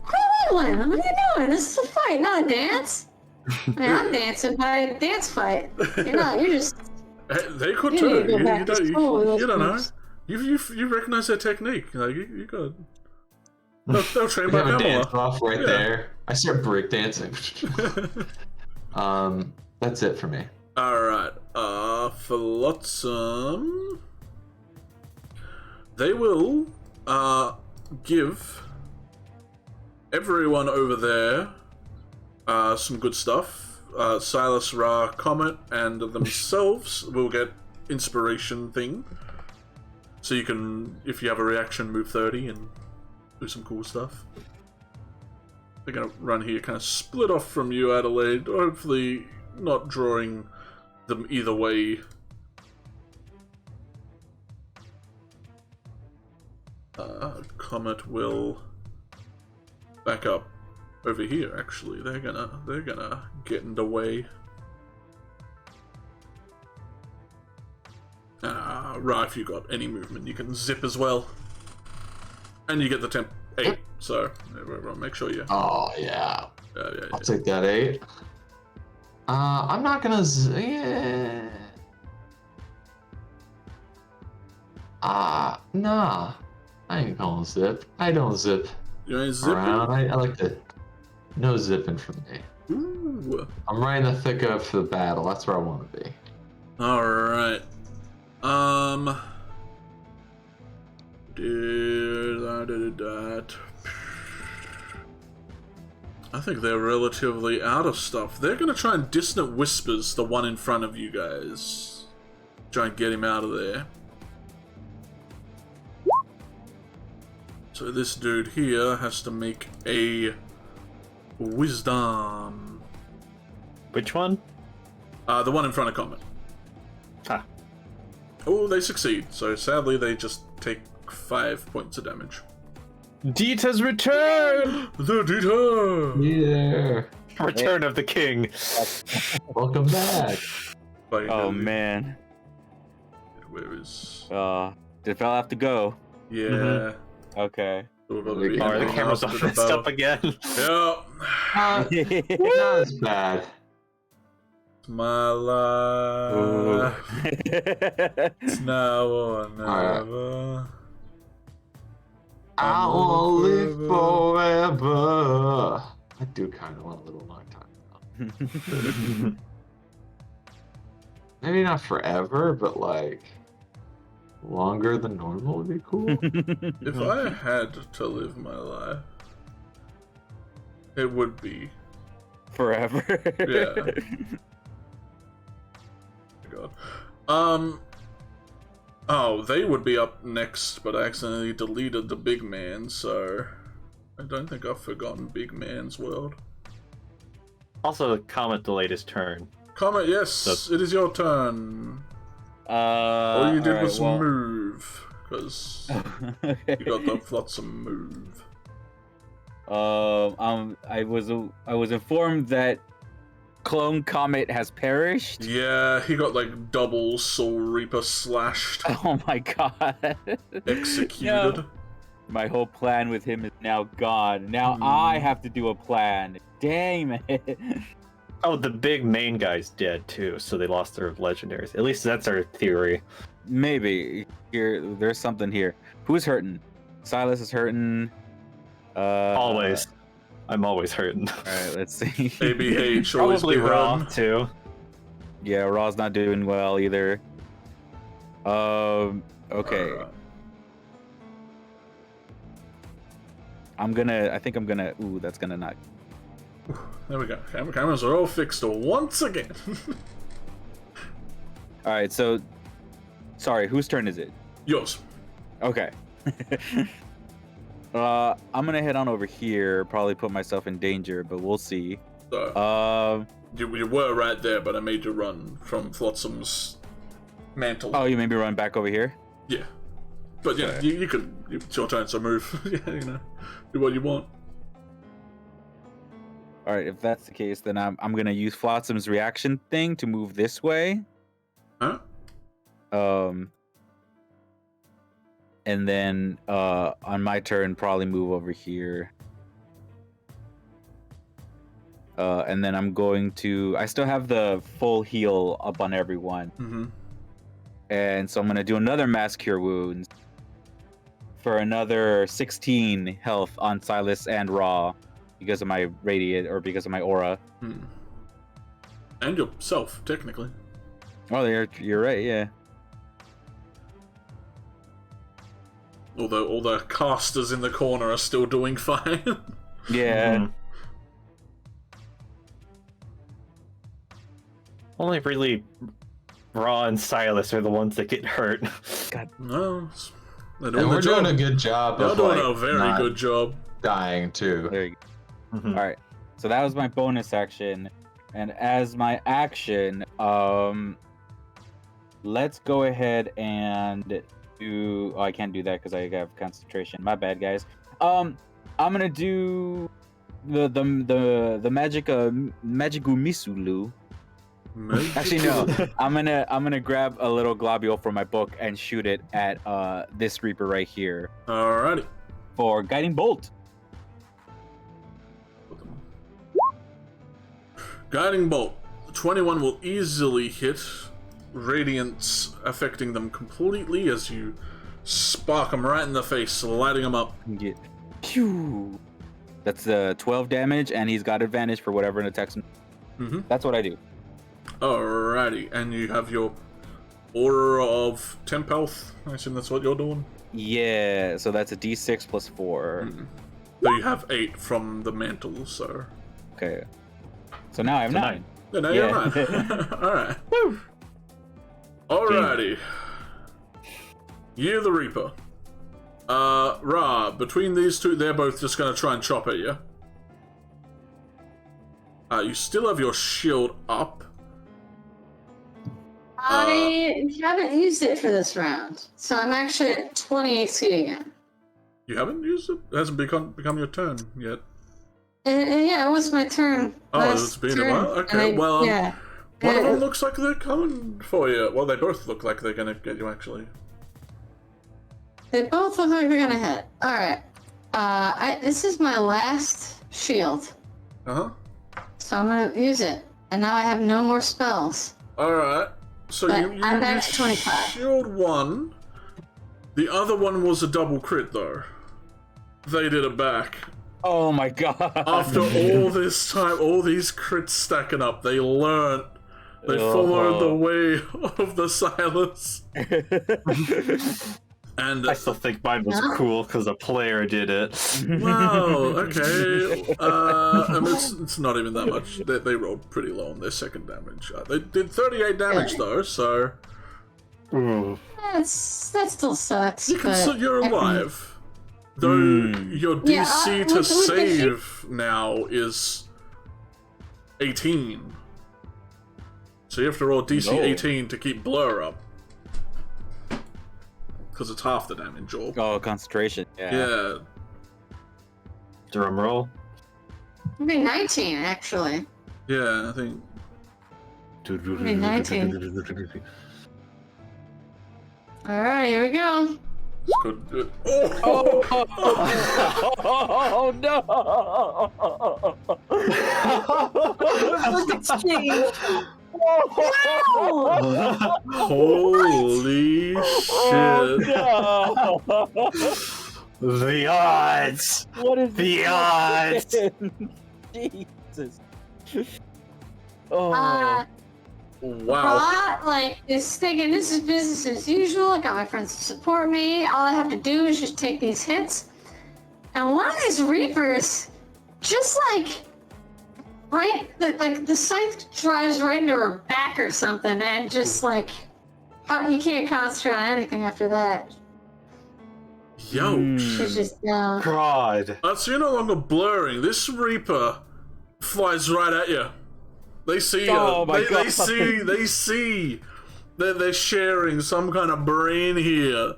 quit wiggling. What are you doing? This is a fight, not a dance. I mean, I'm dancing by a dance fight. You're not. You're just. Hey, they could You too. need to go back to school with those You don't know. moves. You recognize their technique. Like you got. They'll train We by have a dance Pamela. off right there. I start breakdancing. That's it for me. Alright, Flotsam. They will give everyone over there some good stuff. Silas, Ra, Comet, and themselves will get inspiration thing. So you can, if you have a reaction, move 30 and do some cool stuff. They're gonna run here, kind of split off from you, Adelaide. Hopefully not drawing them either way. Comet will back up over here. Actually, they're gonna get in the way. Right, if you got any movement, you can zip as well, and you get the temp 8. So everyone, make sure you. Oh yeah. Yeah. I'll take that 8. I'm not gonna. Yeah. Nah. I ain't gonna zip. I don't zip. You ain't zipping? Around. I like to. No zipping for me. Ooh. I'm right in the thick of the battle. That's where I want to be. All right. Did that. I think they're relatively out of stuff. They're gonna try and Dissonant Whispers the one in front of you guys. Try and get him out of there. So this dude here has to make a wisdom. Which one? The one in front of Comet. Ah. Oh, they succeed. So sadly, they just take 5 points of damage. Ditter's return! The Ditter! Yeah. Return of the king. Welcome back. Oh man. Where is? Did Fel have to go? Yeah. Mm-hmm. Okay. The camera's all messed up again. Yeah. Not as bad. My life. It's now or never. I will live forever. I do kind of want a little more time now. Maybe not forever, but like longer than normal would be cool. If I had to live my life, it would be forever. Yeah. God. Oh, they would be up next, but I accidentally deleted the big man, so I don't think I've forgotten Big Man's world. Also, Comet delayed his turn. Comet, yes, it is your turn. All you did was move, because you got the flotsam move. I was informed that Clone Comet has perished. Yeah, he got like double Soul Reaper slashed. Oh my god. Executed. No. My whole plan with him is now gone. Now I have to do a plan. Damn it. Oh, the big main guy's dead too, so they lost their legendaries. At least that's our theory. Maybe. There's something here. Who's hurting? Silas is hurting. Always. I'm always hurting. Alright, let's see. ABH always Probably be Raw hurting. too. Yeah, Raw's not doing well either. Okay. I think I'm gonna, ooh, that's gonna not. There we go. Cameras are all fixed once again. Alright, so, sorry, whose turn is it? Yours. Okay. I'm gonna head on over here, probably put myself in danger, but we'll see. You were right there, but I made you run from Flotsam's mantle. Oh, you made me run back over here? Yeah. But yeah, Okay. you could, it's your turn, so move. Yeah, do what you want. Alright, if that's the case, then I'm gonna use Flotsam's reaction thing to move this way. Huh? And then on my turn, probably move over here. And then I'm going to... I still have the full heal up on everyone. Mm-hmm. And so I'm going to do another Mass Cure Wounds for another 16 health on Silas and Raw because of my radiant, or because of my aura. And yourself, technically. Oh, you're right, yeah. Although all the casters in the corner are still doing fine. Yeah. Mhm. Only really Raw and Silas are the ones that get hurt. No, they're And doing we're the job. doing a good job They're of doing like a very not good job. dying too. There you go. Mhm. All right. So that was my bonus action, and as my action, let's go ahead and do. Oh, I can't do that because I have concentration. My bad, guys. I'm gonna do the Magicu Misulu. Actually, no. I'm gonna grab a little globule from my book and shoot it at this Reaper right here Alrighty. for guiding bolt. Guiding bolt. 21 will easily hit. Radiance affecting them completely as you spark them right in the face, lighting them up. Get pew. That's 12 damage, and he's got advantage for whatever it attacks him. Mm-hmm. That's what I do. Alrighty, and you have your aura of temp health. I assume that's what you're doing. Yeah, so that's a d6 plus 4. So you have 8 from the mantle, so. Okay. So now I have So 9. Yeah, now you're 9. Alright. Alrighty. You the Reaper. Ra, between these two, they're both just gonna try and chop at you. You still have your shield up. I haven't used it for this round, so I'm actually at 20 AC again. You haven't used it? It hasn't become your turn yet. Yeah, it was my turn. Oh, last it's been a turn, while? Okay, and well, yeah. One of them looks like they're coming for you. Well, they both look like they're gonna get you, actually. They both look like they're gonna hit. Alright. This is my last shield, Uh-huh. so I'm gonna use it. And now I have no more spells. Alright. So But you I'm back to 25. shield one. The other one was a double crit, though. They did it back. Oh my god. After all this time, all these crits stacking up, they learned. They followed the way of the Silas. And I still think mine was cool because a player did it. wow, okay. I mean, it's not even that much. They rolled pretty low on their second damage. They did 38 damage though, so Ooh. That still sucks. you can but still, you're I can- alive. Though your DC Yeah, to with the save now is 18. So you have to roll DC 18 to keep Blur up. Because it's half the damage, or... Oh, concentration. Yeah. Drum roll. It'd be 19, actually. Yeah, I think... It'd be 19. Alright, here we go. Good. Oh no! Holy shit. The odds! What is The odds! Jesus. Oh. Wow. Like, is thinking this is business as usual. I got my friends to support me. All I have to do is just take these hits. And one of these Reapers, just like, the scythe drives right into her back or something, and just like, you can't concentrate on anything after that. Yo. She's just down. God. So you're no longer blurring. This Reaper flies right at you. They see you. Oh my God. They see. They're sharing some kind of brain here.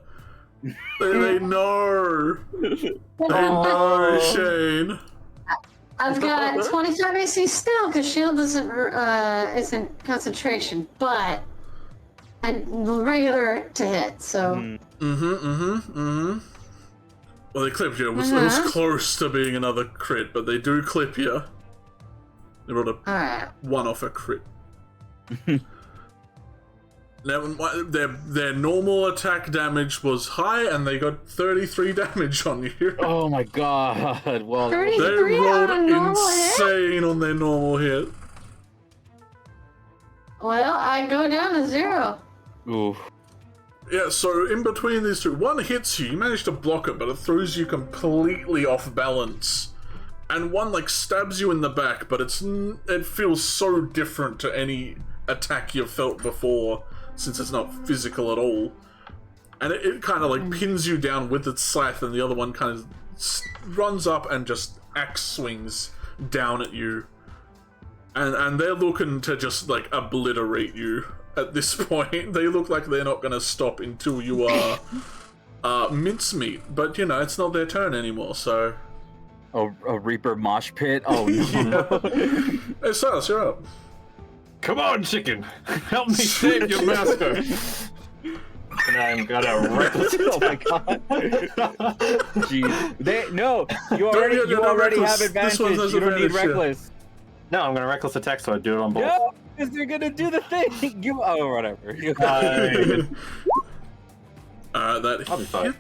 They know. They know, Shane. I've got 25 AC still, because shield isn't concentration, but I'm regular to hit, so... Well, they clipped you. It was close to being another crit, but they do clip you. They rolled a 1 off a crit. Now, their normal attack damage was high, and they got 33 damage on you. Oh my god. Well, 33 They rolled on a normal insane on their normal hit. Well, I go down to 0. oof. Yeah, so in between these two, one hits you, you manage to block it, but it throws you completely off balance. And one, like, stabs you in the back, but it feels so different to any attack you've felt before, since it's not physical at all. And it kind of, like, pins you down with its scythe, and the other one kind of runs up and just axe swings down at you. And they're looking to just, like, obliterate you at this point. They look like they're not going to stop until you are mincemeat. But, you know, it's not their turn anymore, so... A Reaper mosh pit? Oh, no. Hey, Silas, you're up. Come on, chicken! Help me save your master! And I'm gonna reckless. Oh my god. Jeez. No, you already have advantage. You don't need reckless. No, I'm gonna reckless attack, so I do it on both. No, because they're gonna do the thing. Whatever. That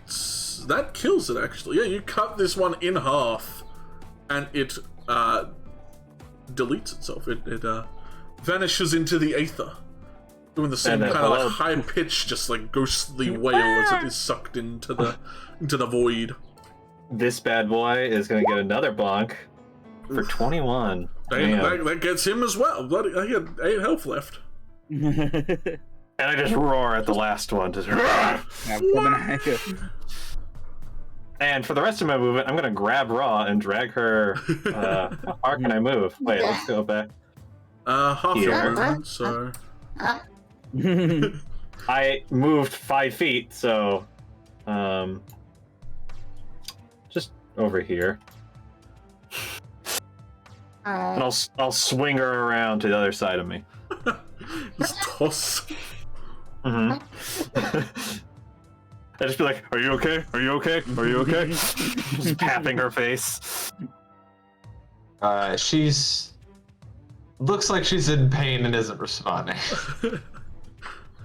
hits. That kills it, actually. Yeah, you cut this one in half, and it deletes itself. It vanishes into the aether, doing the same kind of like high pitched, just like ghostly wail as it is sucked into the void. This bad boy is gonna get another bonk for 21. That gets him as well. Bloody, I got 8 health left. And I just roar at the last one. Just and for the rest of my movement, I'm gonna grab Raw and drag her. How far can I move? Wait, let's go back. Half your movement, so. I moved 5 feet, so just over here. And I'll swing her around to the other side of me. Just toss. I just be like, "Are you okay? Are you okay? Are you okay?" Just tapping her face. She's looks like she's in pain and isn't responding.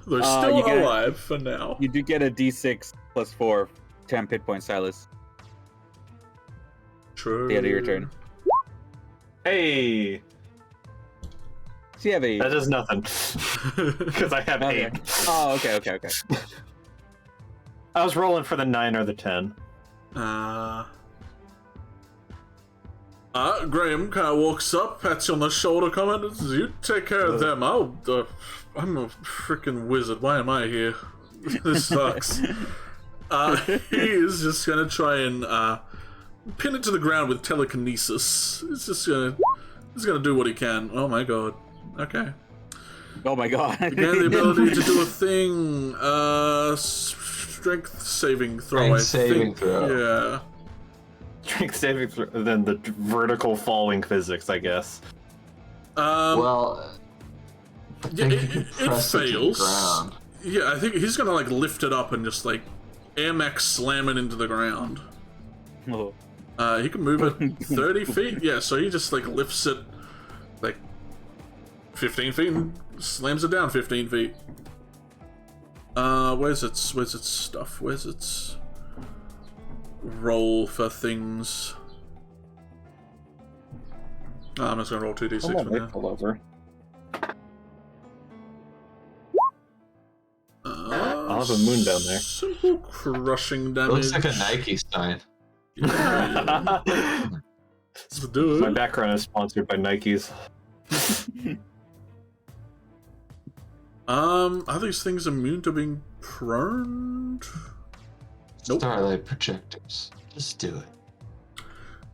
They're still alive for now. You do get a D6 plus 4 temp hit points, Silas. True. At the end of your turn. Hey. So you have 8. That does nothing. Because I have 8. Oh, okay. I was rolling for the 9 or the 10. Graham kind of walks up, pats you on the shoulder, comments, "You take care of them. I'm a freaking wizard. Why am I here? This sucks." He is just gonna try and pin it to the ground with telekinesis. He's gonna do what he can. Oh my god. Okay. Oh my god. Again, the ability to do a thing. Strength saving throw. Yeah. Strength saving throw. Then the vertical falling physics, I guess. Well. Yeah, it fails. Yeah, I think he's gonna like lift it up and just like Air Max slam it into the ground. Oh. He can move it 30 feet. Yeah, so he just like lifts it like 15 feet and slams it down 15 feet. Where's its stuff? Where's its roll for things? I'm just gonna roll 2d6 for now. Over. I'll have a moon down there. Simple crushing damage. Looks like a Nike sign. Let's do it. My background is sponsored by Nikes. Are these things immune to being pruned? Nope. Starlight projectors. Just do it.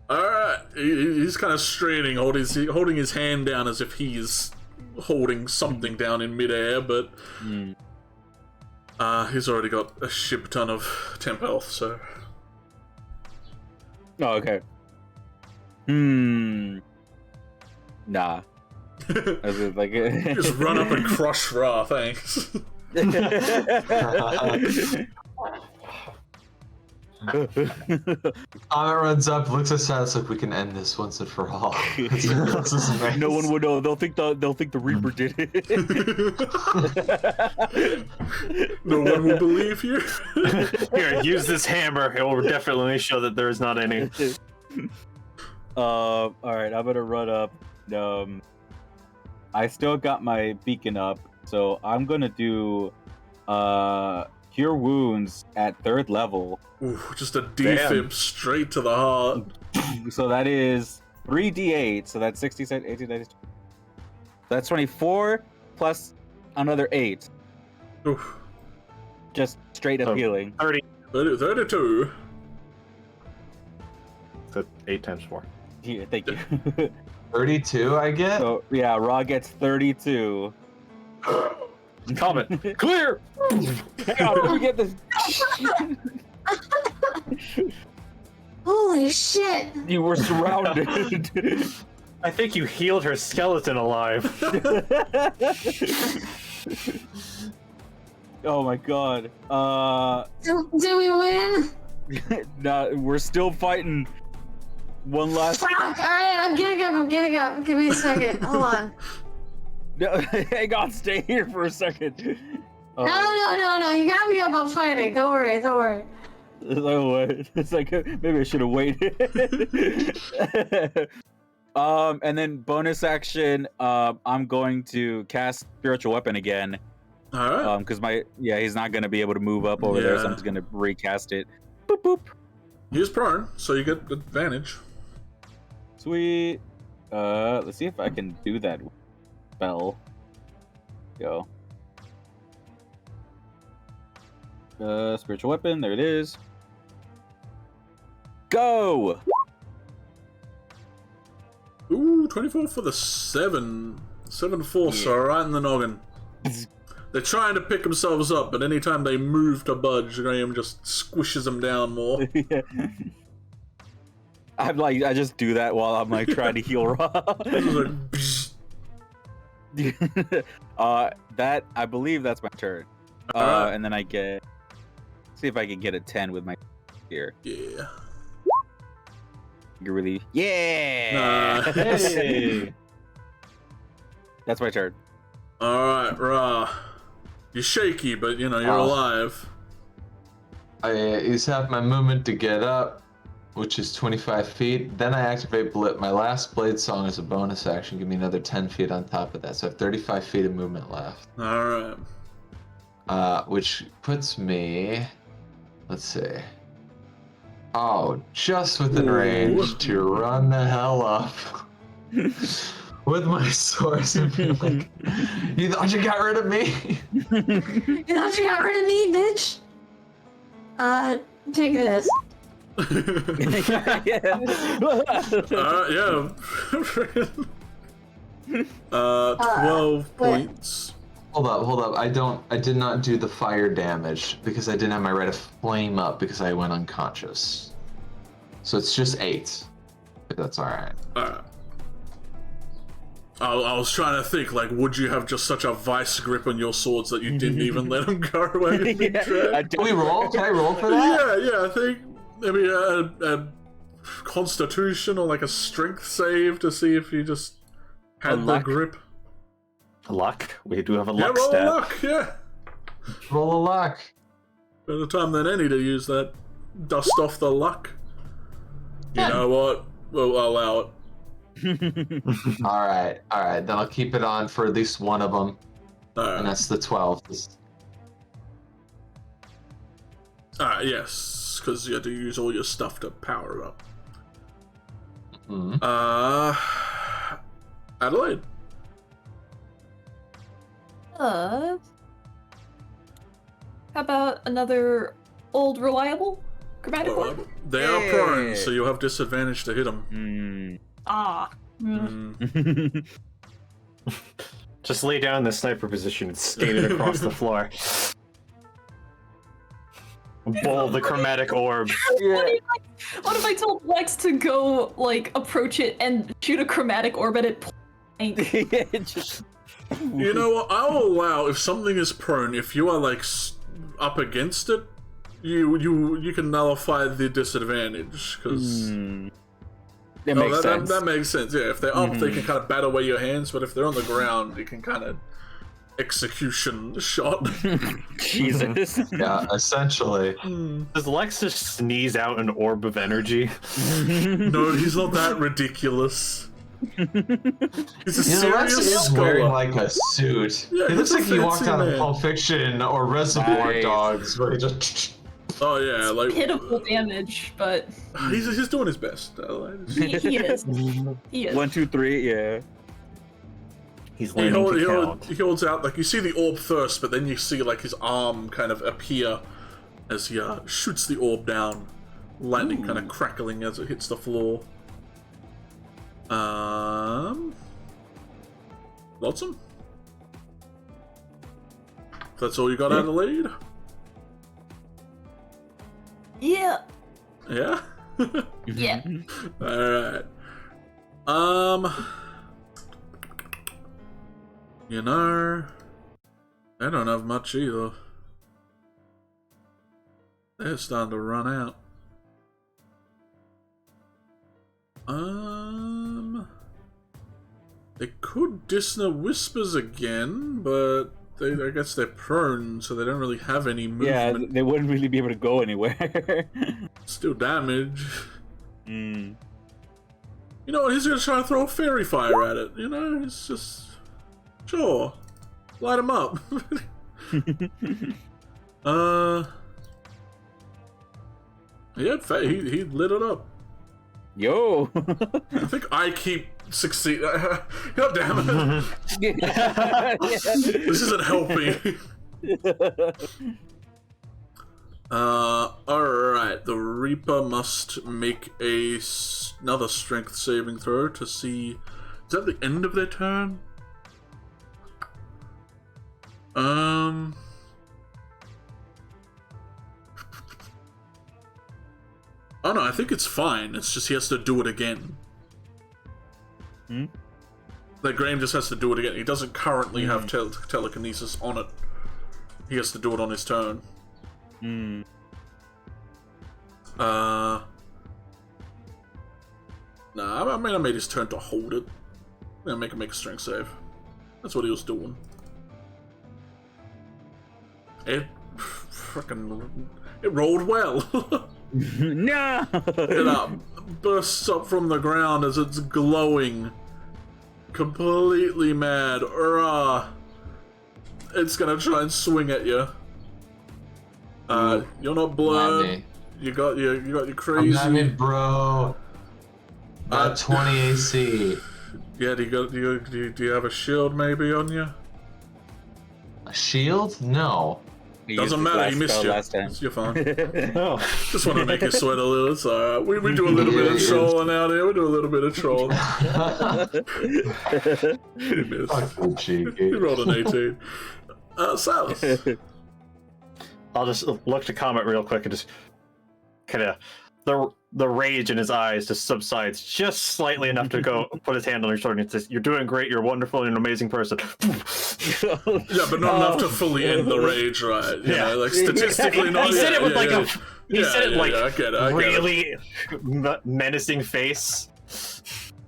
Alright, he's kind of straining, holding his hand down as if he's holding something down in midair, but he's already got a shit ton of temp health, so. Oh, okay. Nah. Like, just run up and crush Ra, thanks. Amit runs up, looks at Silas like, "We can end this once and for all." No one would know. They'll think the Reaper did it. No one will believe you. Here, use this hammer. It will definitely show that there is not any. All right, I'm gonna run up. I still got my beacon up, so I'm gonna do Cure wounds at 3rd level. Ooh, just a defib straight to the heart. So that is 3d8. So that's 67, 18, 90. That's 24 plus another 8. Oof. Just straight up healing. 32. So 8 times 4. Yeah, thank you. 32, I get? So, yeah, Ra gets 32. Comment. Clear! Hang on, let me get this. Holy shit! You were surrounded. I think you healed her skeleton alive. Oh my god. Do we win? Nah, we're still fighting. One last. Fuck! Alright, I'm getting up. Give me a second. Hold on. No, hang on, stay here for a second. No. You got me up. I'm fighting. Don't worry. It's like maybe I should have waited. And then bonus action, I'm going to cast spiritual weapon again. All right. Because he's not gonna be able to move up over there, so I'm just gonna recast it. Boop boop. He's prone, so you get advantage. Sweet. Let's see if I can do that spell. Go. Spiritual weapon. There it is. Go. Ooh, 24 for the 7. 7 force, so right in the noggin. They're trying to pick themselves up, but anytime they move to budge, Graham just squishes them down more. I just do that while I'm like trying to heal Ra. That I believe that's my turn. And then I get. See if I can get a 10 with my here. Yeah. You're really. Yeah. Hey. That's my turn. All right, Ra. You're shaky, but you're alive. I use half my movement to get up, which is 25 feet. Then I activate my last blade song as a bonus action. Give me another 10 feet on top of that. So I have 35 feet of movement left. All right. Which puts me, let's see. Oh, just within range to run the hell up with my swords and be like, you thought you got rid of me? You thought you got rid of me, bitch? Take this. Yeah. 12 points. Hold up. I did not do the fire damage because I didn't have my rite of flame up because I went unconscious. So it's just 8. If that's alright. Alright. I was trying to think, like, would you have just such a vice grip on your swords that you didn't even let them go away? Can we roll? Can I roll for that? Yeah, I think maybe a constitution or like a strength save to see if you just had the grip. Luck? We do have a luck roll stat. a luck, yeah. Roll a luck. Better time than any to use that. Dust off the luck. You know what? We'll allow it. Alright. Then I'll keep it on for at least one of them. And that's the 12. Yes, because you had to use all your stuff to power it up. Mm-hmm. Adelaide. How about another old reliable chromatic orb? They are prone, so you'll have disadvantage to hit them. Just lay down in the sniper position and skate it across the floor. Bowl the chromatic orb. What if I told Lex to go, like, approach it and shoot a chromatic orb at it? You know what? I'll allow if something is prone. If you are like up against it, you can nullify the disadvantage because that makes sense. That makes sense. Yeah, if they're up, they can kind of bat away your hands. But if they're on the ground, you can kind of execution shot. Jesus. Yeah, essentially. Does Lex just sneeze out an orb of energy? No, he's not that ridiculous. He's a Rex serious is scholar. wearing like a suit. Yeah, He looks he's a like he walked fancy out of man. Pulp Fiction or Reservoir Nice. Dogs, where he just. Oh yeah, like Pitiful damage, but he's doing his best. he is. He is. 1, 2, 3, yeah. He's He, learning to count. he holds out, like, you see the orb first, but then you see, like, his arm kind of appear as he shoots the orb down, lightning kind of crackling as it hits the floor. Lotsam? That's all you got, Adelaide? Yeah. Yeah? Yeah. Alright. You know, I don't have much either. They're starting to run out. They could Dissonant Whispers again, but I guess they're prone, so they don't really have any movement. Yeah, they wouldn't really be able to go anywhere. Still damage. Mm. You know what, he's gonna try to throw fairy fire at it, you know? It's just... Sure. Light him up. Yeah, he lit it up. Yo! I think I keep succeeding. God damn it. This isn't helping. Alright. The Reaper must make another strength saving throw to see... Is that the end of their turn? Oh no, I think it's fine. It's just he has to do it again. Hmm? Like, Graham just has to do it again. He doesn't currently have telekinesis on it. He has to do it on his turn. Hmm. Nah, I mean, I made his turn to hold it. I'm gonna make him make a strength save. That's what he was doing. It rolled well. No! It bursts up from the ground as it's glowing. Completely mad. It's gonna try and swing at you. You're not blurred. You got your crazy. I'm at it, bro. 20 AC. Yeah, do you have a shield maybe on you? A shield? No. Doesn't matter, he missed you. You're fine. Oh. Just want to make you sweat a little. It's alright. We do a little bit of trolling out here. We do a little bit of trolling. He missed. He rolled an 18. Silas. I'll just look to Comet real quick and just kind of the rage in his eyes just subsides just slightly enough to go put his hand on your shoulder and says, "You're doing great. You're wonderful. You're an amazing person." Yeah, but not enough to fully end the rage, right? You know, like statistically, not. He said it with I get it. really menacing face.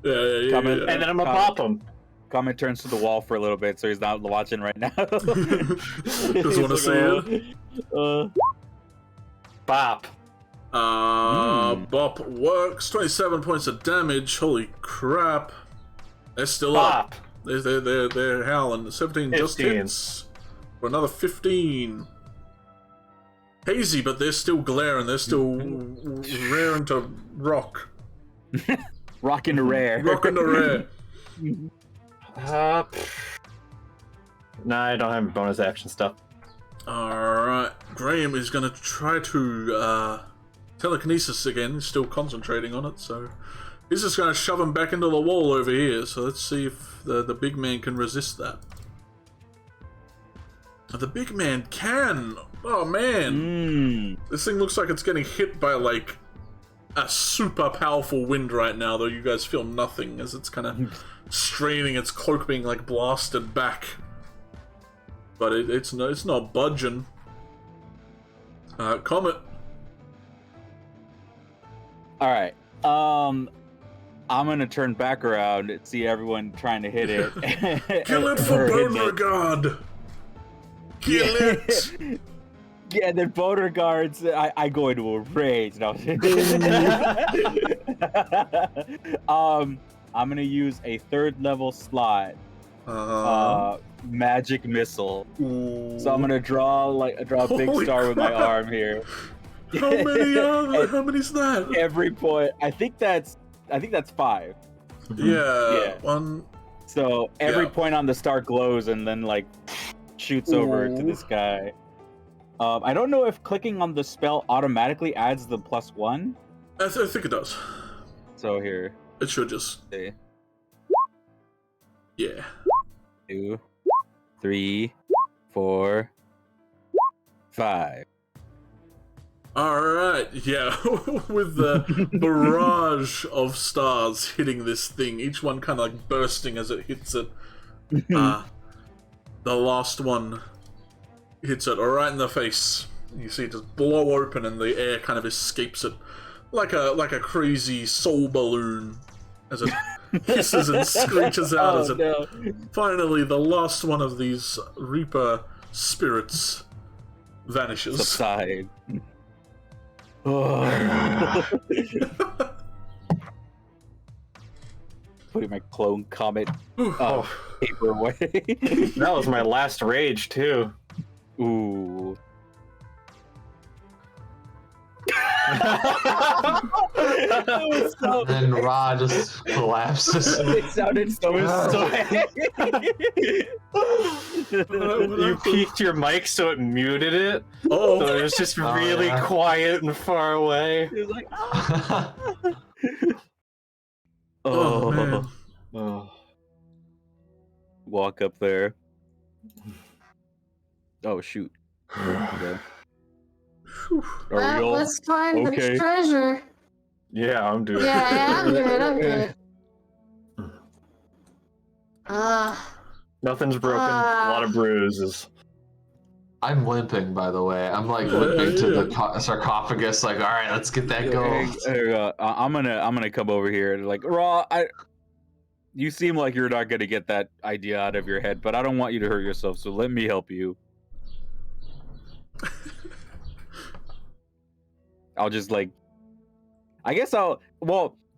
Yeah. And then I'm gonna pop him. Comet turns to the wall for a little bit, so he's not watching right now. Just want to see it. Bop. Bop works. 27 points of damage. Holy crap! They're still Bop. up. They're howling. 17 just hits for another 15. Hazy, but they're still glaring. They're still raring to rock. Rocking the rare. Rocking the rare. Nah, I don't have bonus action stuff. Alright. Graham is going to try to telekinesis again. He's still concentrating on it, so he's just going to shove him back into the wall over here. So let's see if the big man can resist that. The big man can! Oh man! This thing looks like it's getting hit by like a super powerful wind right now, though you guys feel nothing as it's kind of straining its cloak being like blasted back. But it's not budging. Comet. Alright. I'm gonna turn back around and see everyone trying to hit it. Kill it for Beauregard! Kill it! Yeah, then Beauregard's I go into a rage. No. I'm gonna use a 3rd level slot. Magic missile. Ooh. So I'm gonna draw a big Holy star with my crap. arm here. How many are there? How many's that? Every point. I think that's 5. Yeah. One. So every point on the star glows and then like shoots over to this guy. I don't know if clicking on the spell automatically adds the +1. I think it does. So here. It should just. See. Yeah. 2, 3, 4, 5. All right. Yeah. With the barrage of stars hitting this thing, each one kind of like bursting as it hits it. The last one hits it right in the face. You see it just blow open, and the air kind of escapes it like a crazy soul balloon as it hisses and screeches out as it. Finally, the last one of these Reaper spirits vanishes. Subside. Putting my clone comet paper away. That was my last rage too. Ooh. And Ra just collapses. It sounded so You peaked your mic so it muted it. Oh, So it was just really quiet and far away. It was like, oh man. Oh. Walk up there. Oh shoot. Okay. Are we all Let's find okay? the treasure. Yeah, I'm doing Yeah, I'm good. Nothing's broken. A lot of bruises. I'm limping, by the way. I'm like limping to the sarcophagus. Like, all right, let's get that gold. I'm gonna come over here and like Raw. You seem like you're not gonna get that idea out of your head, but I don't want you to hurt yourself. So let me help you. I'll just like, I guess I'll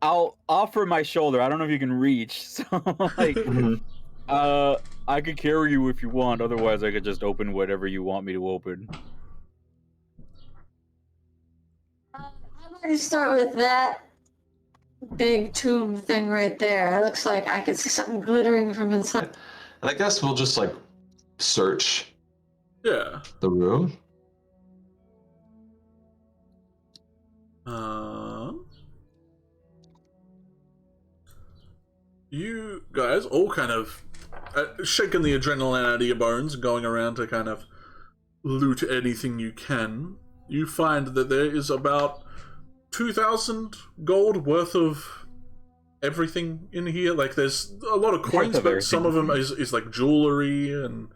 offer my shoulder. I don't know if you can reach, so like, I could carry you if you want. Otherwise, I could just open whatever you want me to open. I'm going to start with that big tomb thing right there. It looks like I can see something glittering from inside. And I guess we'll just like search Yeah. the room. You guys all kind of shaking the adrenaline out of your bones, going around to kind of loot anything you can. You find that there is about 2,000 gold worth of everything in here. Like, there's a lot of coins, but some of them is like jewelry and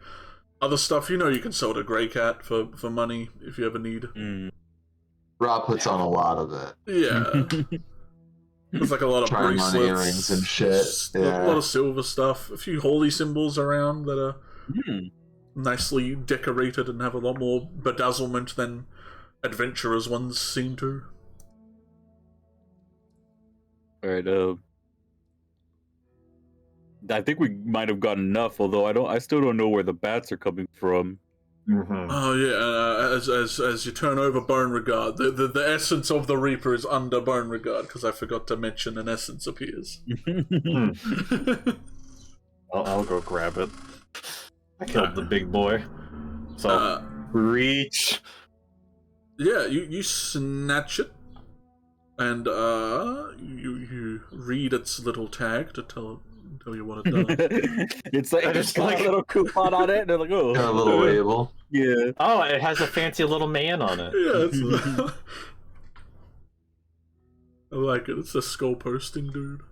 other stuff. You know, you can sell to Grey Cat for money if you ever need. Rob puts on a lot of it. Yeah. There's like a lot of Trying on bracelets, earrings and shit. Yeah. A lot of silver stuff, a few holy symbols around that are nicely decorated and have a lot more bedazzlement than adventurers ones seem to. Alright, I think we might have gotten enough, although I still don't know where the bats are coming from. Oh yeah, as you turn over Beauregard, the essence of the Reaper is under Beauregard, because I forgot to mention an essence appears. I'll go grab it. I killed the big boy. So reach. Yeah, you snatch it, and you read its little tag to tell you what it does. It's like just like a little coupon on it, and they're like, oh, Got a little label. Yeah. Oh, it has a fancy little man on it. Yeah, it's, I like it. It's a skull posting, dude.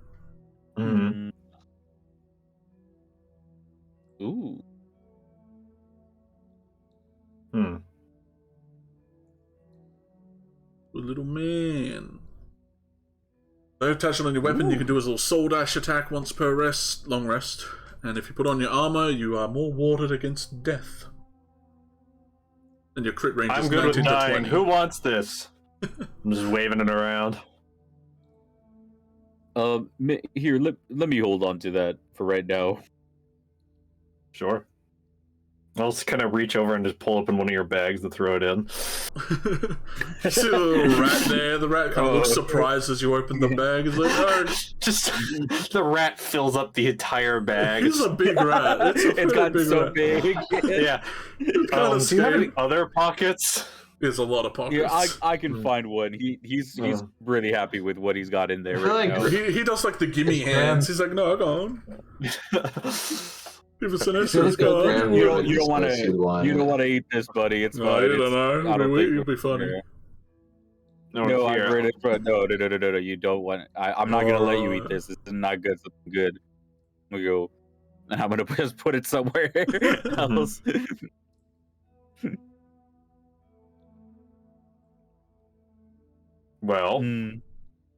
Ooh. The little man. Attach it on your weapon. You can do his little soul dash attack once per long rest. And if you put on your armor, you are more warded against death. And your crit range I'm is good 19 with to 9. 20. Who wants this? I'm just waving it around. Here, let me hold on to that for right now. Sure. I'll just kind of reach over and just pull open one of your bags and throw it in. You see the little rat there. The rat kind of looks surprised as you open the bag. It's like, oh. Just the rat fills up the entire bag. He's a big rat. It's gotten so big. Yeah. Do you have any other pockets? There's a lot of pockets. Yeah, I can find one. He's really happy with what he's got in there right now. He does like the gimme hands. He's like, no, go on. Give us an essence, go on. You don't want to eat this, buddy. It's fine. You don't know. You'll be funny. No, I'm ready for no. You don't want. I'm not gonna let you eat this. This is not good. Something good. We go. I'm gonna just put it somewhere else. Well,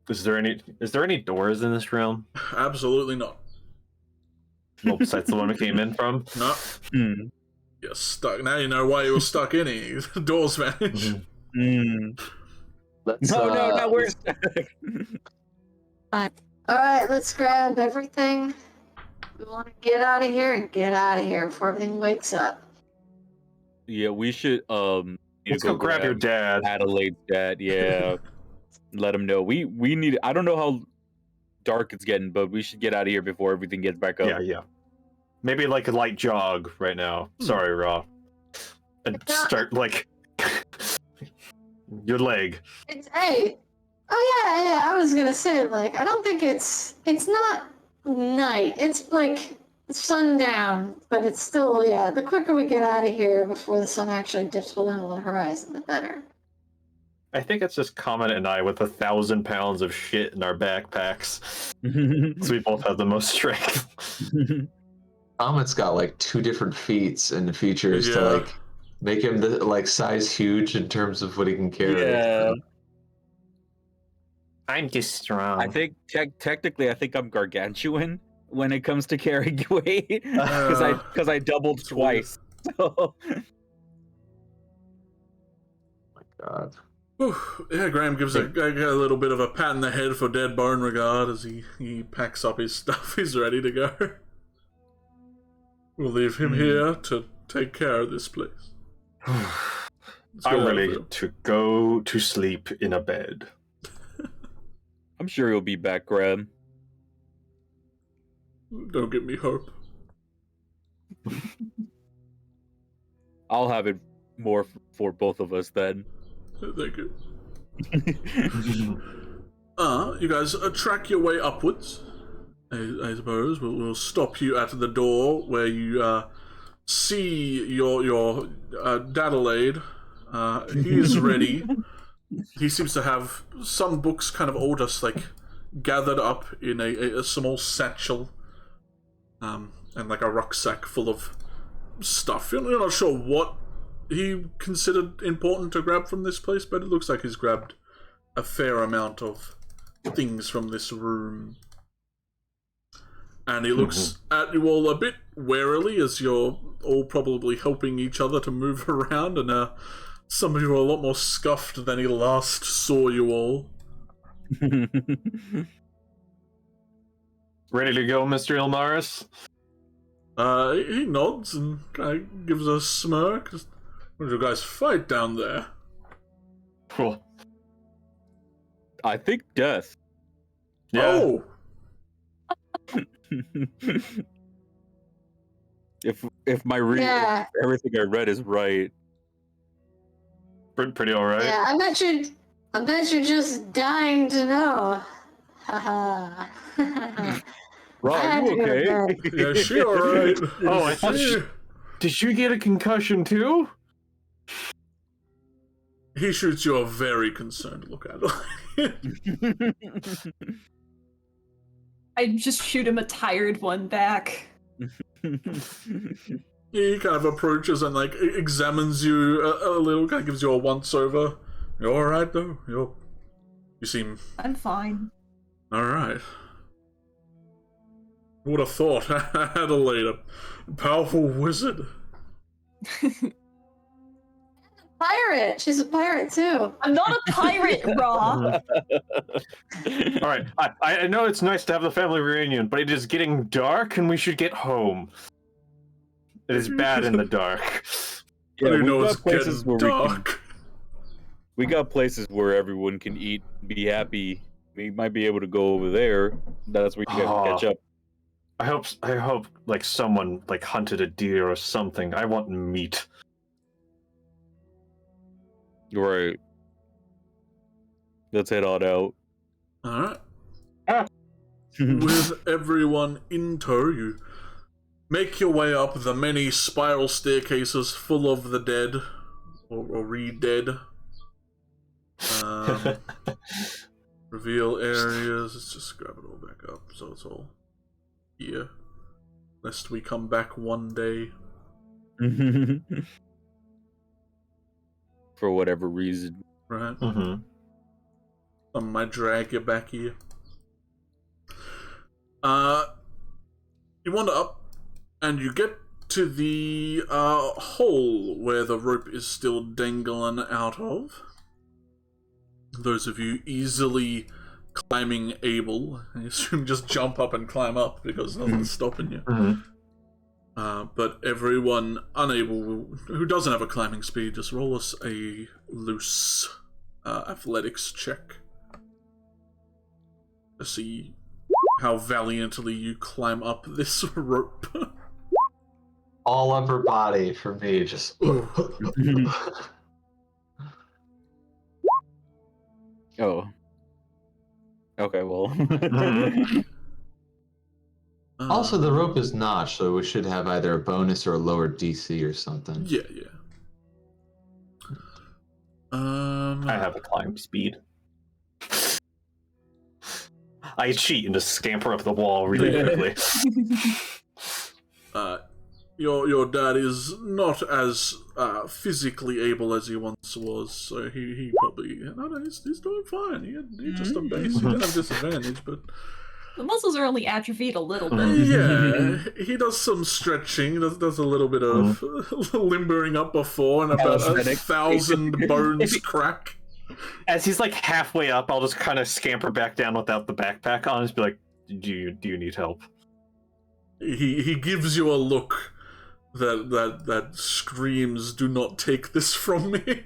is there any doors in this realm? Absolutely not. Well, besides the one we came in from? No. You're stuck. Now you know why you were stuck in it. The doors vanish. No, we're stuck. Fine. Alright, let's grab everything. We want to get out of here and get out of here before everything wakes up. Yeah, we should let's go grab your dad. Adelaide's dad, yeah. Let him know. We need. I don't know how dark it's getting, but we should get out of here before everything gets back up. Yeah. Maybe like a light jog right now. Sorry, Raw. And start like your leg. Hey. Oh yeah. I was gonna say, like, I don't think it's not night. It's like sundown, but it's still, the quicker we get out of here before the sun actually dips below the horizon, the better. I think it's just Comet and I with 1,000 pounds of shit in our backpacks. So we both have the most strength. Comet's got like 2 different feats and features to like make him size huge in terms of what he can carry. Yeah. I'm just strong. I think technically, I think I'm gargantuan when it comes to carrying weight because I doubled twice. So. My God. Whew. Yeah, Graham gives a little bit of a pat in the head for dead Beauregard as he packs up his stuff. He's ready to go. We'll leave him here to take care of this place. I'm ready to go to sleep in a bed. I'm sure he'll be back, Graham. Don't give me hope. I'll have it more for both of us then. Thank you. You guys track your way upwards. I suppose we'll stop you at the door where you see your Dadelaide. He's ready. He seems to have some books kind of all just like gathered up in a small satchel, and like a rucksack full of stuff. You're not sure what he considered important to grab from this place, but it looks like he's grabbed a fair amount of things from this room. And he looks at you all a bit warily as you're all probably helping each other to move around, and some of you are a lot more scuffed than he last saw you all. Ready to go, Mr. Ilmaris? He nods and kind of gives a smirk. What did you guys fight down there? Cool. I think death. Yeah. Oh! if my reading, everything I read is right. Pretty all right. Yeah, I bet you're just dying to know. Haha. Rob, you okay? Yeah, she all right. Oh, I thought did you get a concussion too? He shoots you a very concerned look at him. I just shoot him a tired one back. He kind of approaches and like examines you a little, kind of gives you a once over. You all right though? You seem. I'm fine. All right. Would have thought Adelaide, a powerful wizard. pirate. She's a pirate too. I'm not a pirate, Raw. All right, I know it's nice to have the family reunion, but it is getting dark and we should get home. It is bad in the dark. Yeah, know we've it's got places getting where dark. we got places where everyone can eat, be happy. We might be able to go over there. That's where you guys can catch up. I hope like someone like hunted a deer or something. I want meat. Right. Let's head on out. Alright. With everyone in tow, you make your way up the many spiral staircases full of the dead, or re-dead. Reveal areas. Let's just grab it all back up so it's all here. Lest we come back one day. For whatever reason. Right? Mm-hmm. Some might drag you back here. You wander up, and you get to the hole where the rope is still dangling out of. Those of you easily climbing able, I assume just jump up and climb up because nothing's stopping you. Mm-hmm. But everyone unable, who doesn't have a climbing speed, just roll us a loose athletics check to see how valiantly you climb up this rope. All upper body for me, just. Oh. Okay, well. Also, the rope is notched, so we should have either a bonus or a lower DC or something. Yeah. I have a climb speed. I cheat and just scamper up the wall really quickly. Your dad is not as physically able as he once was, so he probably he's doing fine. He just a base. He didn't have disadvantage, but The muscles are only atrophied a little bit. yeah, he does some stretching. Does a little bit of limbering up before, and about 1,000 bones crack. As he's like halfway up, I'll just kind of scamper back down without the backpack on and just be like, do you need help? He gives you a look that screams, "Do not take this from me."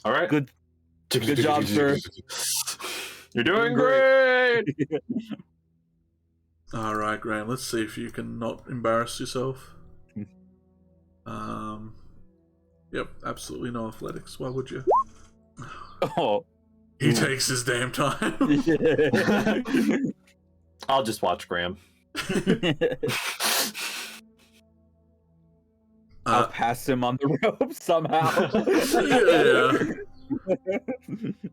All right. Good job, sir. You're doing great. All right, Graham. Let's see if you can not embarrass yourself. Yep, absolutely no athletics. Why would you? Oh. He takes his damn time. I'll just watch Graham. I'll pass him on the rope somehow. Yeah.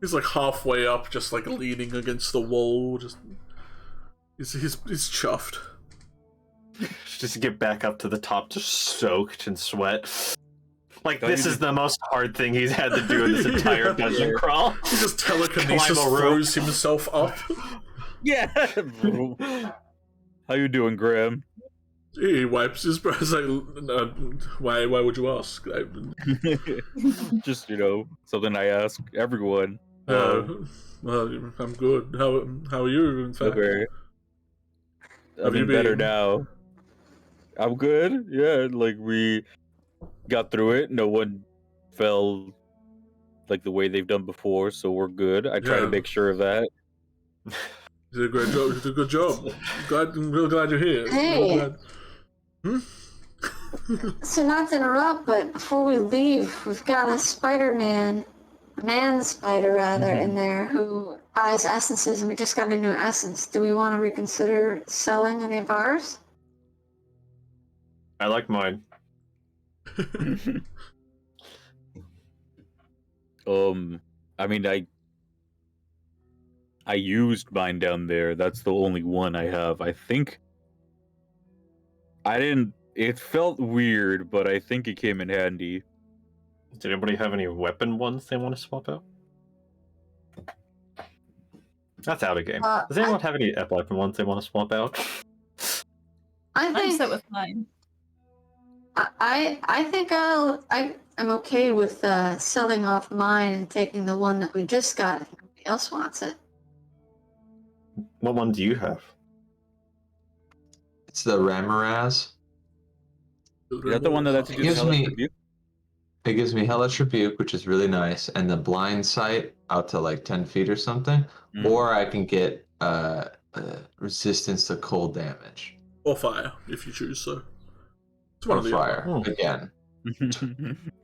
He's like halfway up, just like leaning against the wall. Just he's chuffed. Just to get back up to the top, just soaked in sweat. Like, this is the most hard thing he's had to do in this entire dungeon crawl. He just telekinesis throws himself up. Yeah. How you doing, Graham? He wipes his brow. He's like, why would you ask? Just, something I ask everyone. Well, I'm good. How are you, in fact? Okay. I'm better now. I'm good. Yeah, like we got through it. No one fell like the way they've done before, so we're good. I try to make sure of that. You did a great job. You did a good job. I'm real glad you're here. Hey. So not to interrupt, but before we leave, we've got a man spider rather, in there who buys essences, and we just got a new essence. Do we want to reconsider selling any of ours? I like mine. I mean, I used mine down there. That's the only one I have. I think it felt weird, but I think it came in handy. Did anybody have any weapon ones they want to swap out? That's out of game. Does anyone have any weapon ones they want to swap out? I'm set with mine. I think I'm okay with selling off mine and taking the one that we just got if nobody else wants it. What one do you have? It's the Ramaraz. Is that the one that lets you It do gives Hellish me- Rebuke? It gives me Hellish Rebuke, which is really nice, and the blind sight out to like 10 feet or something. Or I can get resistance to cold damage. Or fire, if you choose so. It's one Or of the fire, other. again.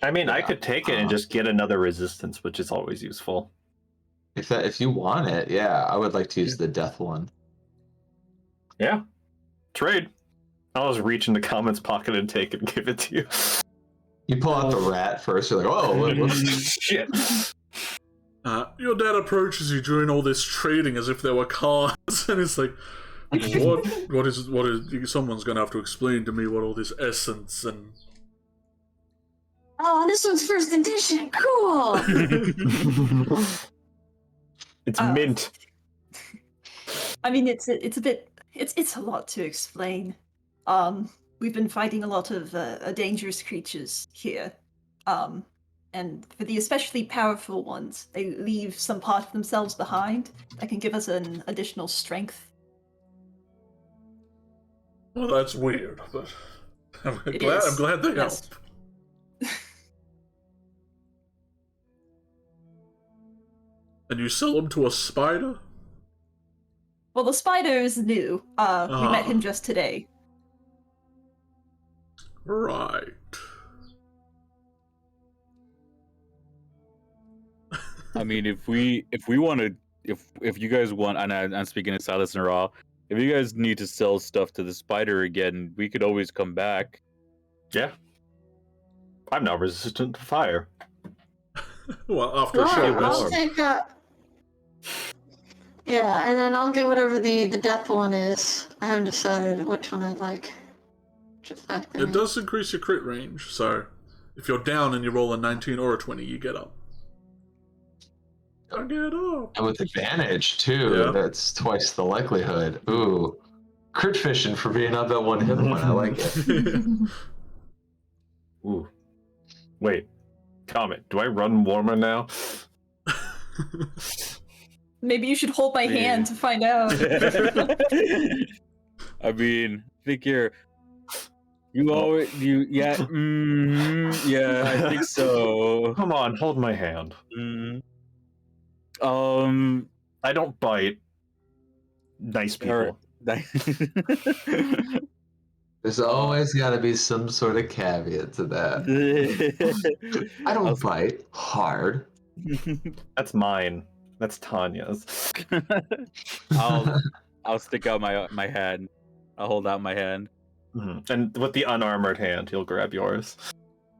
I mean, I Yeah. could take it and just get another resistance, which is always useful. If you want it, yeah, I would like to use the death one. Yeah. Trade. I'll just reach in the comments pocket and take it and give it to you. You pull out the rat first, you're like, oh, Shit. Your dad approaches you during all this trading as if there were cards, and it's like, what is someone's gonna have to explain to me what all this essence and... Oh, this one's first edition. Cool. It's mint. I mean, it's a lot to explain. We've been fighting a lot of dangerous creatures here, and for the especially powerful ones, they leave some part of themselves behind that can give us an additional strength. Well, that's weird, but I'm It glad is, I'm glad they yes. help. And you sell them to a spider? Well, the spider is new. We met him just today. Right. I mean, if you guys want, and I'm speaking to Silas and Raw, if you guys need to sell stuff to the spider again, we could always come back. Yeah. I'm now resistant to fire. Well, after a Sure, short I'll rest. take yeah, and then I'll get whatever the death one is. I haven't decided which one I'd like. It does increase your crit range, so if you're down and you roll a 19 or a 20, you get up. I get up. And with advantage, too. Yeah. That's twice the likelihood. Ooh. Crit fishing for being up at one hit point. I like it. Ooh. Wait. Comment. Do I run warmer now? Maybe you should hold my hand to find out. I mean, I think yeah, I think so. Come on, hold my hand. I don't bite. Nice people. There's always got to be some sort of caveat to that. I don't bite hard. That's mine. That's Tanya's. I'll stick out my hand. I'll hold out my hand. And with the unarmored hand, he'll grab yours.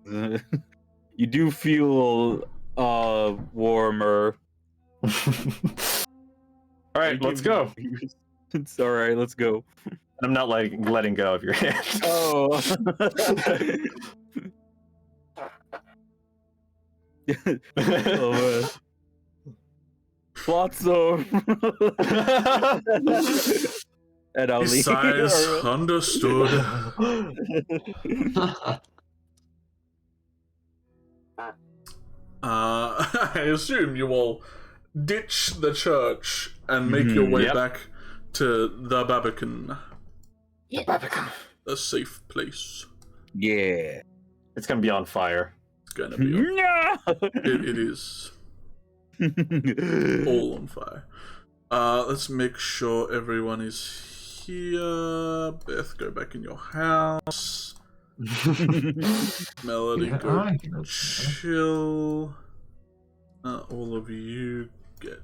You do feel warmer. Alright, let's go. It's alright, let's go. I'm not letting go of your hand. Oh. Oh man. Flotso. And I'll leave. Size understood. I assume you will ditch the church and make your way back to the Barbican. The Barbican. A safe place. Yeah. It's gonna be on fire. It's gonna be on it is. All on fire. Let's make sure everyone is here. Beth, go back in your house. Melody, go chill. All of you get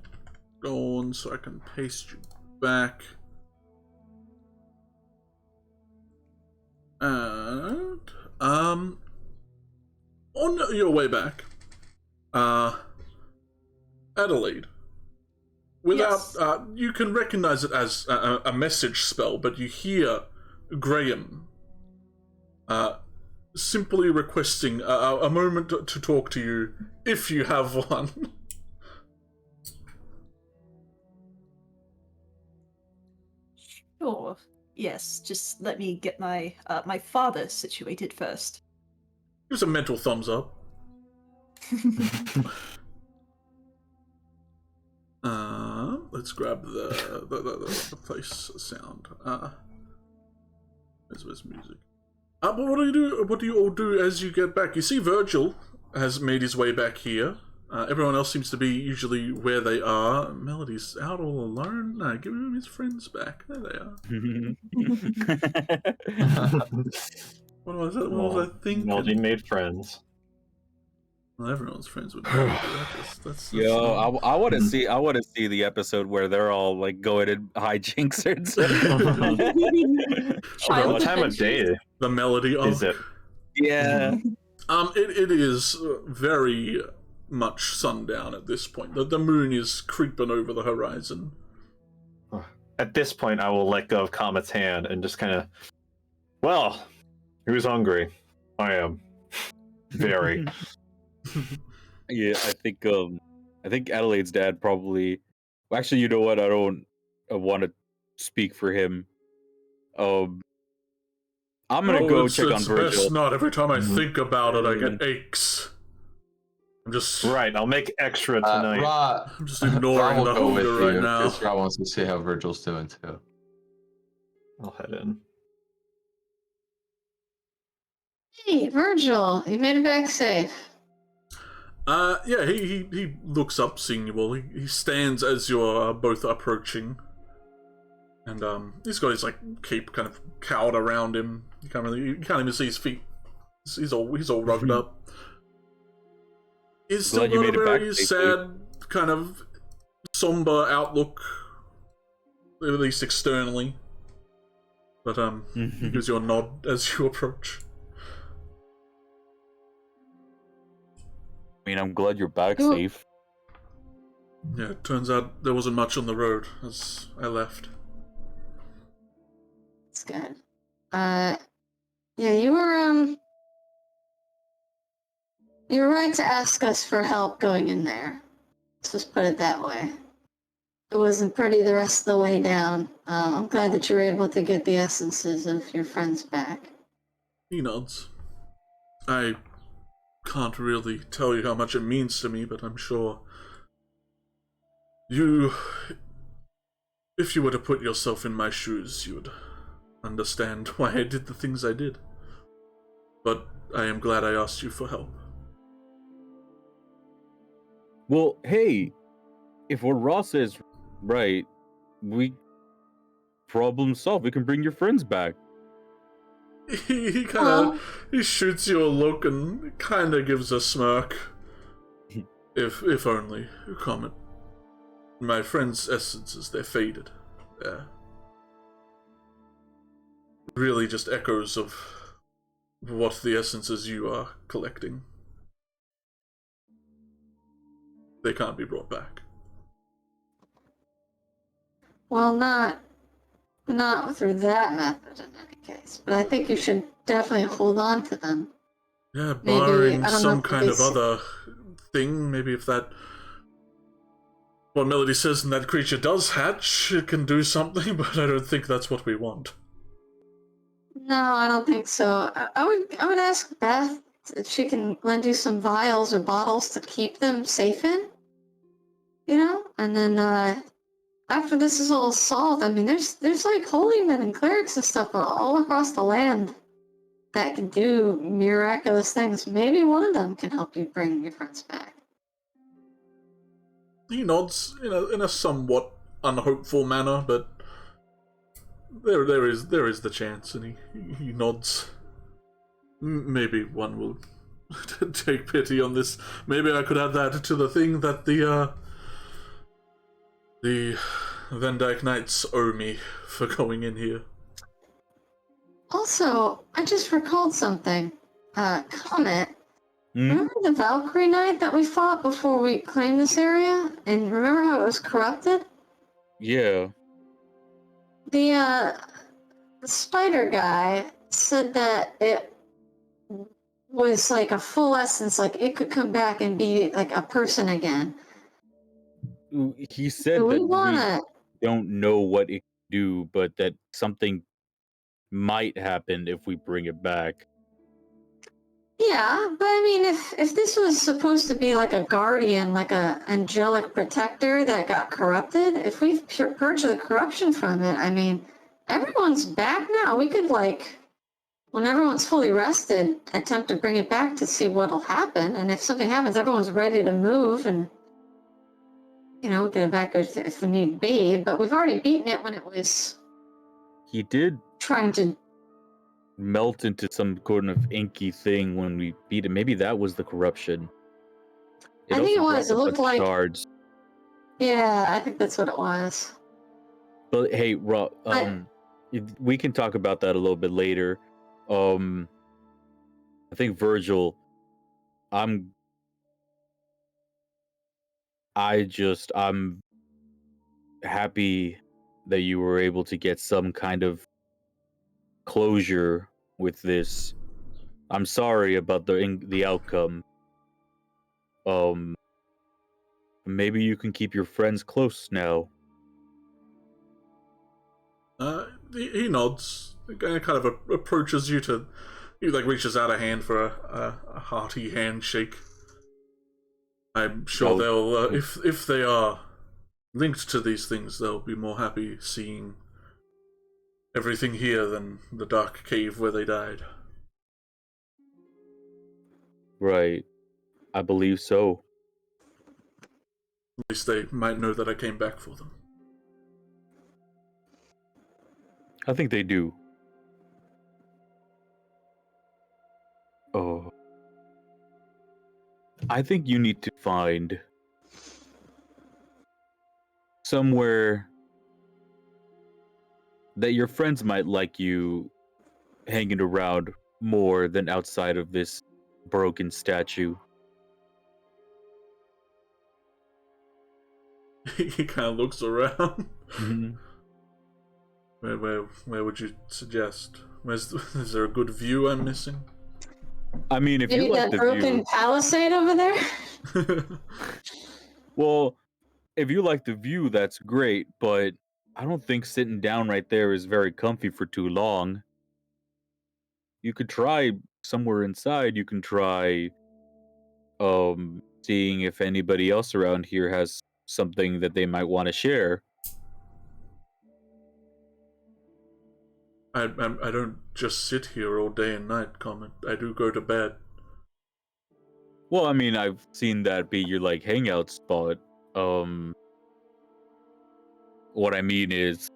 going so I can paste you back. And on your way back, Adelaide, without you can recognize it as a message spell, but you hear Graham simply requesting a moment to talk to you, if you have one. Sure. Yes, just let me get my my father situated first. Just a mental thumbs up. Let's grab the place sound. Where's music? But what do you do? What do you all do as you get back? You see, Virgil has made his way back here. Everyone else seems to be usually where they are. Melody's out all alone. No, give him his friends back. There they are. What was that? What was I thinking? Melody made friends. Well, everyone's friends with Melody. That's Yo, I want to see. I want to see the episode where they're all like going in hijinks or What time of day the Melody is it? Yeah. It is very much sundown at this point. The moon is creeping over the horizon. At this point, I will let go of Comet's hand and just kind of, well, who's hungry? I am. Very. Yeah, I think Adelaide's dad probably. Actually, you know what? I don't want to speak for him. I'm gonna go check on Virgil. Best not. Every time I think about it, I get aches. I'm just right. I'll make extra tonight. I'm just ignoring the hunger right now. Because Ra wants to see how Virgil's doing too. I'll head in. Hey, Virgil, you made it back safe. Yeah, he looks up, seeing you all. He stands as you're both approaching, and he's got his like cape kind of cowed around him. You can't even see his feet. He's all rugged up. He's still got a very sad, kind of somber outlook, at least externally. But he gives you a nod as you approach. I mean, I'm glad you're back safe. Yeah, it turns out there wasn't much on the road as I left. That's good. Yeah, you were right to ask us for help going in there. Let's just put it that way. It wasn't pretty the rest of the way down. I'm glad that you were able to get the essences of your friends back. He nods. I can't really tell you how much it means to me, but I'm sure if you were to put yourself in my shoes, you would understand why I did the things I did. But I am glad I asked you for help. Well, hey, if what Ross is right, we problem solved. We can bring your friends back. He kind of he shoots you a look and kind of gives a smirk. If only, Comet. My friend's essences, they're faded. They're really just echoes of what the essences you are collecting. They can't be brought back. Well, not through that method in any case, but I think you should definitely hold on to them. Yeah, barring some kind of other thing, maybe if that what Melody says and that creature does hatch, it can do something, but I don't think that's what we want. No, I don't think so. I would ask Beth if she can lend you some vials or bottles to keep them safe in. You know? And then after this is all solved, I mean there's like holy men and clerics and stuff all across the land that can do miraculous things. Maybe one of them can help you bring your friends back. He nods in a somewhat unhopeful manner, but there is the chance, and he nods. Maybe one will take pity on this. Maybe I could add that to the thing that the Van Dyke Knights owe me for going in here. Also, I just recalled something. Comet. Remember the Valkyrie Knight that we fought before we claimed this area? And remember how it was corrupted? Yeah. The spider guy said that it was like a full essence, like it could come back and be like a person again. He said that we don't know what it can do, but that something might happen if we bring it back. Yeah, but I mean, if this was supposed to be like a guardian, like a angelic protector that got corrupted, if we purge the corruption from it, I mean, everyone's back now. We could, like, when everyone's fully rested, attempt to bring it back to see what'll happen. And if something happens, everyone's ready to move, and you know, get it back if we need be. But we've already beaten it when it was. He did trying to melt into some kind of inky thing when we beat it. Maybe that was the corruption. I think it also was. dropped It a looked bunch of like. shards. Yeah, I think that's what it was. But hey, we can talk about that a little bit later. I think Virgil, I'm happy that you were able to get some kind of closure with this. I'm sorry about the outcome. Maybe you can keep your friends close now. He nods. Kind of approaches you to. He like reaches out a hand for a hearty handshake. I'm sure they'll, if they are linked to these things, they'll be more happy seeing everything here than the dark cave where they died. Right. I believe so. At least they might know that I came back for them. I think they do. Oh. I think you need to find somewhere that your friends might like you hanging around more than outside of this broken statue. He kind of looks around. Mm-hmm. Where would you suggest? Is there a good view I'm missing? I mean, if Maybe you like that the broken view, palisade over there. well, if you like the view, that's great. But I don't think sitting down right there is very comfy for too long. You could try somewhere inside. You can try, seeing if anybody else around here has something that they might want to share. I don't just sit here all day and night, Comet. I do go to bed. Well, I mean, I've seen that be your like hangout spot. What I mean is,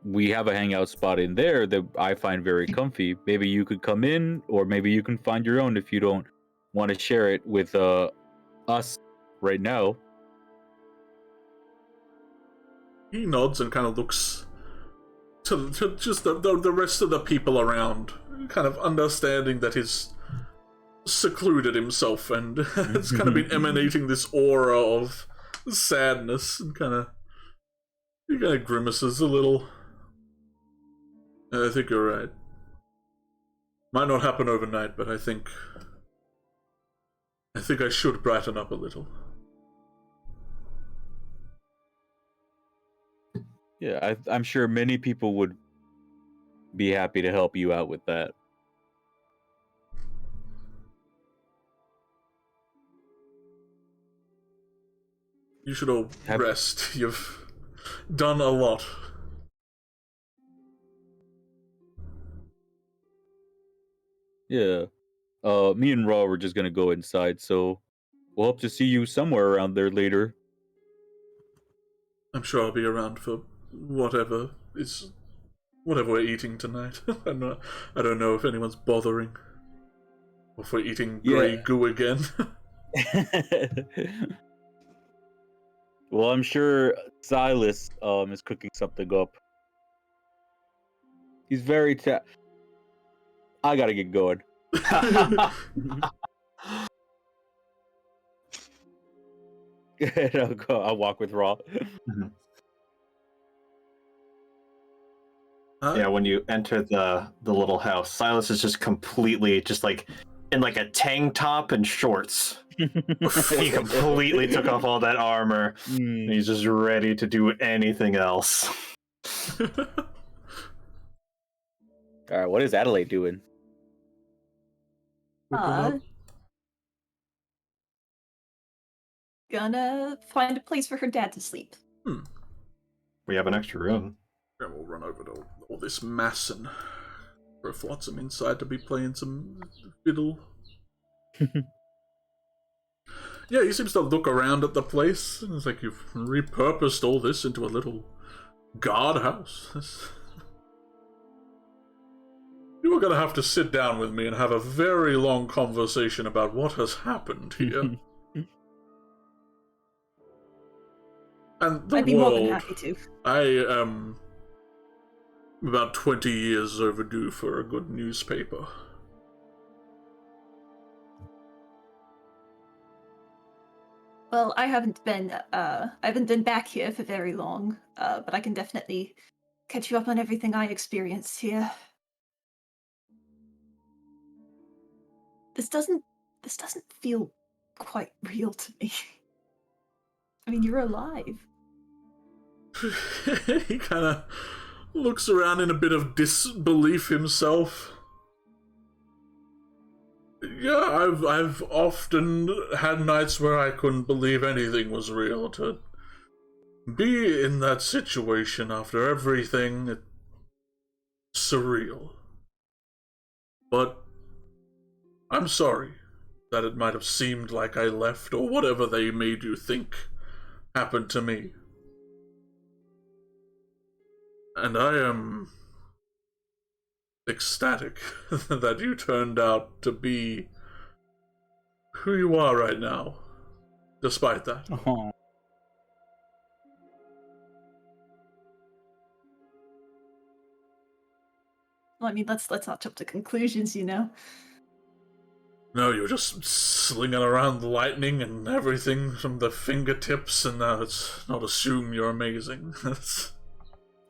we have a hangout spot in there that I find very comfy. Maybe you could come in, or maybe you can find your own if you don't want to share it with us right now. He nods and kind of looks to just the rest of the people around, kind of understanding that he's secluded himself and it's kind of been emanating this aura of sadness, and he kind of grimaces a little. I think you're right. Might not happen overnight, but I think I should brighten up a little. Yeah, I'm sure many people would be happy to help you out with that. You should all rest. You've done a lot. Yeah. Me and Raw were just gonna go inside, so we'll hope to see you somewhere around there later. I'm sure I'll be around for whatever we're eating tonight. I don't know if anyone's bothering. Or if we're eating grey goo again. Well, I'm sure Silas is cooking something up. He's very I gotta get going. I'll walk with Raw. Yeah, when you enter the little house, Silas is just completely just like in like a tank top and shorts. He completely took off all that armor. And he's just ready to do anything else. All right, what is Adelaide doing? Gonna find a place for her dad to sleep. We have an extra room. And we'll run over to all this mass and flotsam some inside to be playing some fiddle. Yeah, he seems to look around at the place, and it's like you've repurposed all this into a little guardhouse. You are going to have to sit down with me and have a very long conversation about what has happened here. And the I'd be world, more than happy to. I am about 20 years overdue for a good newspaper. Well, I haven't been back here for very long, but I can definitely catch you up on everything I experienced here. This doesn't feel quite real to me. I mean, you're alive. He kind of looks around in a bit of disbelief himself. Yeah, I've often had nights where I couldn't believe anything was real. To be in that situation after everything, it's surreal. But I'm sorry that it might have seemed like I left, or whatever they made you think happened to me. And I am ecstatic that you turned out to be who you are right now, despite that. Oh. Well, I mean, let's not jump to conclusions, you know. No, you're just slinging around the lightning and everything from the fingertips, and now let's not assume you're amazing.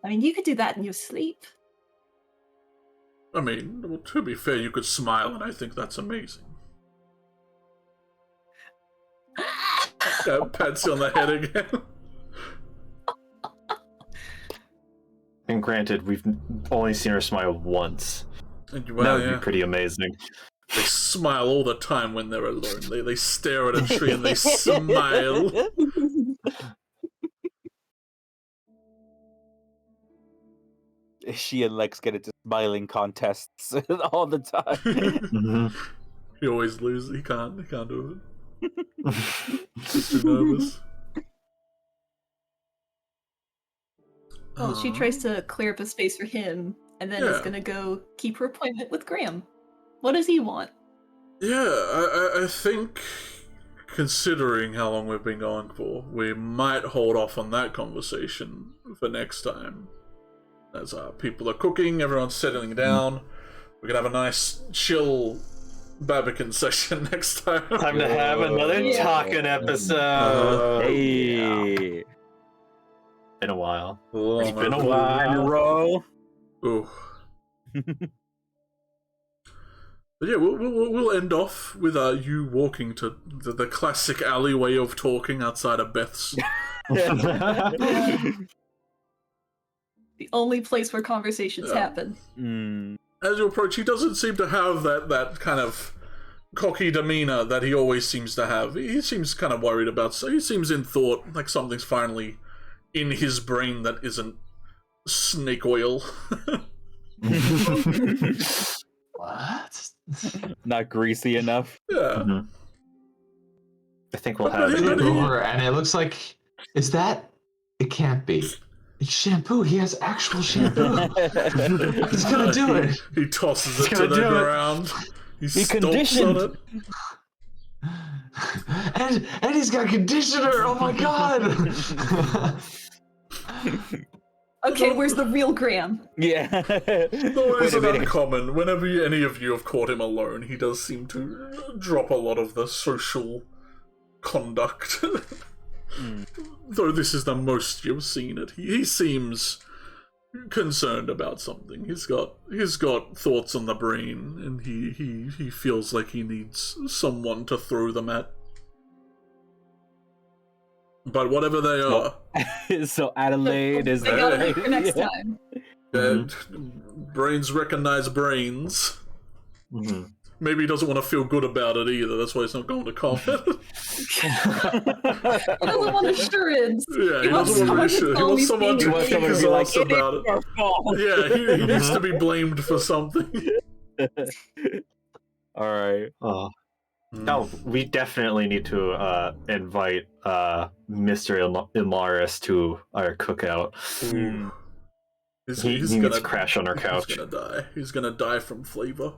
I mean, you could do that in your sleep. I mean, well, to be fair, you could smile, and I think that's amazing. Yeah, pats you on the head again. And granted, we've only seen her smile once. And That well, would yeah, be pretty amazing. they smile all the time when they're alone. They stare at a tree and they smile. She and Lex get into smiling contests all the time. He always loses. He can't do it. He's too nervous. Well, she tries to clear up a space for him, and then is gonna go keep her appointment with Graham. What does he want? Yeah, I think, considering how long we've been going for, we might hold off on that conversation for next time. As people are cooking, everyone's settling down. We can have a nice, chill Barbican session next time. Time to have another talking episode. Hey. Been a while. Oh, It's been a In a while. row. Ooh. But yeah, we'll end off with you walking to the classic alleyway of talking outside of Beth's. The only place where conversations happen. As you approach, he doesn't seem to have that kind of cocky demeanor that he always seems to have. He seems kind of worried about, so he seems in thought, like something's finally in his brain that isn't snake oil. What? Not greasy enough. Yeah. I think we'll But have he- it. but he- Over, and it looks like, is that? It can't be. It's shampoo. He has actual shampoo. He's gonna do it. He tosses He's it to gonna the do it. ground. He stomps conditioned. on it. And he's got conditioner. Oh my god. Okay, where's the real Graham? Yeah. No, it Wait a isn't minute. uncommon. Whenever any of you have caught him alone, he does seem to drop a lot of the social conduct. Though this is the most you've seen it. He seems concerned about something. He's got thoughts on the brain, and he feels like he needs someone to throw them at. But whatever they are, So Adelaide is I got it there. for next Yeah. time. Brains recognize brains. Mm-hmm. Maybe he doesn't want to feel good about it either. That's why he's not going to comment. He doesn't want assurance. Yeah, he doesn't want reassurance. He wants someone to kick his ass about it. Yeah, he needs to be blamed for something. All right. No, we definitely need to invite Mr. Ilmaris to our cookout. He needs to crash on our couch. He's gonna die. He's gonna die from flavor.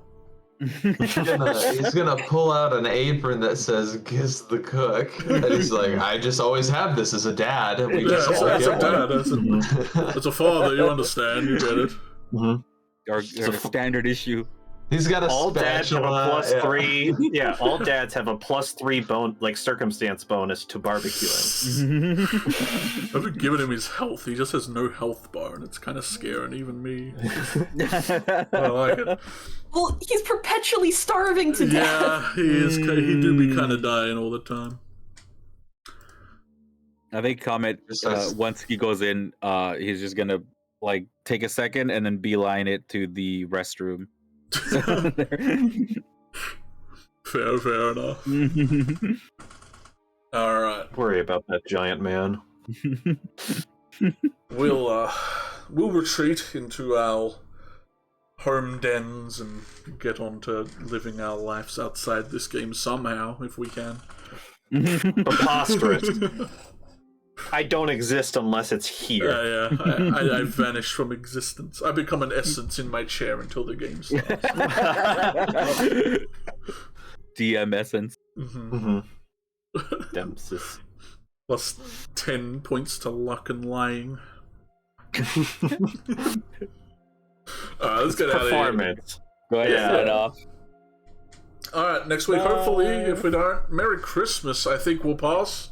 He's gonna pull out an apron that says "Giz the cook," and he's like, "I just always have this as a dad." We just all That's a get dad. one. That's a father. You understand? You get it. Our standard issue. He's got a all dads have a +3. Yeah, all dads have a +3 circumstance bonus to barbecuing. I haven't given him his health. He just has no health bar, and it's kind of scaring even me. I like it. Well, he's perpetually starving to death. Yeah, he is. He do be kind of dying all the time. I think Comet, once he goes in, he's just gonna take a second and then beeline it to the restroom. Fair enough. All right. Worry about that giant man. We'll retreat into our home dens and get on to living our lives outside this game somehow, if we can. Preposterous. I don't exist unless it's here. Yeah. I vanish from existence. I become an essence in my chair until the game starts. DM essence. Dempsis. Plus 10 points to luck and lying. Let's get out of here. Go ahead and sign off. Alright, next week, hopefully, if we don't, Merry Christmas, I think we'll pass.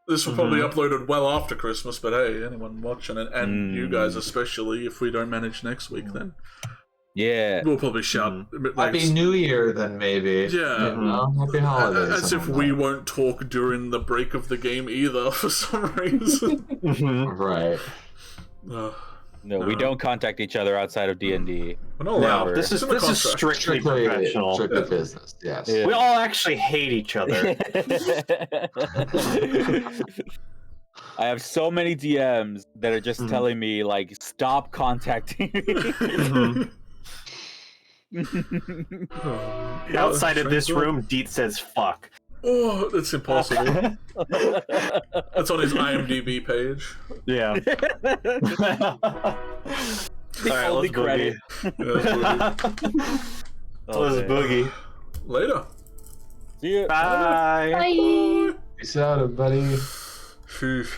This will probably be uploaded well after Christmas, but hey, anyone watching it, and you guys especially, if we don't manage next week, then we'll probably shout. Happy New Year, then maybe. Yeah. Happy holidays. As if we won't talk during the break of the game either, for some reason. Right. No, we don't contact each other outside of D&D. No, this is strictly professional. Strictly business, yes. Yeah. We all actually hate each other. I have so many DMs that are just telling me, stop contacting me. Outside of this room, Deet says fuck. Oh, that's impossible. That's on his IMDb page. Yeah. Alright, let's credit. Let's boogie. Later. See you. Bye. Peace out, everybody. Sheesh.